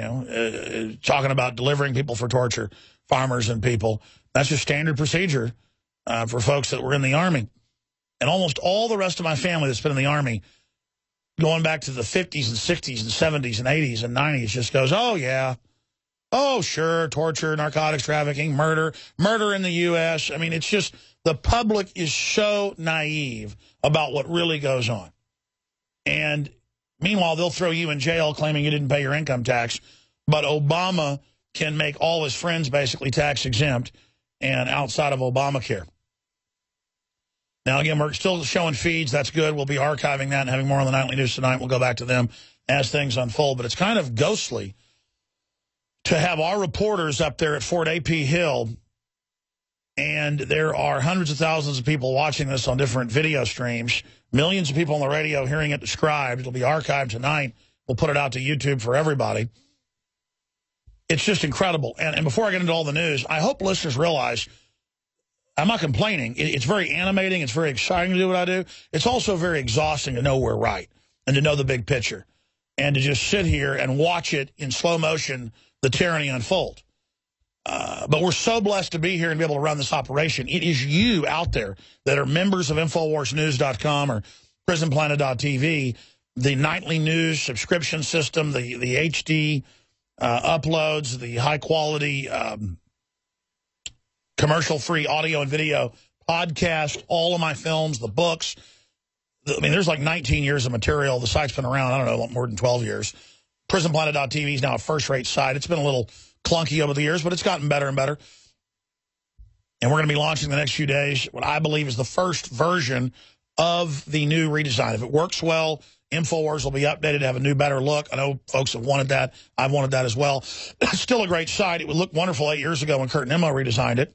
talking about delivering people for torture, farmers and people. That's just standard procedure for folks that were in the Army. And almost all the rest of my family that's been in the Army, going back to the 50s and 60s and 70s and 80s and 90s, just goes, oh, yeah. Oh, sure, torture, narcotics trafficking, murder in the U.S. I mean, it's just the public is so naive about what really goes on. And meanwhile, they'll throw you in jail claiming you didn't pay your income tax. But Obama can make all his friends basically tax exempt and outside of Obamacare. Now, again, we're still showing feeds. That's good. We'll be archiving that and having more on the nightly news tonight. We'll go back to them as things unfold. But it's kind of ghostly to have our reporters up there at Fort A.P. Hill, and there are hundreds of thousands of people watching this on different video streams, millions of people on the radio hearing it described. It'll be archived tonight. We'll put it out to YouTube for everybody. It's just incredible. And before I get into all the news, I hope listeners realize I'm not complaining. It's very animating. It's very exciting to do what I do. It's also very exhausting to know we're right and to know the big picture and to just sit here and watch it in slow motion, the tyranny unfold. But we're so blessed to be here and be able to run this operation. It is you out there that are members of InfoWarsNews.com or PrisonPlanet.tv, the nightly news subscription system, the HD uploads, the high-quality commercial-free audio and video podcast, all of my films, the books. I mean, there's like 19 years of material. The site's been around, I don't know, more than 12 years. PrisonPlanet.tv is now a first-rate site. It's been a little clunky over the years, but it's gotten better and better. And we're going to be launching the next few days what I believe is the first version of the new redesign. If it works well, InfoWars will be updated to have a new, better look. I know folks have wanted that. I've wanted that as well. It's still a great site. It would look wonderful 8 years ago when Kurt Nimmo redesigned it.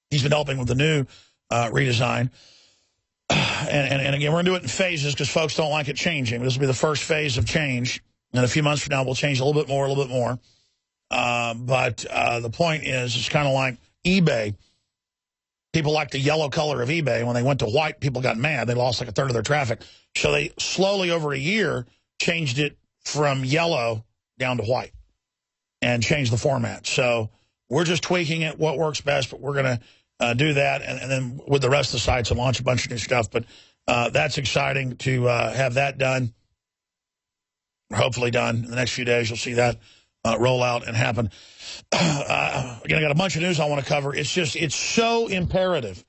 He's been helping with the new redesign. And again, we're going to do it in phases because folks don't like it changing. This will be the first phase of change. And a few months from now, we'll change a little bit more, a little bit more. But the point is, it's kind of like eBay. People like the yellow color of eBay. When they went to white, people got mad. They lost like a third of their traffic. So they slowly, over a year, changed it from yellow down to white and changed the format. So we're just tweaking it, what works best, but we're going to do that. And then with the rest of the sites, I'll launch a bunch of new stuff. But that's exciting to have that done, hopefully done in the next few days. You'll see that roll out and happen. Again, I got a bunch of news I want to cover. It's so imperative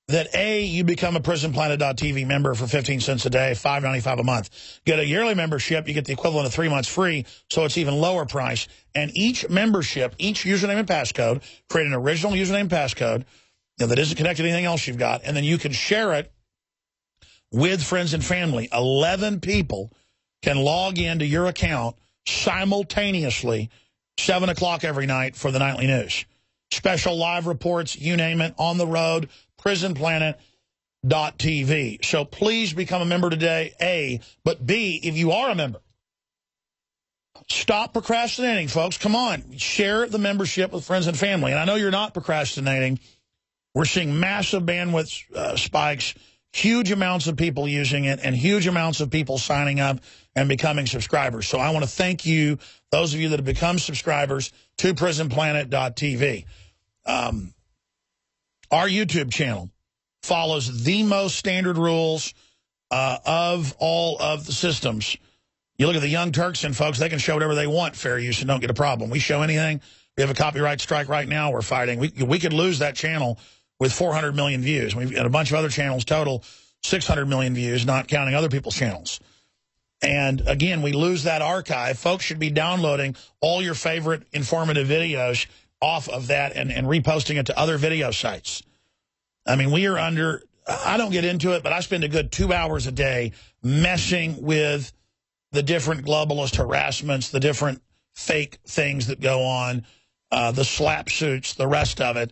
that, A, you become a PrisonPlanet.tv member for 15 cents a day, $5.95 a month. Get a yearly membership. You get the equivalent of 3 months free, so it's even lower price. And each membership, each username and passcode, create an original username and passcode that isn't connected to anything else you've got, and then you can share it with friends and family. 11 people can log into your account simultaneously, 7 o'clock every night for the nightly news. Special live reports, you name it, on the road, PrisonPlanet.tv. So please become a member today, A. But B, if you are a member, stop procrastinating, folks. Come on. Share the membership with friends and family. And I know you're not procrastinating. We're seeing massive bandwidth spikes, huge amounts of people using it, and huge amounts of people signing up and becoming subscribers. So I want to thank you, those of you that have become subscribers to PrisonPlanet.tv. Our YouTube channel follows the most standard rules of all of the systems. You look at the Young Turks and folks, they can show whatever they want, fair use, and don't get a problem. We show anything. We have a copyright strike right now we're fighting. We could lose that channel with 400 million views. We've got a bunch of other channels total, 600 million views, not counting other people's channels. And, again, we lose that archive. Folks should be downloading all your favorite informative videos off of that and reposting it to other video sites. I mean, we are under, I don't get into it, but I spend a good 2 hours a day messing with the different globalist harassments, the different fake things that go on, the slap suits, the rest of it.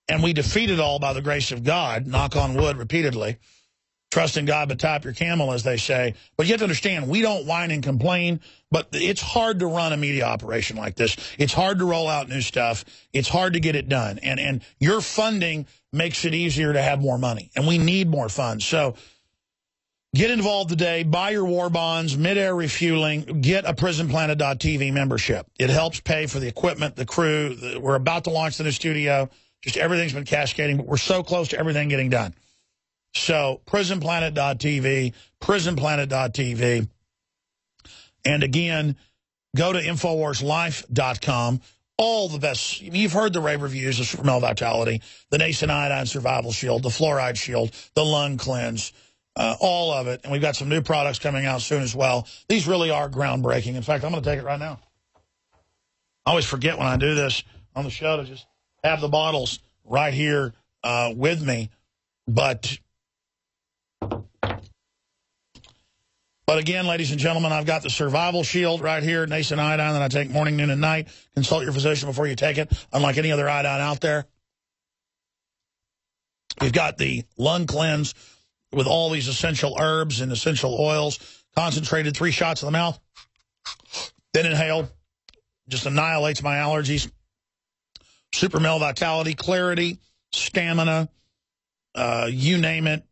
And we defeat it all by the grace of God, knock on wood repeatedly. Trust in God, but type your camel, as they say. But you have to understand, we don't whine and complain, but it's hard to run a media operation like this. It's hard to roll out new stuff. It's hard to get it done. And your funding makes it easier to have more money. And we need more funds. So get involved today. Buy your war bonds, mid-air refueling. Get a PrisonPlanet.tv membership. It helps pay for the equipment, the crew. We're about to launch the new studio. Just everything's been cascading, but we're so close to everything getting done. So, PrisonPlanet.tv, PrisonPlanet.tv. And again, go to InfoWarsLife.com. All the best. You've heard the rave reviews of Supermel Vitality, the Nascent Iodine Survival Shield, the Fluoride Shield, the Lung Cleanse, all of it. And we've got some new products coming out soon as well. These really are groundbreaking. In fact, I'm going to take it right now. I always forget when I do this on the show to just have the bottles right here with me. But again, ladies and gentlemen, I've got the survival shield right here, nascent iodine that I take morning, noon, and night. Consult your physician before you take it, unlike any other iodine out there. We've got the lung cleanse with all these essential herbs and essential oils, concentrated 3 shots in the mouth, then inhale. Just annihilates my allergies. Super male vitality, clarity, stamina, you name it,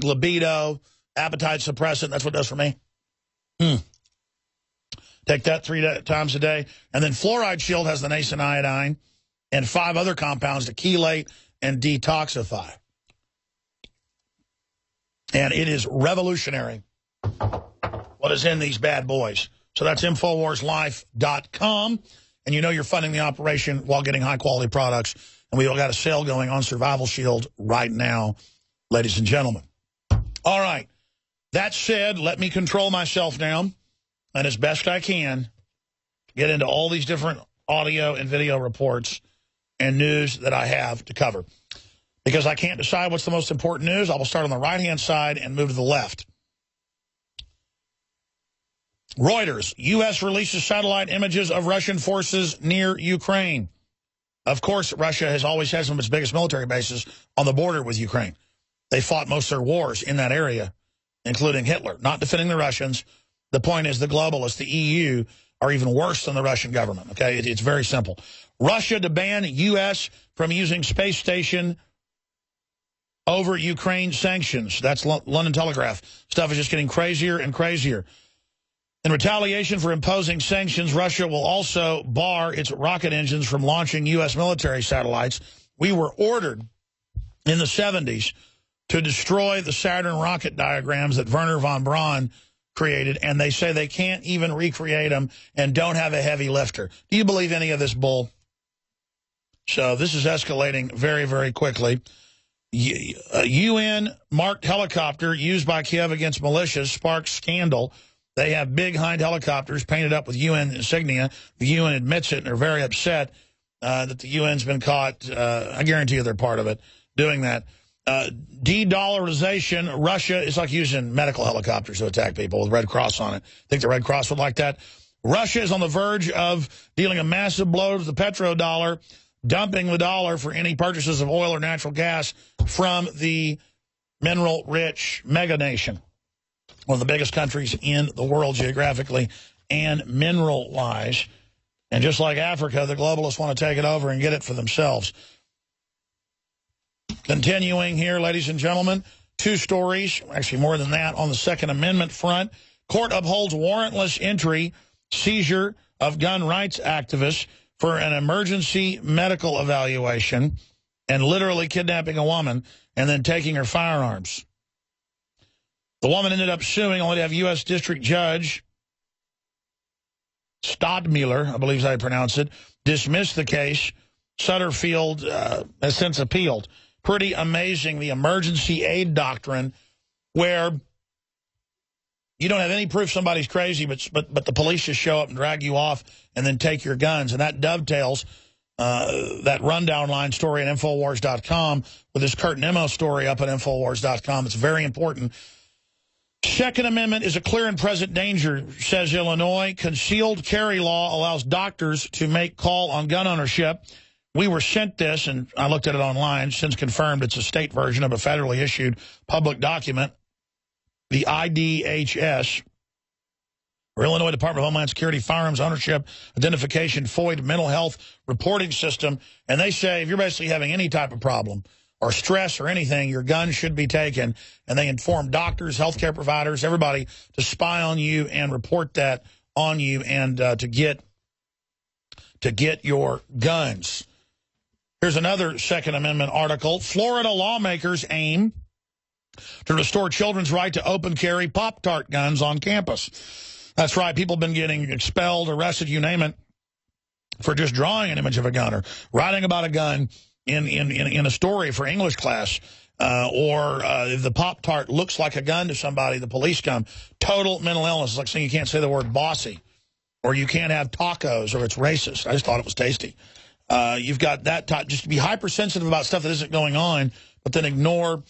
libido, appetite suppressant. That's what it does for me. Take that 3 times a day. And then Fluoride Shield has the nascent iodine and 5 other compounds to chelate and detoxify. And it is revolutionary what is in these bad boys. So that's InfoWarsLife.com. And you know you're funding the operation while getting high-quality products. And we've got a sale going on Survival Shield right now, ladies and gentlemen. All right. That said, let me control myself now, and as best I can, get into all these different audio and video reports and news that I have to cover. Because I can't decide what's the most important news, I will start on the right-hand side and move to the left. Reuters, U.S. releases satellite images of Russian forces near Ukraine. Of course, Russia has always had some of its biggest military bases on the border with Ukraine. They fought most of their wars in that area, including Hitler, not defending the Russians. The point is the globalists, the EU, are even worse than the Russian government. Okay, it's very simple. Russia to ban U.S. from using space station over Ukraine sanctions. That's London Telegraph. Stuff is just getting crazier and crazier. In retaliation for imposing sanctions, Russia will also bar its rocket engines from launching U.S. military satellites. We were ordered in the 70s to destroy the Saturn rocket diagrams that Wernher von Braun created, and they say they can't even recreate them and don't have a heavy lifter. Do you believe any of this bull? So this is escalating very, very quickly. A UN-marked helicopter used by Kiev against militias sparks scandal. They have big Hind helicopters painted up with UN insignia. The UN admits it, and they're very upset that the UN's been caught. I guarantee you they're part of it, doing that. De-dollarization. Russia is like using medical helicopters to attack people with Red Cross on it. Think the Red Cross would like that? Russia is on the verge of dealing a massive blow to the petrodollar, dumping the dollar for any purchases of oil or natural gas from the mineral-rich mega nation. One of the biggest countries in the world geographically and mineral-wise. And just like Africa, the globalists want to take it over and get it for themselves. Continuing here, ladies and gentlemen, 2 stories, actually more than that, on the Second Amendment front. Court upholds warrantless entry, seizure of gun rights activists for an emergency medical evaluation and literally kidnapping a woman and then taking her firearms. The woman ended up suing, only to have U.S. District Judge Stadmiller, I believe is how you pronounce it, dismissed the case. Sutterfield has since appealed. Pretty amazing, the emergency aid doctrine, where you don't have any proof somebody's crazy, but the police just show up and drag you off and then take your guns. And that dovetails that rundown line story at Infowars.com with this Kurt Nimmo story up at Infowars.com. It's very important. Second Amendment is a clear and present danger, says Illinois. Concealed carry law allows doctors to make call on gun ownership. We were sent this, and I looked at it online, since confirmed it's a state version of a federally issued public document, the IDHS, or Illinois Department of Homeland Security Firearms Ownership Identification FOID Mental Health Reporting System. And they say if you're basically having any type of problem or stress or anything, your gun should be taken. And they inform doctors, healthcare providers, everybody to spy on you and report that on you and to get your guns. Here's another Second Amendment article. Florida lawmakers aim to restore children's right to open carry Pop-Tart guns on campus. That's right. People have been getting expelled, arrested, you name it, for just drawing an image of a gun or writing about a gun in a story for English class. Or if the Pop-Tart looks like a gun to somebody, the police come. Total mental illness. It's like saying you can't say the word bossy, or you can't have tacos, or it's racist. I just thought it was tasty. You've got that, just to be hypersensitive about stuff that isn't going on but then ignore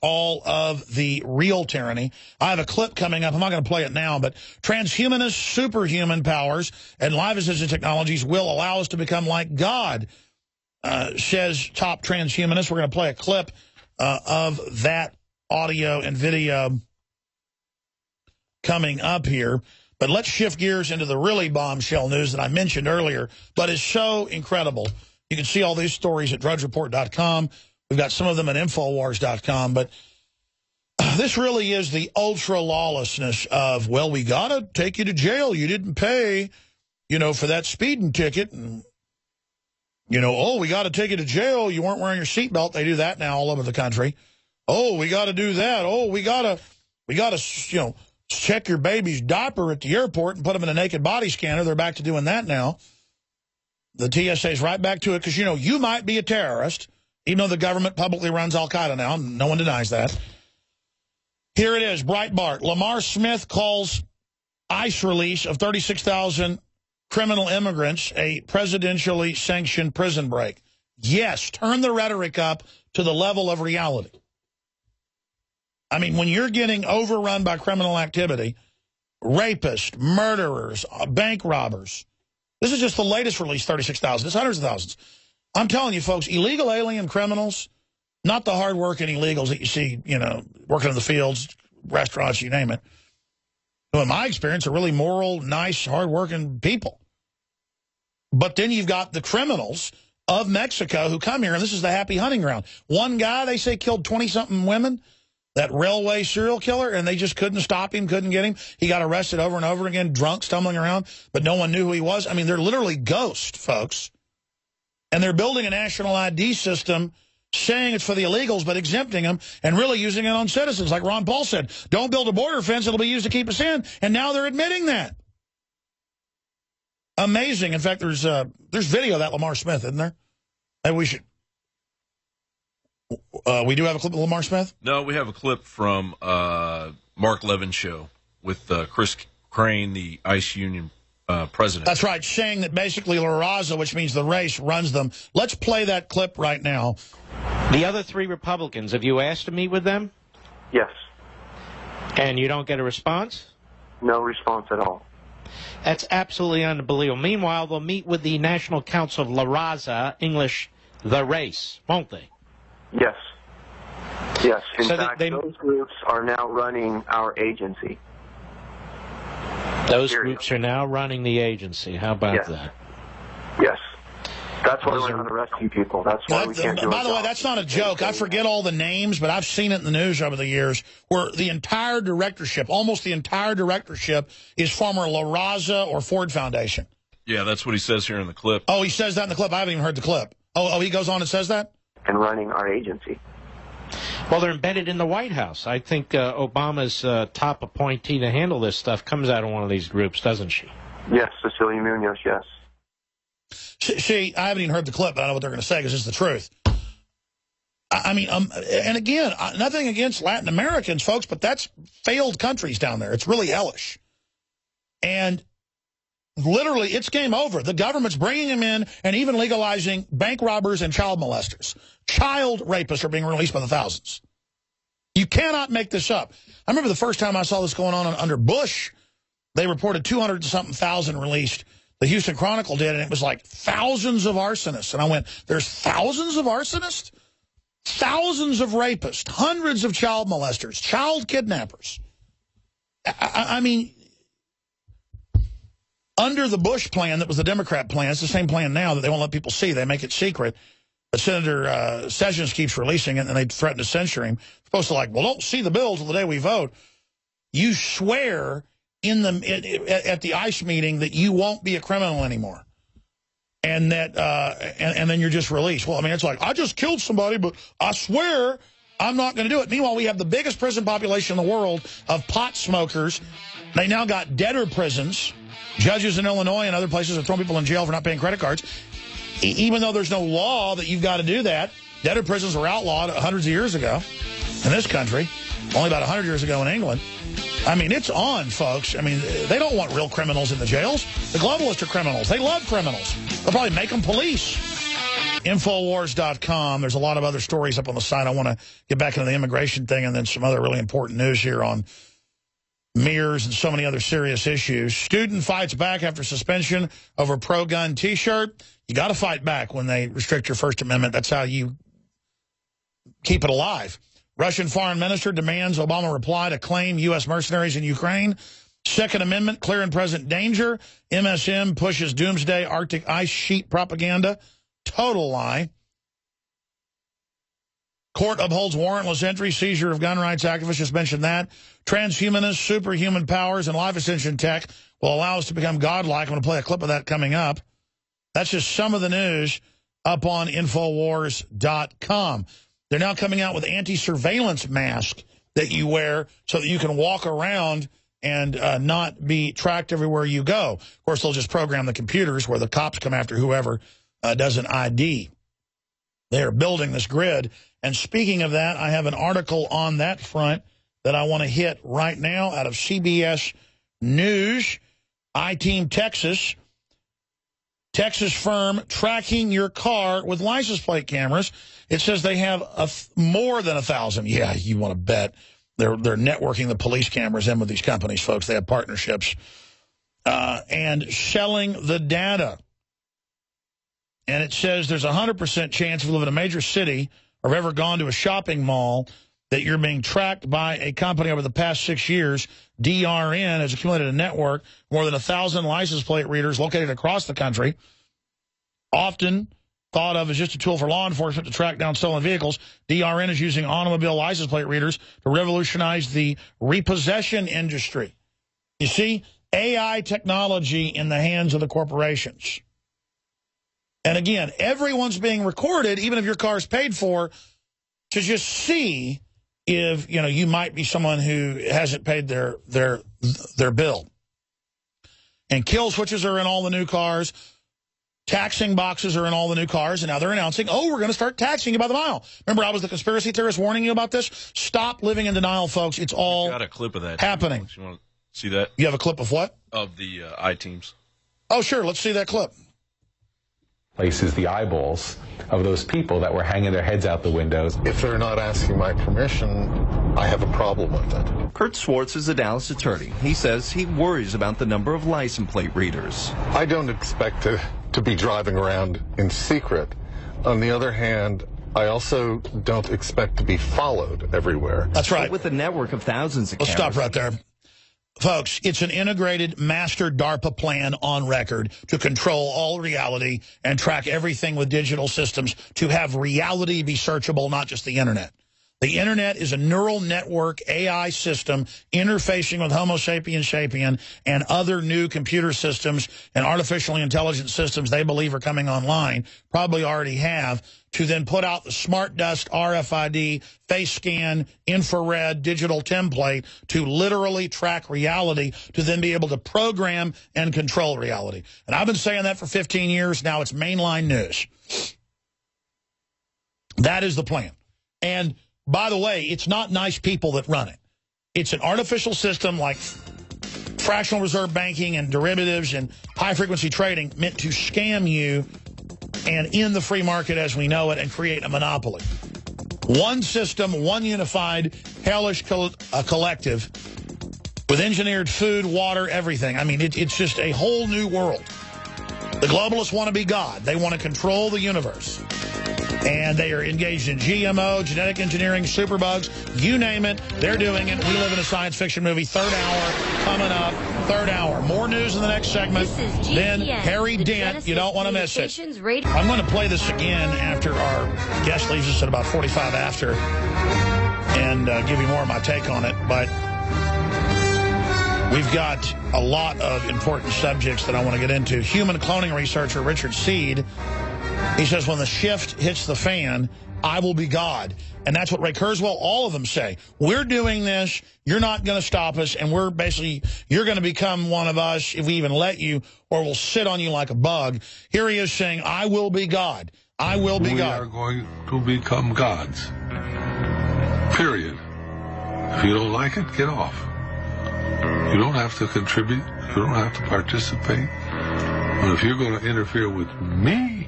all of the real tyranny. I have a clip coming up. I'm not going to play it now, but transhumanist superhuman powers and live-assisted technologies will allow us to become like God, says top transhumanist. We're going to play a clip of that audio and video coming up here. But let's shift gears into the really bombshell news that I mentioned earlier, but is so incredible. You can see all these stories at drudgereport.com. We've got some of them at Infowars.com, but this really is the ultra-lawlessness of, well, we got to take you to jail. You didn't pay, you know, for that speeding ticket. And, you know, oh, we got to take you to jail. You weren't wearing your seatbelt. They do that now all over the country. Oh, we got to do that. Oh, we got to, you know, check your baby's diaper at the airport and put them in a naked body scanner. They're back to doing that now. The TSA's right back to it because, you know, you might be a terrorist. Even though the government publicly runs Al-Qaeda now, no one denies that. Here it is, Breitbart. Lamar Smith calls ICE release of 36,000 criminal immigrants a presidentially sanctioned prison break. Yes, turn the rhetoric up to the level of reality. I mean, when you're getting overrun by criminal activity, rapists, murderers, bank robbers, this is just the latest release, 36,000. It's hundreds of thousands. I'm telling you, folks, illegal alien criminals, not the hard-working illegals that you see, you know, working in the fields, restaurants, you name it, who, in my experience, are really moral, nice, hard-working people. But then you've got the criminals of Mexico who come here, and this is the happy hunting ground. One guy, they say, killed 20-something women, that railway serial killer, and they just couldn't stop him, couldn't get him. He got arrested over and over again, drunk, stumbling around, but no one knew who he was. I mean, they're literally ghosts, folks. And they're building a national ID system saying it's for the illegals, but exempting them and really using it on citizens. Like Ron Paul said, don't build a border fence, it'll be used to keep us in. And now they're admitting that. Amazing. In fact, there's video of that Lamar Smith, isn't there? Maybe we should. We do have a clip of Lamar Smith? No, we have a clip from Mark Levin's show with Chris Crane, the ICE union president. That's right, saying that basically La Raza, which means the race, runs them. Let's play that clip right now. The other three Republicans, have you asked to meet with them? Yes. And you don't get a response? No response at all. That's absolutely unbelievable. Meanwhile, they'll meet with the National Council of La Raza, English, the race, won't they? Yes. Yes. In So fact, those groups are now running our agency. Those groups are now running the agency. How about that? Yes. That's why we're not arresting people. That's why we can't do it. By the way, that's not a joke. I forget all the names, but I've seen it in the news over the years where the entire directorship, almost the entire directorship, is former La Raza or Ford Foundation. Yeah, that's what he says here in the clip. Oh, he says that in the clip? I haven't even heard the clip. Oh, he goes on and says that? And running our agency. Well, they're embedded in the White House. I think Obama's top appointee to handle this stuff comes out of one of these groups, doesn't she? Yes, Cecilia Munoz, yes. See, I haven't even heard the clip, but I know what they're going to say because it's the truth. I mean, and again, nothing against Latin Americans, folks, but that's failed countries down there. It's really hellish. And literally, it's game over. The government's bringing them in and even legalizing bank robbers and child molesters. Child rapists are being released by the thousands. You cannot make this up. I remember the first time I saw this going on under Bush, they reported 200-something thousand released. The Houston Chronicle did, and it was like thousands of arsonists. And I went, there's thousands of arsonists? Thousands of rapists, hundreds of child molesters, child kidnappers. I mean, under the Bush plan that was the Democrat plan, it's the same plan now that they won't let people see. They make it secret. But Senator Sessions keeps releasing it, and they threaten to censor him. Supposed to like, well, don't see the bill till the day we vote. You swear at the ICE meeting that you won't be a criminal anymore. And that and then you're just released. Well, I mean, it's like, I just killed somebody, but I swear I'm not going to do it. Meanwhile, we have the biggest prison population in the world of pot smokers. They now got debtor prisons. Judges in Illinois and other places are throwing people in jail for not paying credit cards. Even though there's no law that you've got to do that, debtor prisons were outlawed hundreds of years ago in this country, only about 100 years ago in England. I mean, it's on, folks. I mean, they don't want real criminals in the jails. The globalists are criminals. They love criminals. They'll probably make them police. Infowars.com. There's a lot of other stories up on the site. I want to get back into the immigration thing and then some other really important news here on mirrors and so many other serious issues. Student fights back after suspension over pro-gun T-shirt. You got to fight back when they restrict your First Amendment. That's how you keep it alive. Russian foreign minister demands Obama reply to claim U.S. mercenaries in Ukraine. Second Amendment, clear and present danger. MSM pushes doomsday Arctic ice sheet propaganda. Total lie. Court upholds warrantless entry, seizure of gun rights activists. Just mentioned that. Transhumanists, superhuman powers, and life extension tech will allow us to become godlike. I'm going to play a clip of that coming up. That's just some of the news up on Infowars.com. They're now coming out with anti-surveillance masks that you wear so that you can walk around and not be tracked everywhere you go. Of course, they'll just program the computers where the cops come after whoever does an ID. They are building this grid. And speaking of that, I have an article on that front that I want to hit right now out of CBS News. I-Team Texas. Texas firm tracking your car with license plate cameras. It says they have more than 1,000. Yeah, you want to bet. They're networking the police cameras in with these companies, folks. They have partnerships. And selling the data. And it says there's a 100% chance if you live in a major city or have ever gone to a shopping mall that you're being tracked by a company over the past 6 years. DRN has accumulated a network, more than 1,000 license plate readers located across the country, often thought of as just a tool for law enforcement to track down stolen vehicles. DRN is using automobile license plate readers to revolutionize the repossession industry. You see, AI technology in the hands of the corporations. And again, everyone's being recorded, even if your car's paid for, to just see if, you know, you might be someone who hasn't paid their bill. And kill switches are in all the new cars. Taxing boxes are in all the new cars. And now they're announcing, oh, we're going to start taxing you by the mile. Remember, I was the conspiracy theorist warning you about this? Stop living in denial, folks. It's all got a clip of that happening. You want to see that? You have a clip of what? Of the I-Teams. Oh, sure. Let's see that clip. Places the eyeballs of those people that were hanging their heads out the windows. If they're not asking my permission, I have a problem with it. Kurt Swartz is a Dallas attorney. He says he worries about the number of license plate readers. I don't expect to be driving around in secret. On the other hand, I also don't expect to be followed everywhere. That's right. But with a network of thousands of cameras. Let's stop right there. Folks, it's an integrated master DARPA plan on record to control all reality and track everything with digital systems to have reality be searchable, not just the Internet. The Internet is a neural network AI system interfacing with Homo sapiens sapien and other new computer systems and artificially intelligent systems they believe are coming online, probably already have, to then put out the smart dust, RFID, face scan, infrared, digital template to literally track reality to then be able to program and control reality. And I've been saying that for 15 years. Now it's mainline news. That is the plan. And by the way, it's not nice people that run it. It's an artificial system like fractional reserve banking and derivatives and high-frequency trading meant to scam you and end the free market as we know it and create a monopoly. One system, one unified, hellish collective with engineered food, water, everything. I mean, it's just a whole new world. The globalists want to be God. They want to control the universe. And they are engaged in GMO, genetic engineering, superbugs, you name it, they're doing it. We live in a science fiction movie. Third hour coming up. Third hour. More news in the next segment. Then Harry Dent. You don't want to miss it. I'm going to play this again after our guest leaves us at about 45 after and give you more of my take on it. But we've got a lot of important subjects that I want to get into. Human cloning researcher Richard Seed. He says, when the shift hits the fan, I will be God. And that's what Ray Kurzweil, all of them say. We're doing this. You're not going to stop us. And we're basically, you're going to become one of us if we even let you, or we'll sit on you like a bug. Here he is saying, I will be God. I will be God. We are going to become gods. Period. If you don't like it, get off. You don't have to contribute. You don't have to participate. But if you're going to interfere with me,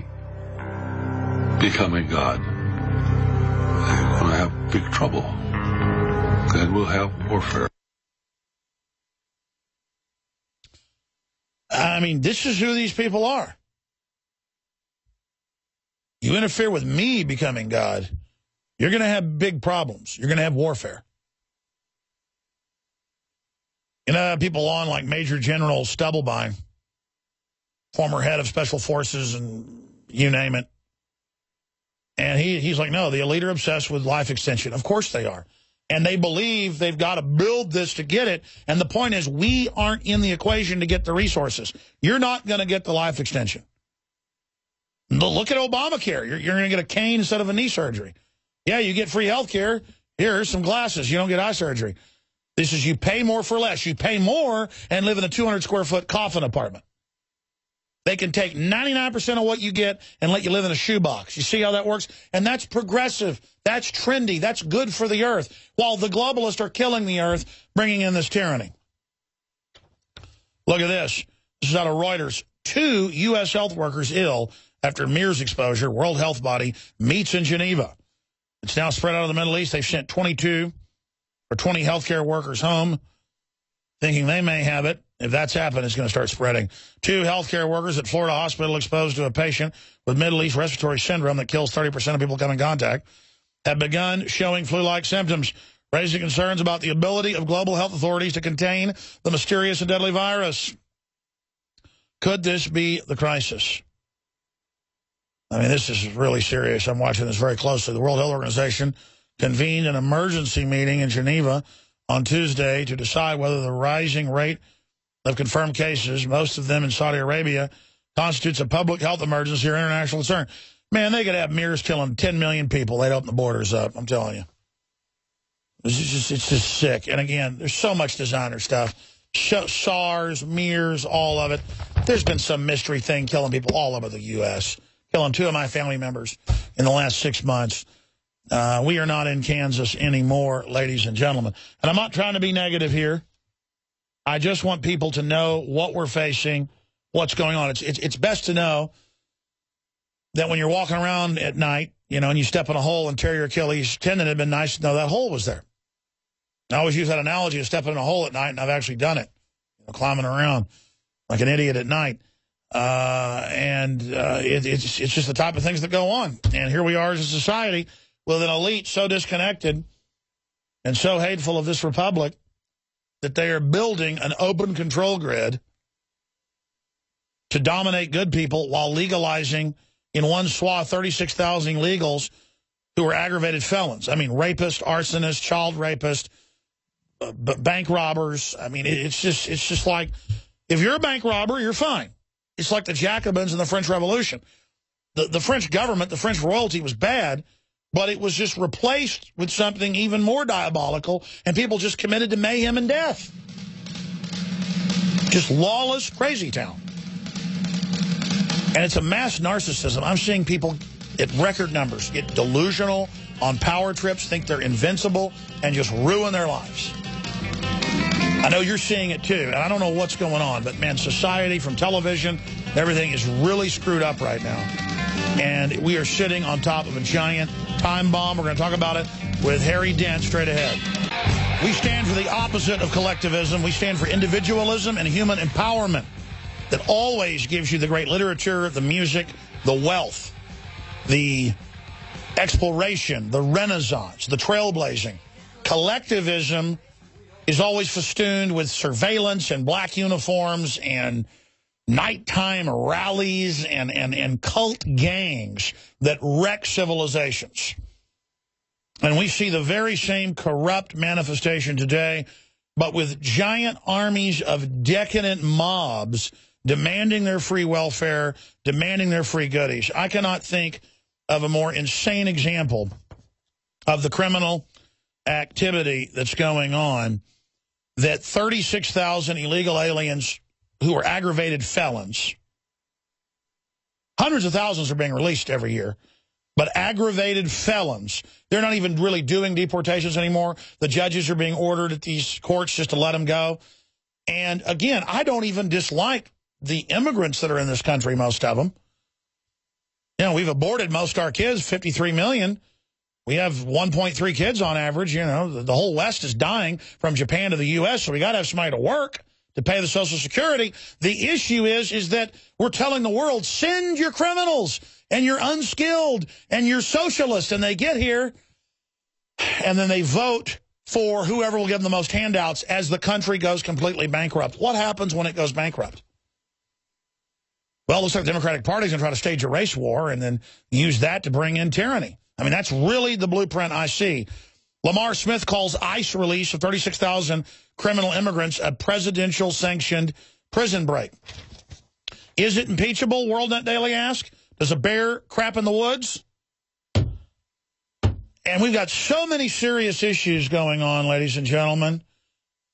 becoming God. They're going to have big trouble. And we'll have warfare. I mean, this is who these people are. You interfere with me becoming God, you're going to have big problems. You're going to have warfare. You know, people on like Major General Stubblebine, former head of Special Forces and you name it. And he's like, no, the elite are obsessed with life extension. Of course they are. And they believe they've got to build this to get it. And the point is, we aren't in the equation to get the resources. You're not going to get the life extension. Look at Obamacare. You're going to get a cane instead of a knee surgery. Yeah, you get free health care. Here's some glasses. You don't get eye surgery. This is you pay more for less. You pay more and live in a 200-square-foot coffin apartment. They can take 99% of what you get and let you live in a shoebox. You see how that works? And that's progressive. That's trendy. That's good for the earth. While the globalists are killing the earth, bringing in this tyranny. Look at this. This is out of Reuters. 2 U.S. health workers ill after MERS exposure. World Health Body meets in Geneva. It's now spread out of the Middle East. They've sent 20 healthcare workers home, thinking they may have it. If that's happened, it's going to start spreading. 2 healthcare workers at Florida hospital exposed to a patient with Middle East respiratory syndrome that kills 30% of people come in contact have begun showing flu-like symptoms, raising concerns about the ability of global health authorities to contain the mysterious and deadly virus. Could this be the crisis? I mean, this is really serious. I'm watching this very closely. The World Health Organization convened an emergency meeting in Geneva on Tuesday to decide whether the rising rate of confirmed cases, most of them in Saudi Arabia, constitutes a public health emergency or international concern. Man, they could have MERS killing 10 million people. They'd open the borders up, I'm telling you. It's just sick. And again, there's so much designer stuff. SARS, MERS, all of it. There's been some mystery thing killing people all over the U.S., killing 2 of my family members in the last 6 months. We are not in Kansas anymore, ladies and gentlemen. And I'm not trying to be negative here. I just want people to know what we're facing, what's going on. It's best to know that when you're walking around at night, you know, and you step in a hole and tear your Achilles tendon, it'd been nice to know that hole was there. I always use that analogy of stepping in a hole at night, and I've actually done it, you know, climbing around like an idiot at night. It's just the type of things that go on. And here we are as a society with an elite so disconnected and so hateful of this republic that they are building an open control grid to dominate good people while legalizing in one swath 36,000 illegals who are aggravated felons. I mean, rapists, arsonists, child rapists, bank robbers. I mean, it's just like, if you're a bank robber, you're fine. It's like the Jacobins in the French Revolution. The French government, the French royalty was bad, but it was just replaced with something even more diabolical, and people just committed to mayhem and death. Just lawless crazy town. And it's a mass narcissism. I'm seeing people at record numbers get delusional on power trips, think they're invincible, and just ruin their lives. I know you're seeing it too, and I don't know what's going on, but man, society from television, everything is really screwed up right now. And we are sitting on top of a giant time bomb. We're going to talk about it with Harry Dent straight ahead. We stand for the opposite of collectivism. We stand for individualism and human empowerment that always gives you the great literature, the music, the wealth, the exploration, the renaissance, the trailblazing. Collectivism is always festooned with surveillance and black uniforms and nighttime rallies and cult gangs that wreck civilizations. And we see the very same corrupt manifestation today, but with giant armies of decadent mobs demanding their free welfare, demanding their free goodies. I cannot think of a more insane example of the criminal activity that's going on, that 36,000 illegal aliens who are aggravated felons, hundreds of thousands are being released every year, but aggravated felons, they're not even really doing deportations anymore. The judges are being ordered at these courts just to let them go. And again, I don't even dislike the immigrants that are in this country, most of them. You know, we've aborted most of our kids, 53 million. We have 1.3 kids on average. You know, the whole West is dying from Japan to the U.S., so we got to have somebody to work to pay the Social Security. The issue is that we're telling the world, send your criminals and you're unskilled and you're socialist. And they get here and then they vote for whoever will give them the most handouts as the country goes completely bankrupt. What happens when it goes bankrupt? Well, it looks like the Democratic Party is going to try to stage a race war and then use that to bring in tyranny. I mean, that's really the blueprint I see. Lamar Smith calls ICE release of 36,000 criminal immigrants a presidential-sanctioned prison break. Is it impeachable, WorldNet Daily asks? Does a bear crap in the woods? And we've got so many serious issues going on, ladies and gentlemen,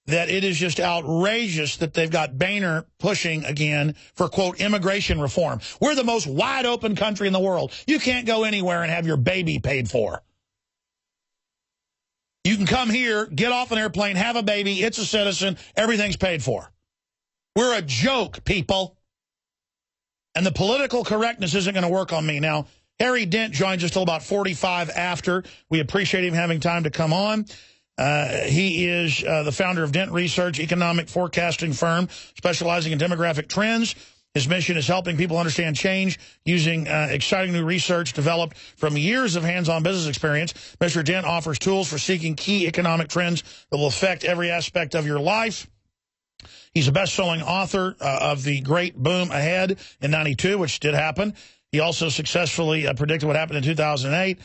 that it is just outrageous that they've got Boehner pushing again for, quote, immigration reform. We're the most wide-open country in the world. You can't go anywhere and have your baby paid for. You can come here, get off an airplane, have a baby, it's a citizen, everything's paid for. We're a joke, people. And the political correctness isn't going to work on me. Now, Harry Dent joins us till about 45 after. We appreciate him having time to come on. He is the founder of Dent Research, economic forecasting firm specializing in demographic trends. His mission is helping people understand change using exciting new research developed from years of hands-on business experience. Mr. Dent offers tools for seeking key economic trends that will affect every aspect of your life. He's a best-selling author of The Great Boom Ahead in '92, which did happen. He also successfully predicted what happened in 2008.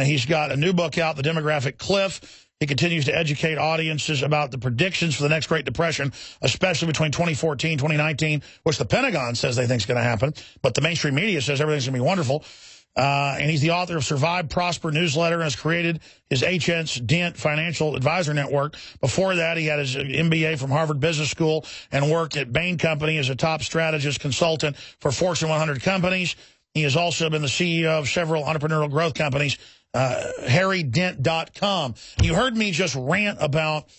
He's got a new book out, The Demographic Cliff. He continues to educate audiences about the predictions for the next Great Depression, especially between 2014 and 2019, which the Pentagon says they think is going to happen. But the mainstream media says everything's going to be wonderful. And he's the author of Survive, Prosper newsletter and has created his H.S. Dent Financial Advisor Network. Before that, he had his MBA from Harvard Business School and worked at Bain Company as a top strategist consultant for Fortune 100 companies. He has also been the CEO of several entrepreneurial growth companies. HarryDent.com. You heard me just rant about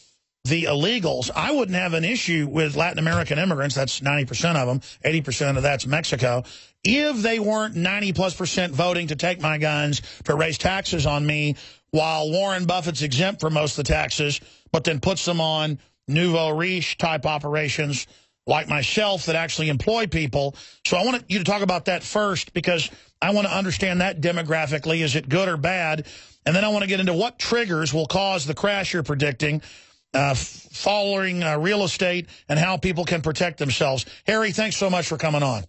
the illegals. I wouldn't have an issue with Latin American immigrants. That's 90% of them. 80% of that's Mexico. If they weren't 90+% voting to take my guns, to raise taxes on me, while Warren Buffett's exempt from most of the taxes, but then puts them on nouveau riche type operations like myself that actually employ people. So I want you to talk about that first, because I want to understand that demographically. Is it good or bad? And then I want to get into what triggers will cause the crash you're predicting, following real estate, and how people can protect themselves. Harry, thanks so much for coming on.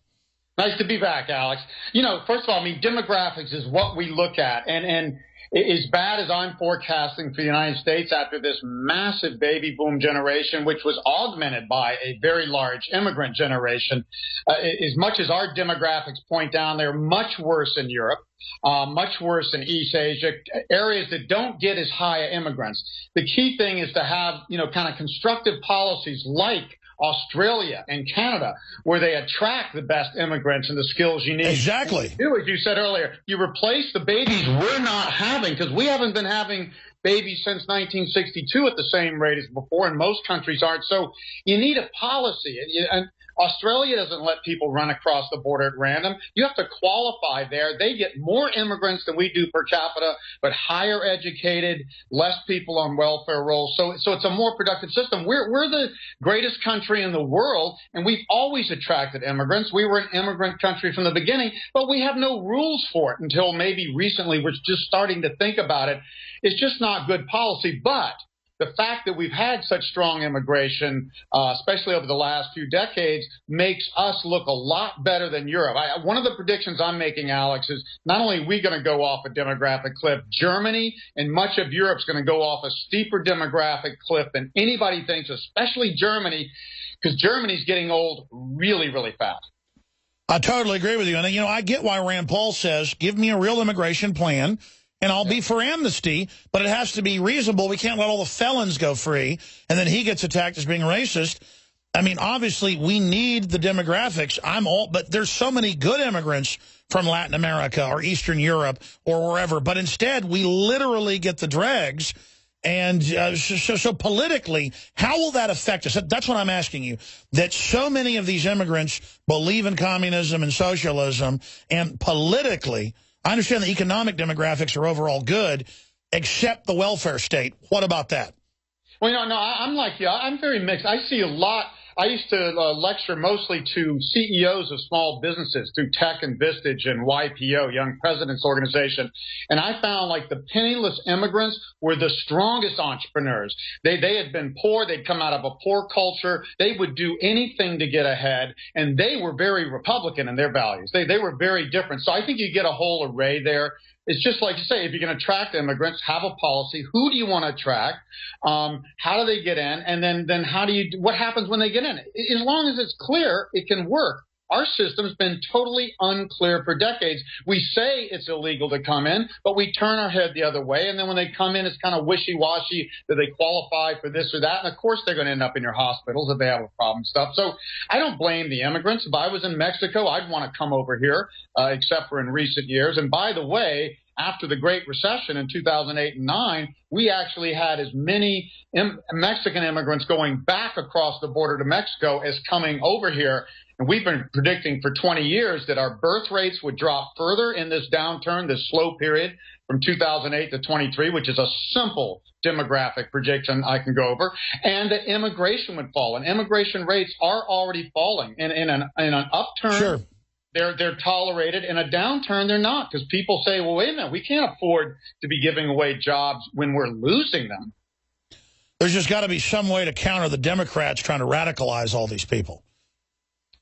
Nice to be back, Alex. You know, first of all, I mean, demographics is what we look at. And as bad as I'm forecasting for the United States after this massive baby boom generation, which was augmented by a very large immigrant generation, as much as our demographics point down, they're much worse in Europe, much worse in East Asia, areas that don't get as high immigrants. The key thing is to have, you know, kind of constructive policies like Australia and Canada, where they attract the best immigrants and the skills you need. Exactly. And you do, as you said earlier, you replace the babies we're not having, because we haven't been having babies since 1962 at the same rate as before, and most countries aren't. So you need a policy. And Australia doesn't let people run across the border at random. You have to qualify there. They get more immigrants than we do per capita, but higher educated, less people on welfare rolls. So it's a more productive system. We're the greatest country in the world, and we've always attracted immigrants. We were an immigrant country from the beginning, but we have no rules for it until maybe recently. We're just starting to think about it. It's just not good policy. But the fact that we've had such strong immigration, especially over the last few decades, makes us look a lot better than Europe. One of the predictions I'm making, Alex, is not only are we going to go off a demographic cliff, Germany and much of Europe's going to go off a steeper demographic cliff than anybody thinks, especially Germany, because Germany's getting old really, really fast. I totally agree with you. And, you know, I get why Rand Paul says, give me a real immigration plan, and I'll be for amnesty, but it has to be reasonable. We can't let all the felons go free, and then he gets attacked as being racist. I mean, obviously, we need the demographics. But there's so many good immigrants from Latin America or Eastern Europe or wherever. But instead, we literally get the dregs. And so politically, how will that affect us? That's what I'm asking you. That so many of these immigrants believe in communism and socialism, and politically, I understand the economic demographics are overall good, except the welfare state. What about that? Well, no, I'm like you. I'm very mixed. I see a lot. I used to lecture mostly to CEOs of small businesses through Tech and Vistage and YPO, Young Presidents Organization. And I found like the penniless immigrants were the strongest entrepreneurs. They had been poor. They'd come out of a poor culture. They would do anything to get ahead. And they were very Republican in their values. They were very different. So I think you get a whole array there. It's just like you say, if you're going to attract immigrants, have a policy. Who do you want to attract? How do they get in? And then what happens when they get in? As long as it's clear, it can work. Our system's been totally unclear for decades. We say it's illegal to come in, but we turn our head the other way. And then when they come in, it's kind of wishy-washy that they qualify for this or that. And, of course, they're going to end up in your hospitals if they have a problem and stuff. So I don't blame the immigrants. If I was in Mexico, I'd want to come over here, except for in recent years. And, by the way, after the Great Recession in 2008 and 2009, we actually had as many Mexican immigrants going back across the border to Mexico as coming over here. And we've been predicting for 20 years that our birth rates would drop further in this downturn, this slow period from 2008 to 23, which is a simple demographic prediction I can go over, and that immigration would fall. And immigration rates are already falling. In an upturn, sure, they're tolerated. In a downturn, they're not, because people say, well, wait a minute, we can't afford to be giving away jobs when we're losing them. There's just got to be some way to counter the Democrats trying to radicalize all these people.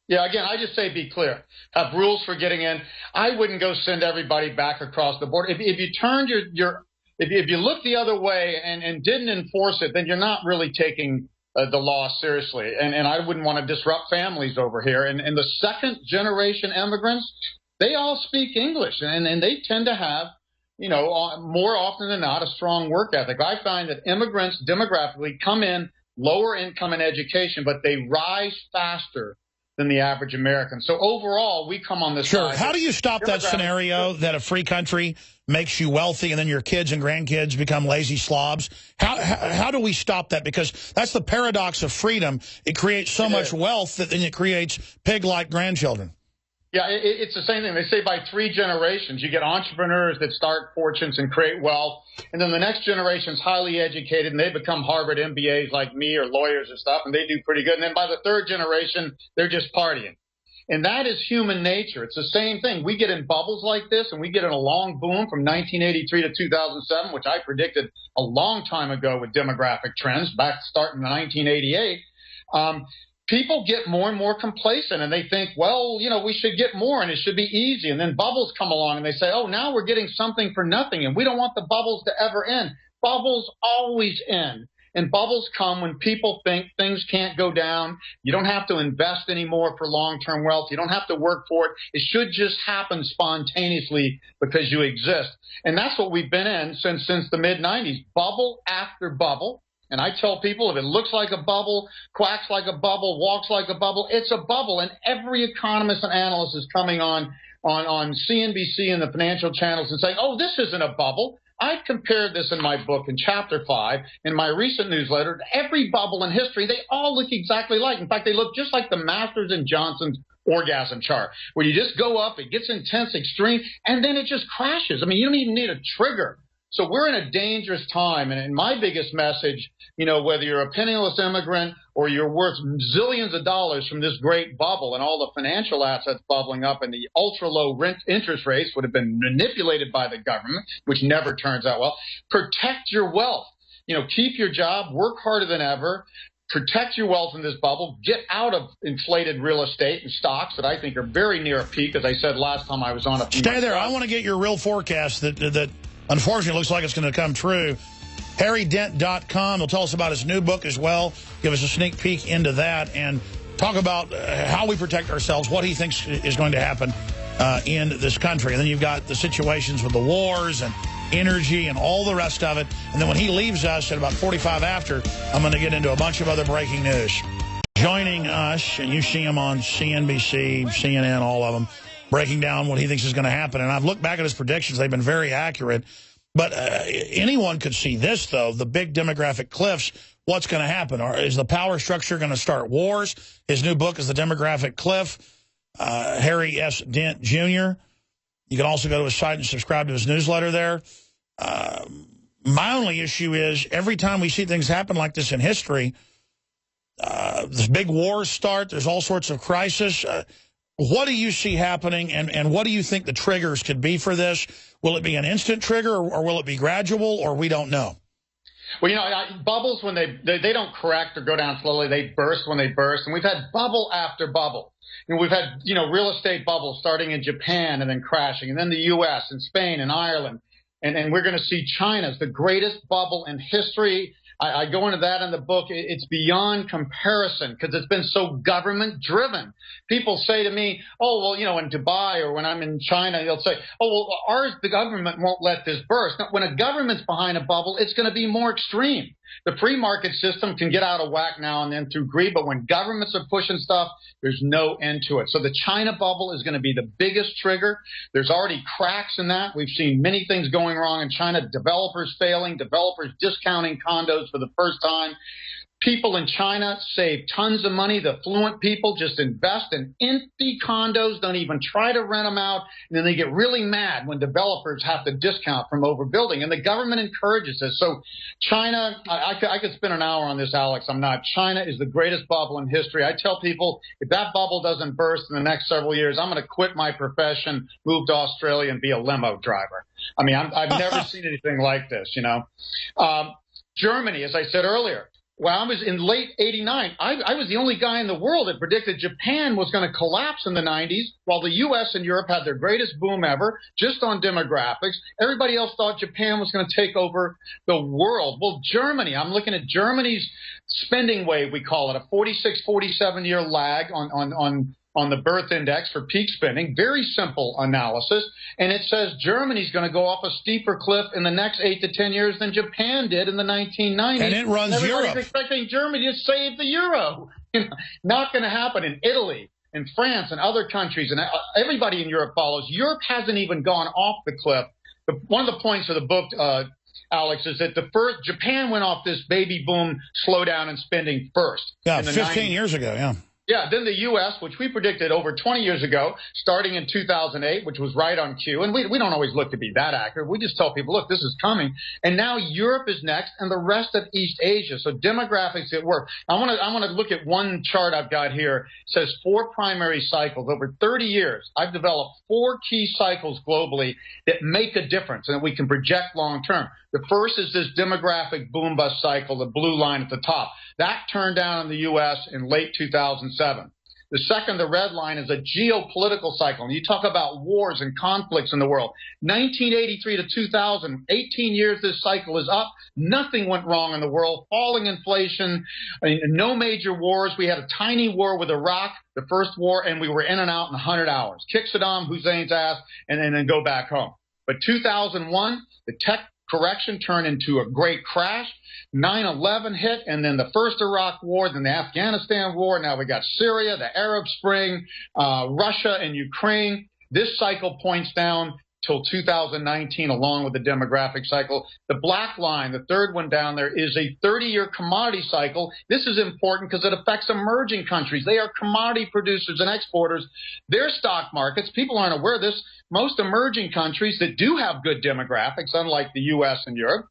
Yeah, again, I just say be clear. Have rules for getting in. I wouldn't go send everybody back across the border. If you turned if you looked the other way and didn't enforce it, then you're not really taking the law seriously. And I wouldn't want to disrupt families over here. And the second-generation immigrants, they all speak English, and they tend to have, more often than not, a strong work ethic. I find that immigrants demographically come in lower income and education, but they rise faster than the average American. So overall, we come on this side. How do you stop that scenario that a free country makes you wealthy and then your kids and grandkids become lazy slobs? How do we stop that? Because that's the paradox of freedom. It creates so much wealth that then it creates pig-like grandchildren. Yeah, it's the same thing. They say by 3 generations, you get entrepreneurs that start fortunes and create wealth, and then the next generation's highly educated, and they become Harvard MBAs like me or lawyers and stuff, and they do pretty good. And then by the 3rd generation, they're just partying. And that is human nature. It's the same thing. We get in bubbles like this, and we get in a long boom from 1983 to 2007, which I predicted a long time ago with demographic trends, back starting in 1988. People get more and more complacent, and they think, well, we should get more, and it should be easy. And then bubbles come along, and they say, oh, now we're getting something for nothing, and we don't want the bubbles to ever end. Bubbles always end, and bubbles come when people think things can't go down. You don't have to invest anymore for long-term wealth. You don't have to work for it. It should just happen spontaneously because you exist. And that's what we've been in since the mid-'90s, bubble after bubble. And I tell people, if it looks like a bubble, quacks like a bubble, walks like a bubble, it's a bubble. And every economist and analyst is coming on CNBC and the financial channels and saying, oh, this isn't a bubble. I've compared this in my book in Chapter 5, in my recent newsletter, to every bubble in history. They all look exactly alike. In fact, they look just like the Masters and Johnson's orgasm chart, where you just go up, it gets intense, extreme, and then it just crashes. I mean, you don't even need a trigger. So we're in a dangerous time, and my biggest message, whether you're a penniless immigrant or you're worth zillions of dollars from this great bubble and all the financial assets bubbling up and the ultra-low interest rates would have been manipulated by the government, which never turns out well, protect your wealth. Keep your job, work harder than ever, protect your wealth in this bubble, get out of inflated real estate and stocks that I think are very near a peak, as I said last time I was on. Stay there. I want to get your real forecast that unfortunately, it looks like it's going to come true. HarryDent.com. He'll tell us about his new book as well. Give us a sneak peek into that and talk about how we protect ourselves, what he thinks is going to happen in this country. And then you've got the situations with the wars and energy and all the rest of it. And then when he leaves us at about 45 after, I'm going to get into a bunch of other breaking news. Joining us, and you see him on CNBC, CNN, all of them, breaking down what he thinks is going to happen. And I've looked back at his predictions. They've been very accurate. But anyone could see this, though, the big demographic cliffs. What's going to happen? Is the power structure going to start wars? His new book is The Demographic Cliff. Harry S. Dent Jr. You can also go to his site and subscribe to his newsletter there. My only issue is every time we see things happen like this in history, the big wars start. There's all sorts of crisis. What do you see happening, and what do you think the triggers could be for this? Will it be an instant trigger, or will it be gradual, or we don't know? Well, you know, bubbles, when they don't correct or go down slowly, they burst when they burst. And we've had bubble after bubble. And we've had, you know, real estate bubbles starting in Japan and then crashing, and then the U.S. and Spain and Ireland. And we're going to see China's the greatest bubble in history. I go into that in the book. It's beyond comparison because it's been so government-driven. People say to me, oh, well, you know, in Dubai or when I'm in China, they'll say, oh, well, the government won't let this burst. Now, when a government's behind a bubble, it's going to be more extreme. The free market system can get out of whack now and then through greed, but when governments are pushing stuff, there's no end to it. So the China bubble is going to be the biggest trigger. There's already cracks in that. We've seen many things going wrong in China, developers failing, developers discounting condos for the first time. People in China save tons of money. The affluent people just invest in empty condos, don't even try to rent them out, and then they get really mad when developers have to discount from overbuilding. And the government encourages this. So China, I could spend an hour on this, Alex. I'm not. China is the greatest bubble in history. I tell people, if that bubble doesn't burst in the next several years, I'm going to quit my profession, move to Australia, and be a limo driver. I mean, I've never seen anything like this, you know. Germany, as I said earlier, when I was in late 89, I was the only guy in the world that predicted Japan was going to collapse in the 90s, while the U.S. and Europe had their greatest boom ever, just on demographics. Everybody else thought Japan was going to take over the world. Well, Germany, I'm looking at Germany's spending wave, we call it, a 46, 47-year lag on the birth index for peak spending. Very simple analysis. And it says Germany's going to go off a steeper cliff in the next 8 to 10 years than Japan did in the 1990s. And it runs Europe. Everybody's expecting Germany to save the euro. Not going to happen in Italy, in France, and other countries. And everybody in Europe follows. Europe hasn't even gone off the cliff. One of the points of the book, Alex, is that Japan went off this baby boom slowdown in spending first. Yeah, 15 years ago, yeah. Yeah, then the U.S., which we predicted over 20 years ago, starting in 2008, which was right on cue. And we don't always look to be that accurate. We just tell people, look, this is coming. And now Europe is next and the rest of East Asia. So demographics at work. I want to look at one chart I've got here. It says 4 primary cycles. Over 30 years, I've developed 4 key cycles globally that make a difference and that we can project long term. The first is this demographic boom-bust cycle, the blue line at the top. That turned down in the U.S. in late 2007. The second, the red line, is a geopolitical cycle. And you talk about wars and conflicts in the world. 1983 to 2000, 18 years this cycle is up. Nothing went wrong in the world. Falling inflation, no major wars. We had a tiny war with Iraq, the first war, and we were in and out in 100 hours. Kick Saddam Hussein's ass and then go back home. But 2001, the tech correction turned into a great crash. 9/11 hit, and then the first Iraq war, then the Afghanistan war. Now we got Syria, the Arab Spring, Russia and Ukraine. This cycle points down till 2019, along with the demographic cycle. The black line, the third one down there, is a 30-year commodity cycle. This is important because it affects emerging countries. They are commodity producers and exporters. Their stock markets, people aren't aware of this, most emerging countries that do have good demographics, unlike the U.S. and Europe,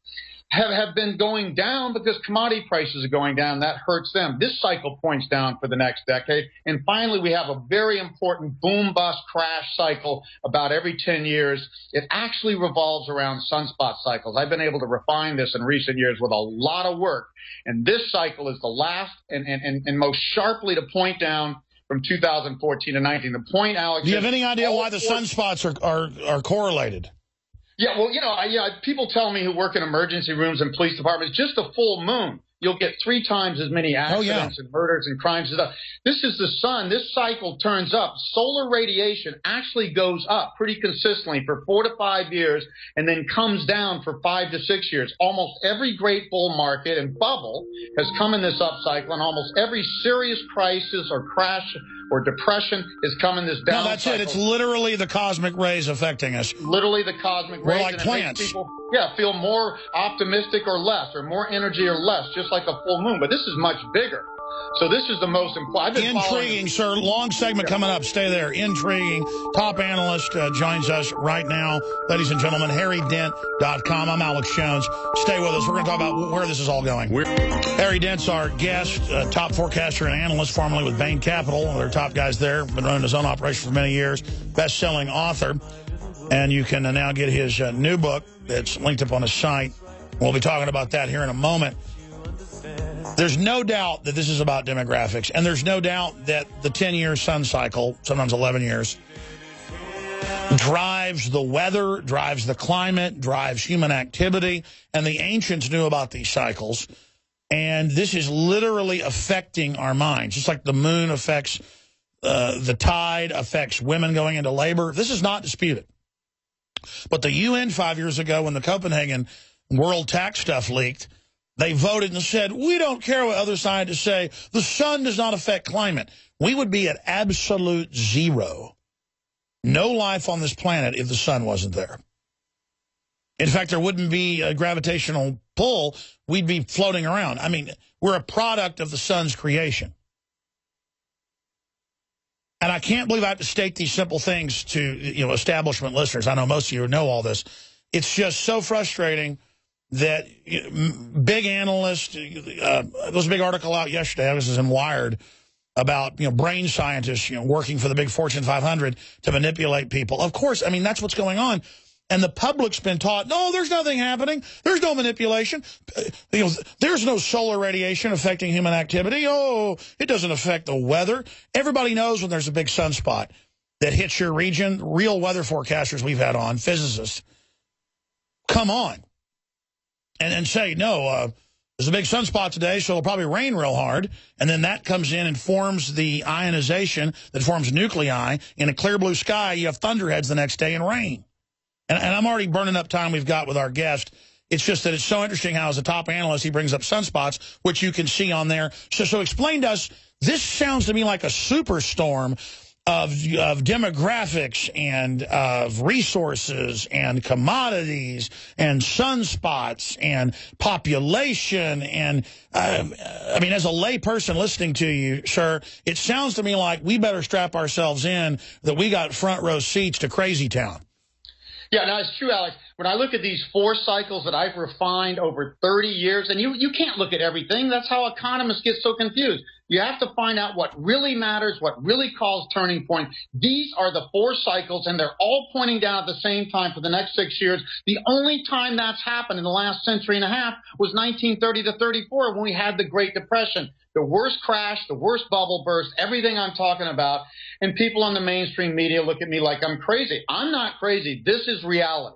have been going down because commodity prices are going down. That hurts them. This cycle points down for the next decade. And finally, we have a very important boom-bust crash cycle about every 10 years. It actually revolves around sunspot cycles. I've been able to refine this in recent years with a lot of work. And this cycle is the last and most sharply to point down from 2014 to 19. The point, Alex, do you have any idea why the sunspots are correlated? Yeah, well, people tell me who work in emergency rooms and police departments, just a full moon, you'll get 3 times as many accidents and murders and crimes and stuff. This is the sun. This cycle turns up. Solar radiation actually goes up pretty consistently for 4 to 5 years and then comes down for 5 to 6 years. Almost every great bull market and bubble has come in this up cycle, and almost every serious crisis or crash or depression is coming this down. No, that's cycle. it. It's literally the cosmic rays affecting us. Literally the cosmic rays. We're like plants. Makes people, feel more optimistic or less, or more energy or less, just like a full moon. But this is much bigger. So this is the most important. Intriguing, sir. Long segment coming up. Stay there. Intriguing. Top analyst joins us right now. Ladies and gentlemen, HarryDent.com. I'm Alex Jones. Stay with us. We're going to talk about where this is all going. Harry Dent's our guest, top forecaster and analyst, formerly with Bain Capital. One of their top guys there. Been running his own operation for many years. Best-selling author. And you can now get his new book that's linked up on his site. We'll be talking about that here in a moment. There's no doubt that this is about demographics, and there's no doubt that the 10-year sun cycle, sometimes 11 years, drives the weather, drives the climate, drives human activity, and the ancients knew about these cycles, and this is literally affecting our minds, just like the moon affects the tide, affects women going into labor. This is not disputed. But the UN 5 years ago, when the Copenhagen World Tax stuff leaked, they voted and said, we don't care what other scientists say. The sun does not affect climate. We would be at absolute zero. No life on this planet if the sun wasn't there. In fact, there wouldn't be a gravitational pull. We'd be floating around. I mean, we're a product of the sun's creation. And I can't believe I have to state these simple things to, establishment listeners. I know most of you know all this. It's just so frustrating that big analysts, there was a big article out yesterday, this is in Wired, about brain scientists working for the big Fortune 500 to manipulate people. Of course, I mean, that's what's going on. And the public's been taught, no, there's nothing happening. There's no manipulation. There's no solar radiation affecting human activity. Oh, it doesn't affect the weather. Everybody knows when there's a big sunspot that hits your region. Real weather forecasters we've had on, physicists, come on. And say, no, there's a big sunspot today, so it'll probably rain real hard. And then that comes in and forms the ionization that forms nuclei. In a clear blue sky, you have thunderheads the next day and rain. And I'm already burning up time we've got with our guest. It's just that it's so interesting how, as a top analyst, he brings up sunspots, which you can see on there. So explain to us, this sounds to me like a superstorm of demographics and of resources and commodities and sunspots and population. And, I mean, as a lay person listening to you, sir, it sounds to me like we better strap ourselves in, that we got front row seats to crazy town. Yeah, no, it's true, Alex. When I look at these 4 cycles that I've refined over 30 years, and you can't look at everything. That's how economists get so confused. You have to find out what really matters, what really calls turning point. These are the 4 cycles, and they're all pointing down at the same time for the next 6 years. The only time that's happened in the last century and a half was 1930 to 34, when we had the Great Depression. The worst crash, the worst bubble burst, everything I'm talking about. And people on the mainstream media look at me like I'm crazy. I'm not crazy. This is reality.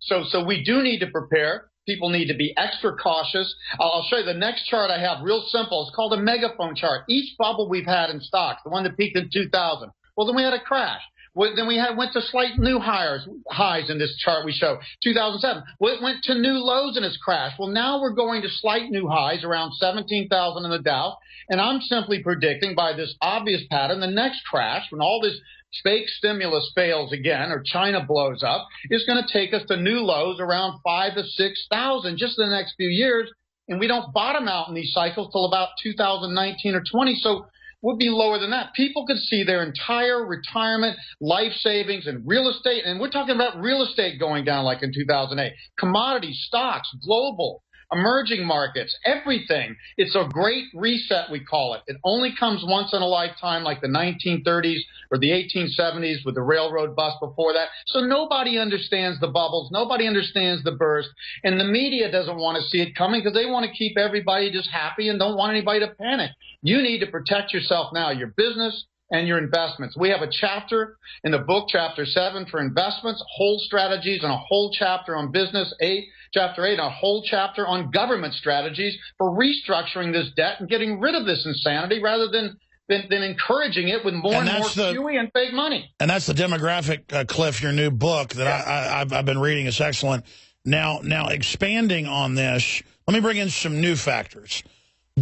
So we do need to prepare. People need to be extra cautious. I'll show you the next chart I have, real simple. It's called a megaphone chart. Each bubble we've had in stocks, the one that peaked in 2000, well, then we had a crash. Then we went to slight new highs in this chart we show. 2007. Well, it went to new lows in its crash. Well, now we're going to slight new highs around 17,000 in the Dow. And I'm simply predicting by this obvious pattern, the next crash, when all this fake stimulus fails again or China blows up, is going to take us to new lows around 5,000 to 6,000 just in the next few years. And we don't bottom out in these cycles till about 2019 or 20. So would be lower than that. People could see their entire retirement, life savings, and real estate, and we're talking about real estate going down like in 2008. Commodities, stocks, global, emerging markets, everything. It's a great reset, we call it. It only comes once in a lifetime, like the 1930s or the 1870s with the railroad bust before that. So nobody understands the bubbles. Nobody understands the burst. And the media doesn't want to see it coming because they want to keep everybody just happy and don't want anybody to panic. You need to protect yourself now, your business and your investments. We have a chapter in the book, Chapter 7, for investments, whole strategies, and a whole chapter on business, Chapter 8, a whole chapter on government strategies for restructuring this debt and getting rid of this insanity rather than encouraging it with more and more QE and fake money. And that's the demographic, Cliff, your new book that I've been reading. It's excellent. Now, expanding on this, let me bring in some new factors.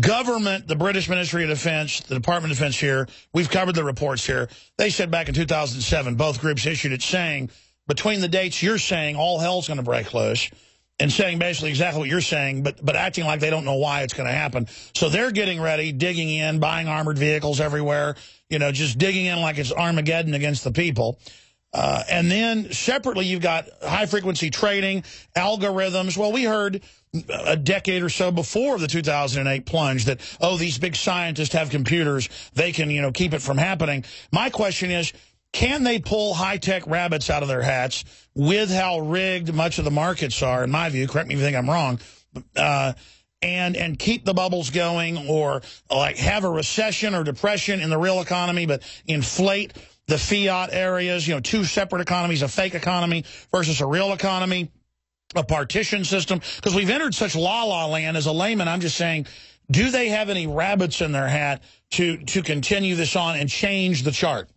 government, the British Ministry of Defense, the Department of Defense here, we've covered the reports here. They said back in 2007, both groups issued it saying, between the dates you're saying all hell's going to break loose, and saying basically exactly what you're saying, but acting like they don't know why it's going to happen. So they're getting ready, digging in, buying armored vehicles everywhere, you know, just digging in like it's Armageddon against the people. And then separately, you've got high-frequency trading, algorithms. Well, we heard a decade or so before the 2008 plunge that, oh, these big scientists have computers. They can, you know, keep it from happening. My question is, can they pull high-tech rabbits out of their hats with how rigged much of the markets are, in my view, correct me if you think I'm wrong, and keep the bubbles going, or like have a recession or depression in the real economy, but inflate the fiat areas, you know, two separate economies, a fake economy versus a real economy, a partition system? Because we've entered such la-la land. As a layman, I'm just saying, do they have any rabbits in their hat to continue this on and change the chart?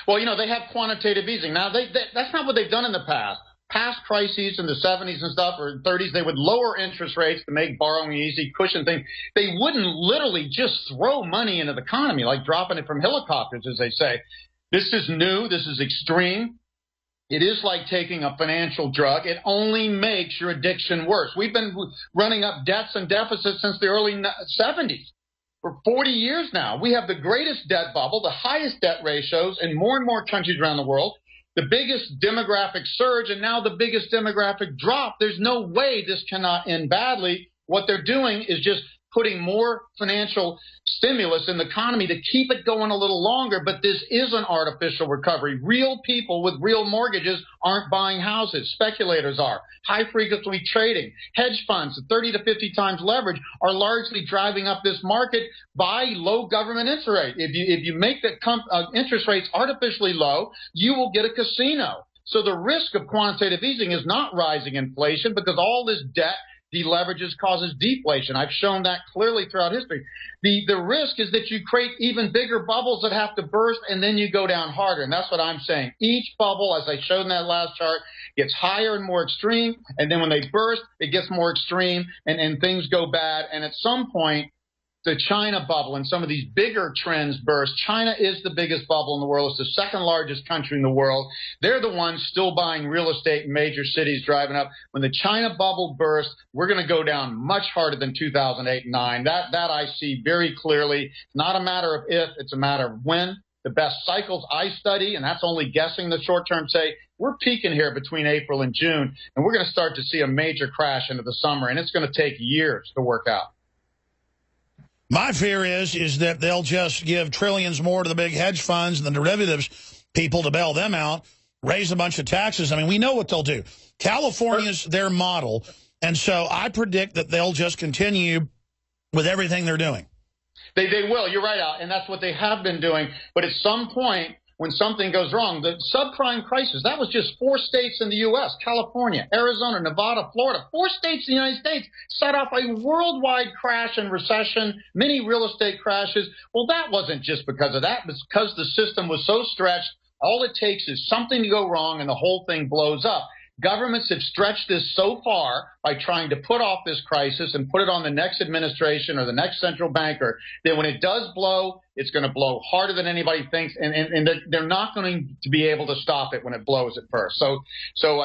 Well, you know, they have quantitative easing. Now, that's not what they've done in the past. Past crises in the 70s and stuff, or 30s, they would lower interest rates to make borrowing easy, cushion things. They wouldn't literally just throw money into the economy, like dropping it from helicopters, as they say. This is new. This is extreme. It is like taking a financial drug. It only makes your addiction worse. We've been running up debts and deficits since the early 70s. For 40 years now, we have the greatest debt bubble, the highest debt ratios in more and more countries around the world, the biggest demographic surge, and now the biggest demographic drop. There's no way this cannot end badly. What they're doing is just putting more financial stimulus in the economy to keep it going a little longer, but this is an artificial recovery. Real people with real mortgages aren't buying houses. Speculators are. High-frequency trading, hedge funds at 30 to 50 times leverage are largely driving up this market by low government interest rate. If you make the interest rates artificially low, you will get a casino. So the risk of quantitative easing is not rising inflation, because all this debt deleverages causes deflation. I've shown that clearly throughout history. The risk is that you create even bigger bubbles that have to burst, and then you go down harder. And that's what I'm saying. Each bubble, as I showed in that last chart, gets higher and more extreme. And then when they burst, it gets more extreme, and things go bad. And at some point, the China bubble and some of these bigger trends burst. China is the biggest bubble in the world. It's the second largest country in the world. They're the ones still buying real estate in major cities, driving up. When the China bubble bursts, we're going to go down much harder than 2008 and 9. That I see very clearly. It's not a matter of if, it's a matter of when. The best cycles I study, and that's only guessing the short term, say we're peaking here between April and June, and we're going to start to see a major crash into the summer, and it's going to take years to work out. My fear is that they'll just give trillions more to the big hedge funds and the derivatives people to bail them out, raise a bunch of taxes. I mean, we know what they'll do. California's their model, and so I predict that they'll just continue with everything they're doing. They will. You're right, Al, and that's what they have been doing. But at some point, when something goes wrong, the subprime crisis, that was just 4 states in the U.S., California, Arizona, Nevada, Florida, 4 states in the United States set off a worldwide crash and recession, many real estate crashes. Well, that wasn't just because of that. It's because the system was so stretched. All it takes is something to go wrong and the whole thing blows up. Governments have stretched this so far by trying to put off this crisis and put it on the next administration or the next central banker that when it does blow, it's going to blow harder than anybody thinks, and they're not going to be able to stop it when it blows at first. So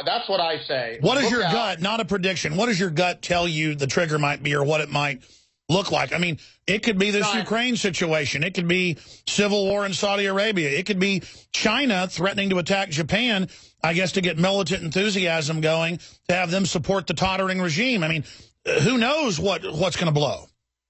that's what I say. What is your gut, not a prediction, what does your gut tell you the trigger might be or what it might look like? I mean, it could be this Ukraine situation. It could be civil war in Saudi Arabia. It could be China threatening to attack Japan, I guess, to get militant enthusiasm going, to have them support the tottering regime. I mean, who knows what's going to blow?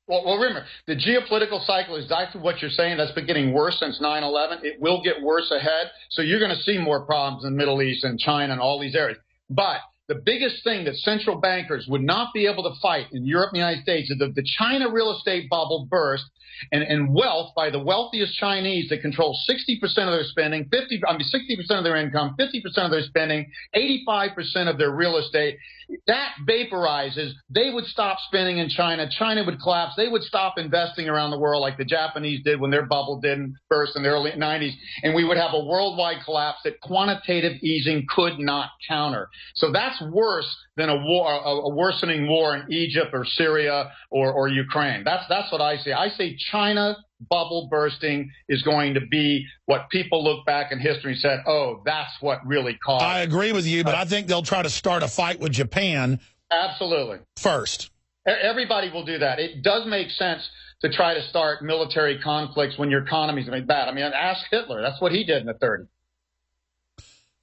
Well, remember, the geopolitical cycle is exactly what you're saying. That's been getting worse since 9/11. It will get worse ahead. So you're going to see more problems in the Middle East and China and all these areas. But the biggest thing that central bankers would not be able to fight in Europe and the United States is that the China real estate bubble burst, and wealth by the wealthiest Chinese that control 60% of their spending, 60% of their income, 50% of their spending, 85% of their real estate. That vaporizes. They would stop spending in China. China would collapse. They would stop investing around the world like the Japanese did when their bubble didn't burst in the early 90s. And we would have a worldwide collapse that quantitative easing could not counter. So that's that's worse than a worsening war in Egypt or Syria or Ukraine. That's what I say. I say China bubble bursting is going to be what people look back in history and said, oh, that's what really caused it. I agree with you, but I think they'll try to start a fight with Japan. Absolutely. First. Everybody will do that. It does make sense to try to start military conflicts when your economy's bad. I mean, ask Hitler. That's what he did in the 30s.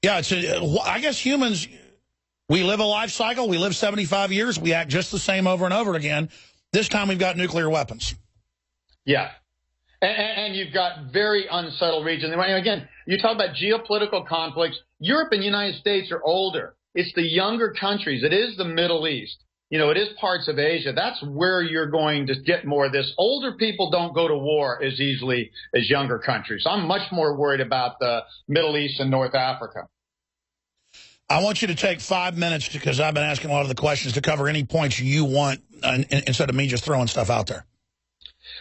Yeah, I guess humans, we live a life cycle. We live 75 years. We act just the same over and over again. This time we've got nuclear weapons. Yeah. And you've got very unsettled regions. And again, you talk about geopolitical conflicts. Europe and the United States are older. It's the younger countries. It is the Middle East. You know, it is parts of Asia. That's where you're going to get more of this. Older people don't go to war as easily as younger countries. I'm much more worried about the Middle East and North Africa. I want you to take 5 minutes, because I've been asking a lot of the questions, to cover any points you want instead of me just throwing stuff out there.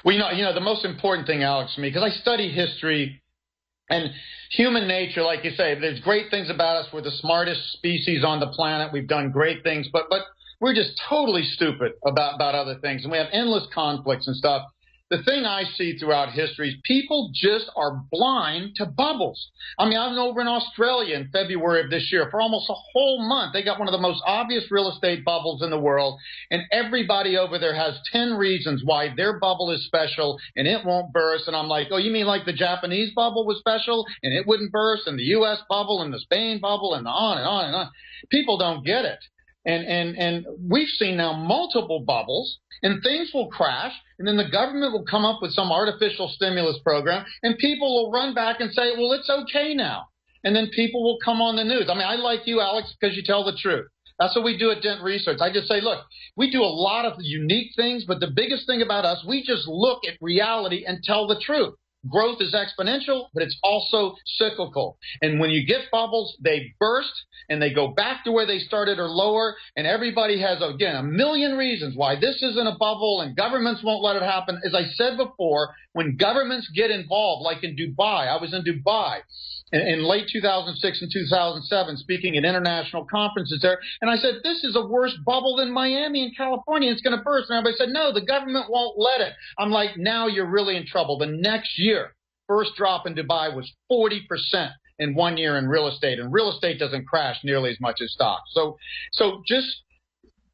Well, you know, the most important thing, Alex, to me, because I study history and human nature, like you say, there's great things about us. We're the smartest species on the planet. We've done great things, but we're just totally stupid about other things. And we have endless conflicts and stuff. The thing I see throughout history is people just are blind to bubbles. I mean, I was over in Australia in February of this year for almost a whole month. They got one of the most obvious real estate bubbles in the world, and everybody over there has 10 reasons why their bubble is special and it won't burst. And I'm like, oh, you mean like the Japanese bubble was special and it wouldn't burst, and the U.S. bubble and the Spain bubble and on and on and on? People don't get it. And we've seen now multiple bubbles, and things will crash, and then the government will come up with some artificial stimulus program, and people will run back and say, well, it's okay now. And then people will come on the news. I mean, I like you, Alex, because you tell the truth. That's what we do at Dent Research. I just say, look, we do a lot of unique things, but the biggest thing about us, we just look at reality and tell the truth. Growth is exponential, but it's also cyclical. And when you get bubbles, they burst and they go back to where they started or lower. And everybody has, again, a million reasons why this isn't a bubble, and governments won't let it happen. As I said before, when governments get involved, like in Dubai, I was in Dubai in late 2006 and 2007, speaking at international conferences there. And I said, this is a worse bubble than Miami and California. It's going to burst. And everybody said, no, the government won't let it. I'm like, now you're really in trouble. The next year, first drop in Dubai was 40% in 1 year in real estate. And real estate doesn't crash nearly as much as stocks. So just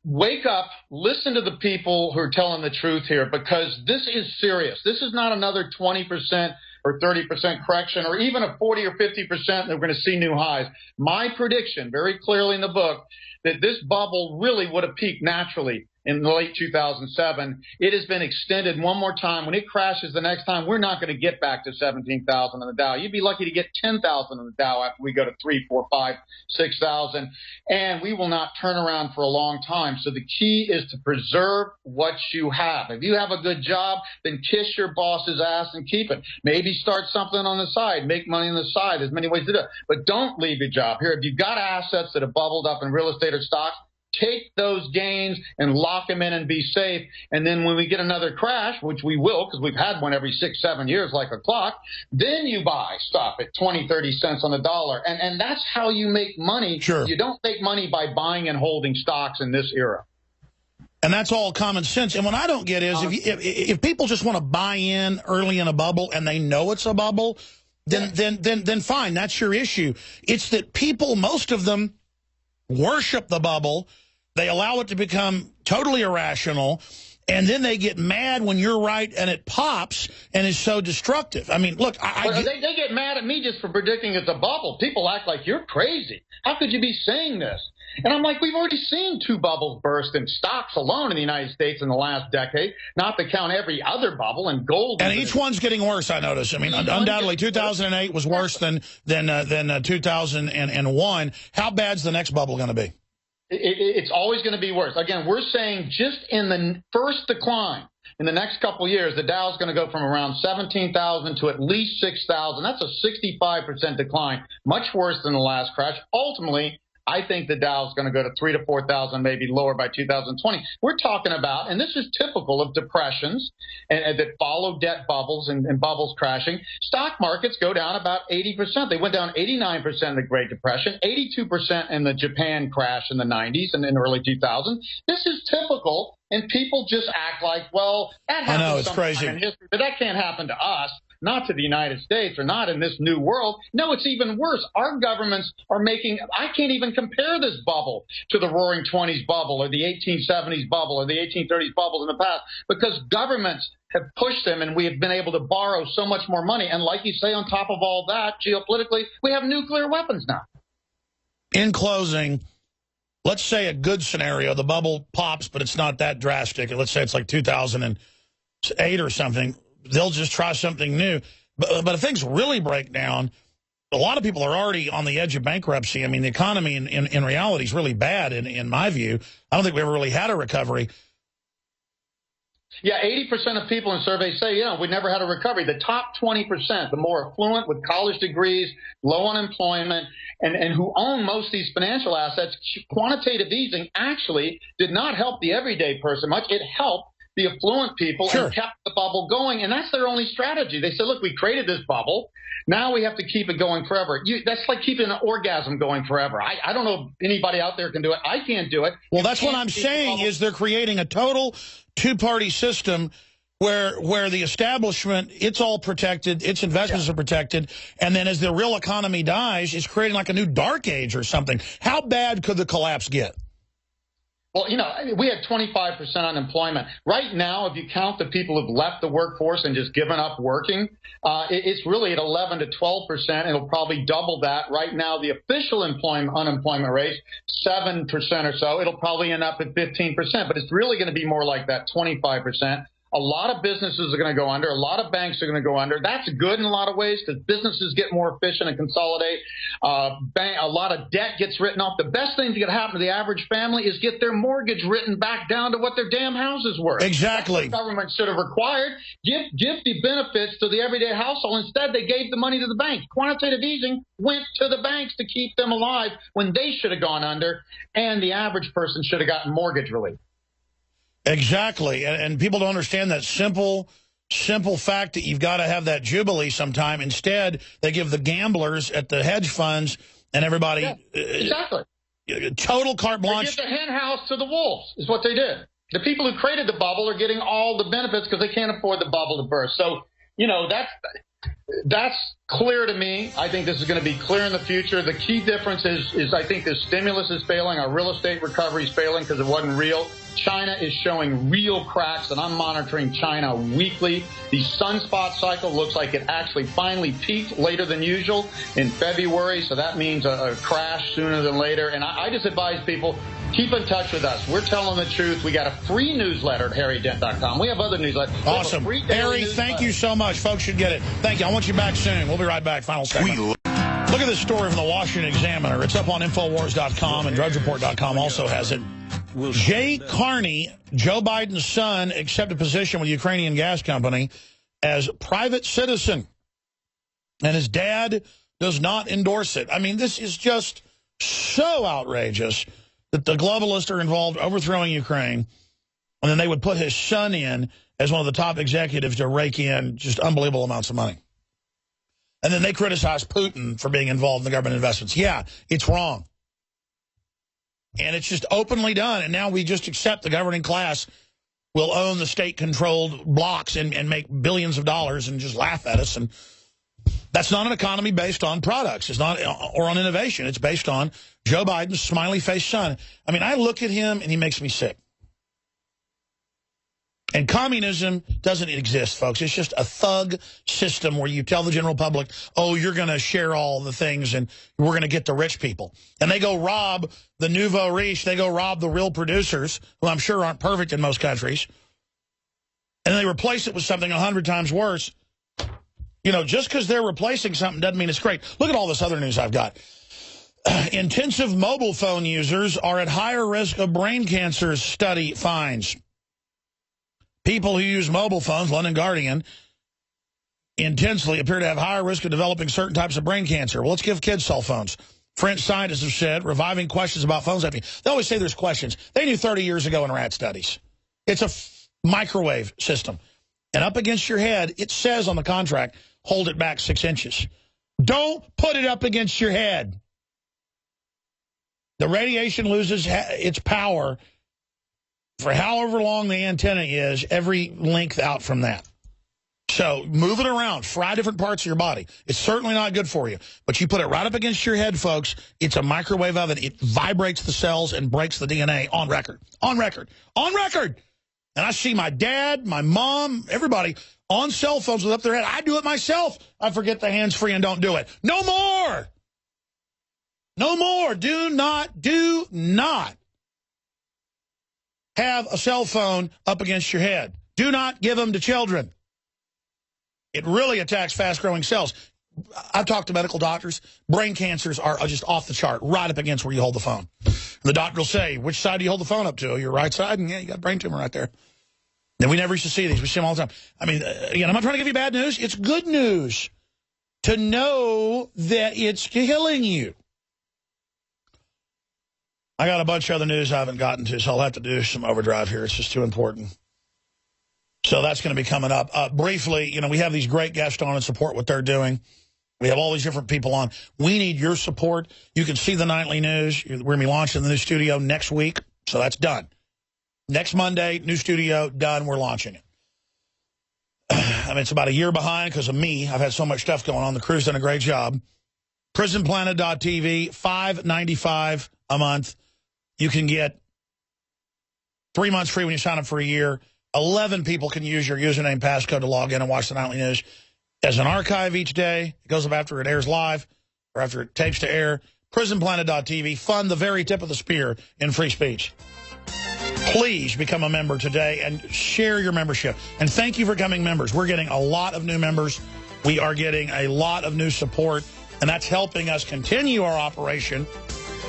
wake up, listen to the people who are telling the truth here, because this is serious. This is not another 20% or 30% correction, or even a 40 or 50% that we're going to see new highs. My prediction, very clearly in the book, that this bubble really would have peaked naturally in the late 2007. It has been extended one more time. When it crashes the next time, we're not going to get back to 17,000 on the Dow. You'd be lucky to get 10,000 on the Dow after we go to 3, 4, 5, 6,000. And we will not turn around for a long time. So the key is to preserve what you have. If you have a good job, then kiss your boss's ass and keep it. Maybe start something on the side, make money on the side. There's many ways to do it. But don't leave your job. Here, if you've got assets that have bubbled up in real estate or stocks, take those gains and lock them in and be safe. And then when we get another crash, which we will, because we've had one every 6-7 years like a clock, then you buy stuff at 20, 30 cents on the dollar. And that's how you make money. Sure. You don't make money by buying and holding stocks in this era. And that's all common sense. And what I don't get is if people just want to buy in early in a bubble and they know it's a bubble, then fine, that's your issue. It's that people, most of them, worship the bubble. They allow it to become totally irrational, and then they get mad when you're right and it pops and is so destructive. I mean, look, they get mad at me just for predicting it's a bubble. People act like you're crazy. How could you be saying this? And I'm like, we've already seen 2 bubbles burst in stocks alone in the United States in the last decade, not to count every other bubble, and gold. And each one's getting worse, I notice. I mean, undoubtedly, 2008 was worse than 2001. How bad's the next bubble going to be? It's always going to be worse. Again, we're saying just in the first decline, in the next couple of years, the Dow is going to go from around 17,000 to at least 6,000. That's a 65% decline, much worse than the last crash. Ultimately, I think the Dow is going to go to 3,000 to 4,000, maybe lower by 2020. We're talking about, and this is typical of depressions and that follow debt bubbles and bubbles crashing. Stock markets go down about 80%. They went down 89% in the Great Depression, 82% in the Japan crash in the 90s and in the early 2000s. This is typical, and people just act like, well, that happened sometime in history, but that can't happen to us. Not to the United States or not in this new world. No, it's even worse. Our governments are making, I can't even compare this bubble to the Roaring 20s bubble or the 1870s bubble or the 1830s bubbles in the past, because governments have pushed them and we have been able to borrow so much more money. And like you say, on top of all that, geopolitically, we have nuclear weapons now. In closing, let's say a good scenario, the bubble pops, but it's not that drastic. Let's say it's like 2008 or something. They'll just try something new. But if things really break down, a lot of people are already on the edge of bankruptcy. I mean, the economy in reality is really bad, in my view. I don't think we ever really had a recovery. Yeah, 80% of people in surveys say, we never had a recovery. The top 20%, the more affluent with college degrees, low unemployment, and who own most of these financial assets, quantitative easing actually did not help the everyday person much. It helped the affluent people and kept the bubble going, and that's their only strategy. They said, look, we created this bubble. Now we have to keep it going forever. That's like keeping an orgasm going forever. I don't know if anybody out there can do it. I can't do it. Well, that's what I'm saying is they're creating a total two-party system where the establishment, it's all protected, its investments are protected, and then as the real economy dies, it's creating like a new dark age or something. How bad could the collapse get? Well, we had 25% unemployment. Right now, if you count the people who've left the workforce and just given up working, it's really at 11 to 12%. It'll probably double that. Right now, the official unemployment rate, 7% or so. It'll probably end up at 15%, but it's really going to be more like that 25%. A lot of businesses are going to go under. A lot of banks are going to go under. That's good in a lot of ways because businesses get more efficient and consolidate. A lot of debt gets written off. The best thing that could happen to the average family is get their mortgage written back down to what their damn houses were. Exactly. That's what the government should have required. Give the benefits to the everyday household. Instead, they gave the money to the banks. Quantitative easing went to the banks to keep them alive when they should have gone under, and the average person should have gotten mortgage relief. Exactly, and people don't understand that simple fact that you've got to have that jubilee sometime. Instead, they give the gamblers at the hedge funds and everybody total carte blanche. They give the hen house to the wolves is what they did. The people who created the bubble are getting all the benefits because they can't afford the bubble to burst. So, that's clear to me. I think this is going to be clear in the future. The key difference is I think the stimulus is failing. Our real estate recovery is failing because it wasn't real. China is showing real cracks, and I'm monitoring China weekly. The sunspot cycle looks like it actually finally peaked later than usual in February, so that means a crash sooner than later. And I just advise people, keep in touch with us. We're telling the truth. We got a free newsletter at harrydent.com. We have other newsletters. Awesome. Harry, thank you so much. Folks should get it. Thank you. I want you back soon. We'll be right back. Final segment. Look at this story from the Washington Examiner. It's up on Infowars.com, and DrudgeReport.com also has it. Jay Carney, Joe Biden's son, accepted a position with the Ukrainian gas company as private citizen. And his dad does not endorse it. I mean, this is just so outrageous that the globalists are involved overthrowing Ukraine, and then they would put his son in as one of the top executives to rake in just unbelievable amounts of money. And then they criticize Putin for being involved in the government investments. Yeah, it's wrong. And it's just openly done. And now we just accept the governing class will own the state-controlled blocks and make billions of dollars and just laugh at us. And that's not an economy based on products. It's not, or on innovation. It's based on Joe Biden's smiley-faced son. I mean, I look at him and he makes me sick. And communism doesn't exist, folks. It's just a thug system where you tell the general public, oh, you're going to share all the things and we're going to get the rich people. And they go rob the nouveau riche. They go rob the real producers, who I'm sure aren't perfect in most countries. And they replace it with something 100 times worse. Just because they're replacing something doesn't mean it's great. Look at all this other news I've got. Intensive mobile phone users are at higher risk of brain cancer, study finds. People who use mobile phones, London Guardian, intensely appear to have higher risk of developing certain types of brain cancer. Well, let's give kids cell phones. French scientists have said, reviving questions about phone safety. They always say there's questions. They knew 30 years ago in rat studies. It's a microwave system. And up against your head, it says on the contract, hold it back 6 inches. Don't put it up against your head. The radiation loses its power for however long the antenna is, every length out from that. So move it around, fry different parts of your body. It's certainly not good for you. But you put it right up against your head, folks. It's a microwave oven. It vibrates the cells and breaks the DNA on record. On record. On record. And I see my dad, my mom, everybody on cell phones with up their head. I do it myself. I forget the hands-free and don't do it. No more. No more. Do not have a cell phone up against your head. Do not give them to children. It really attacks fast-growing cells. I've talked to medical doctors. Brain cancers are just off the chart, right up against where you hold the phone. And the doctor will say, which side do you hold the phone up to? Your right side? And yeah, you got a brain tumor right there. And we never used to see these. We see them all the time. I mean, again, I'm not trying to give you bad news. It's good news to know that it's killing you. I got a bunch of other news I haven't gotten to, so I'll have to do some overdrive here. It's just too important. So that's going to be coming up. Briefly, you know, we have these great guests on and support what they're doing. We have all these different people on. We need your support. You can see the nightly news. We're going to be launching the new studio next week, so that's done. Next Monday, new studio, done. We're launching it. I mean, it's about a year behind because of me. I've had so much stuff going on. The crew's done a great job. PrisonPlanet.tv, $5.95 a month. You can get 3 months free when you sign up for a year. 11 people can use your username passcode to log in and watch the nightly news as an archive each day. It goes up after it airs live or after it tapes to air. PrisonPlanet.tv, fund the very tip of the spear in free speech. Please become a member today and share your membership. And thank you for becoming members. We're getting a lot of new members. We are getting a lot of new support, and that's helping us continue our operation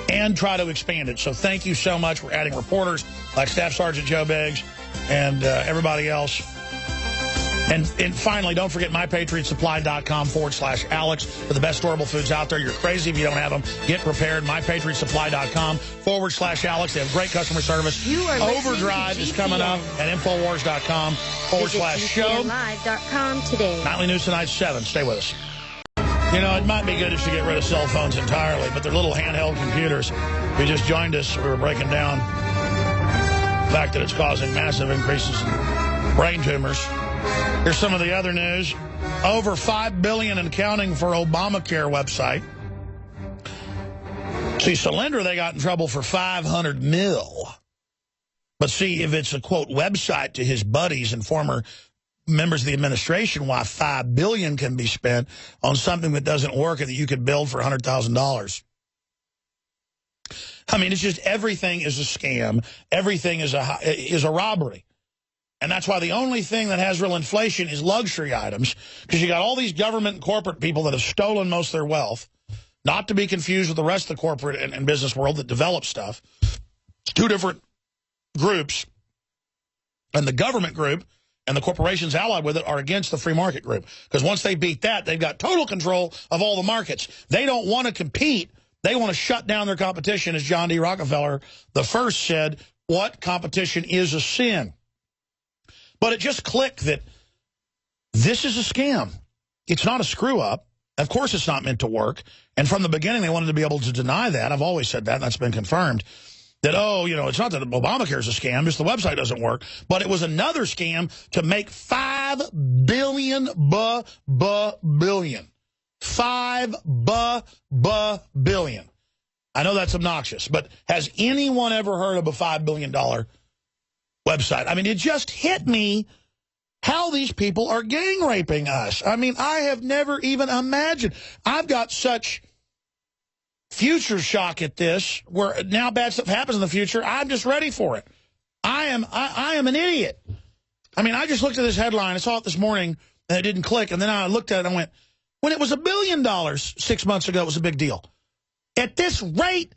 and try to expand it. So thank you so much for adding reporters like Staff Sergeant Joe Biggs and everybody else. And finally, don't forget MyPatriotSupply.com/Alex for the best storable foods out there. You're crazy if you don't have them. Get prepared. MyPatriotSupply.com/Alex. They have great customer service. Overdrive is coming up at Infowars.com/show. Live.com today. Nightly News tonight, 7. Stay with us. You know, it might be good just to get rid of cell phones entirely, but they're little handheld computers. If you just joined us, we were breaking down the fact that it's causing massive increases in brain tumors. Here's some of the other news. Over $5 billion and counting for Obamacare website. See, Solyndra, they got in trouble for $500 million. But see, if it's a, quote, website to his buddies and former members of the administration, why $5 billion can be spent on something that doesn't work and that you could build for $100,000. I mean, it's just everything is a scam. Everything is a robbery. And that's why the only thing that has real inflation is luxury items, because you got all these government and corporate people that have stolen most of their wealth, not to be confused with the rest of the corporate and business world that develop stuff. It's two different groups, and the government group and the corporations allied with it are against the free market group, because once they beat that, they've got total control of all the markets. They don't want to compete. They want to shut down their competition, as John D. Rockefeller the first said, what competition is a sin. But it just clicked that this is a scam. It's not a screw-up. Of course it's not meant to work. And from the beginning, they wanted to be able to deny that. I've always said that, and that's been confirmed. That, oh, you know, it's not that Obamacare is a scam, just the website doesn't work. But it was another scam to make $5 billion billion. $5 billion. I know that's obnoxious, but has anyone ever heard of a $5 billion website? I mean, it just hit me how these people are gang raping us. I mean, I have never even imagined. I've got such future shock at this, where now bad stuff happens in the future. I'm just ready for it. I am an idiot. I mean, I just looked at this headline. I saw it this morning, and it didn't click. And then I looked at it and I went, when it was $1 billion 6 months ago, it was a big deal. At this rate,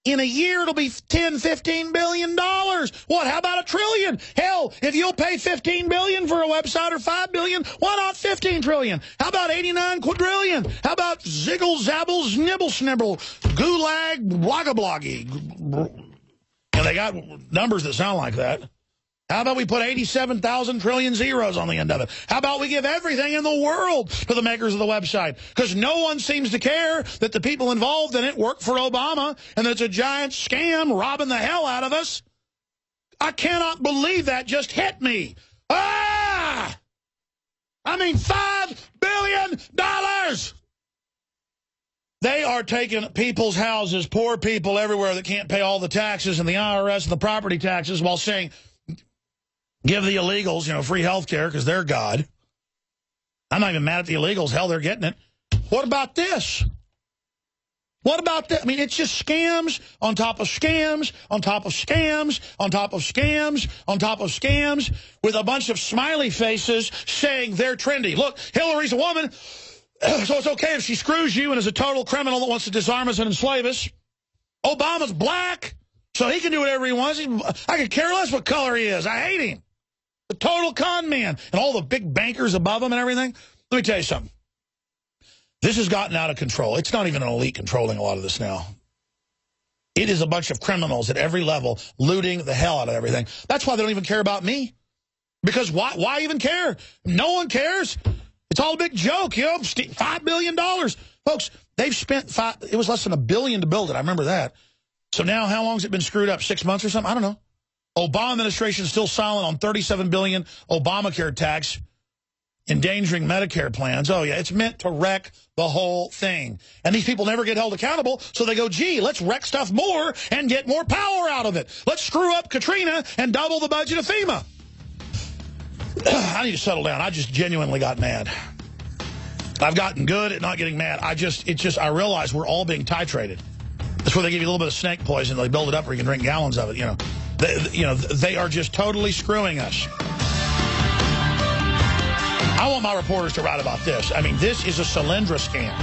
In a year, it'll be $10, $15 billion. What, how about $1 trillion? Hell, if you'll pay $15 billion for a website or $5 billion, why not $15 trillion? How about 89 quadrillion? How about ziggle, zabble, snibble, snibble, gulag, bloggy? And they got numbers that sound like that. How about we put 87,000 trillion zeros on the end of it? How about we give everything in the world to the makers of the website? Because no one seems to care that the people involved in it work for Obama and that it's a giant scam robbing the hell out of us. I cannot believe that just hit me. Ah! I mean, $5 billion! They are taking people's houses, poor people everywhere that can't pay all the taxes and the IRS and the property taxes while saying, give the illegals, you know, free health care because they're God. I'm not even mad at the illegals. Hell, they're getting it. What about this? What about that? I mean, it's just scams on top of scams on top of scams on top of scams on top of scams with a bunch of smiley faces saying they're trendy. Look, Hillary's a woman, so it's okay if she screws you and is a total criminal that wants to disarm us and enslave us. Obama's black, so he can do whatever he wants. I could care less what color he is. I hate him. The total con man. And all the big bankers above him and everything. Let me tell you something. This has gotten out of control. It's not even an elite controlling a lot of this now. It is a bunch of criminals at every level looting the hell out of everything. That's why they don't even care about me. Because why even care? No one cares. It's all a big joke. You know, $5 billion. Folks, they've spent it was less than $1 billion to build it. I remember that. So now how long has it been screwed up? 6 months or something? I don't know. Obama administration is still silent on $37 billion Obamacare tax, endangering Medicare plans. Oh, yeah, it's meant to wreck the whole thing. And these people never get held accountable, so they go, gee, let's wreck stuff more and get more power out of it. Let's screw up Katrina and double the budget of FEMA. I need to settle down. I just genuinely got mad. I've gotten good at not getting mad. I realize we're all being titrated. That's where they give you a little bit of snake poison. They build it up where you can drink gallons of it, you know. They are just totally screwing us. I want my reporters to write about this. I mean, this is a Solyndra scam.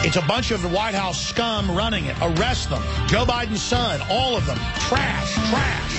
It's a bunch of the White House scum running it. Arrest them. Joe Biden's son, all of them. Trash, trash.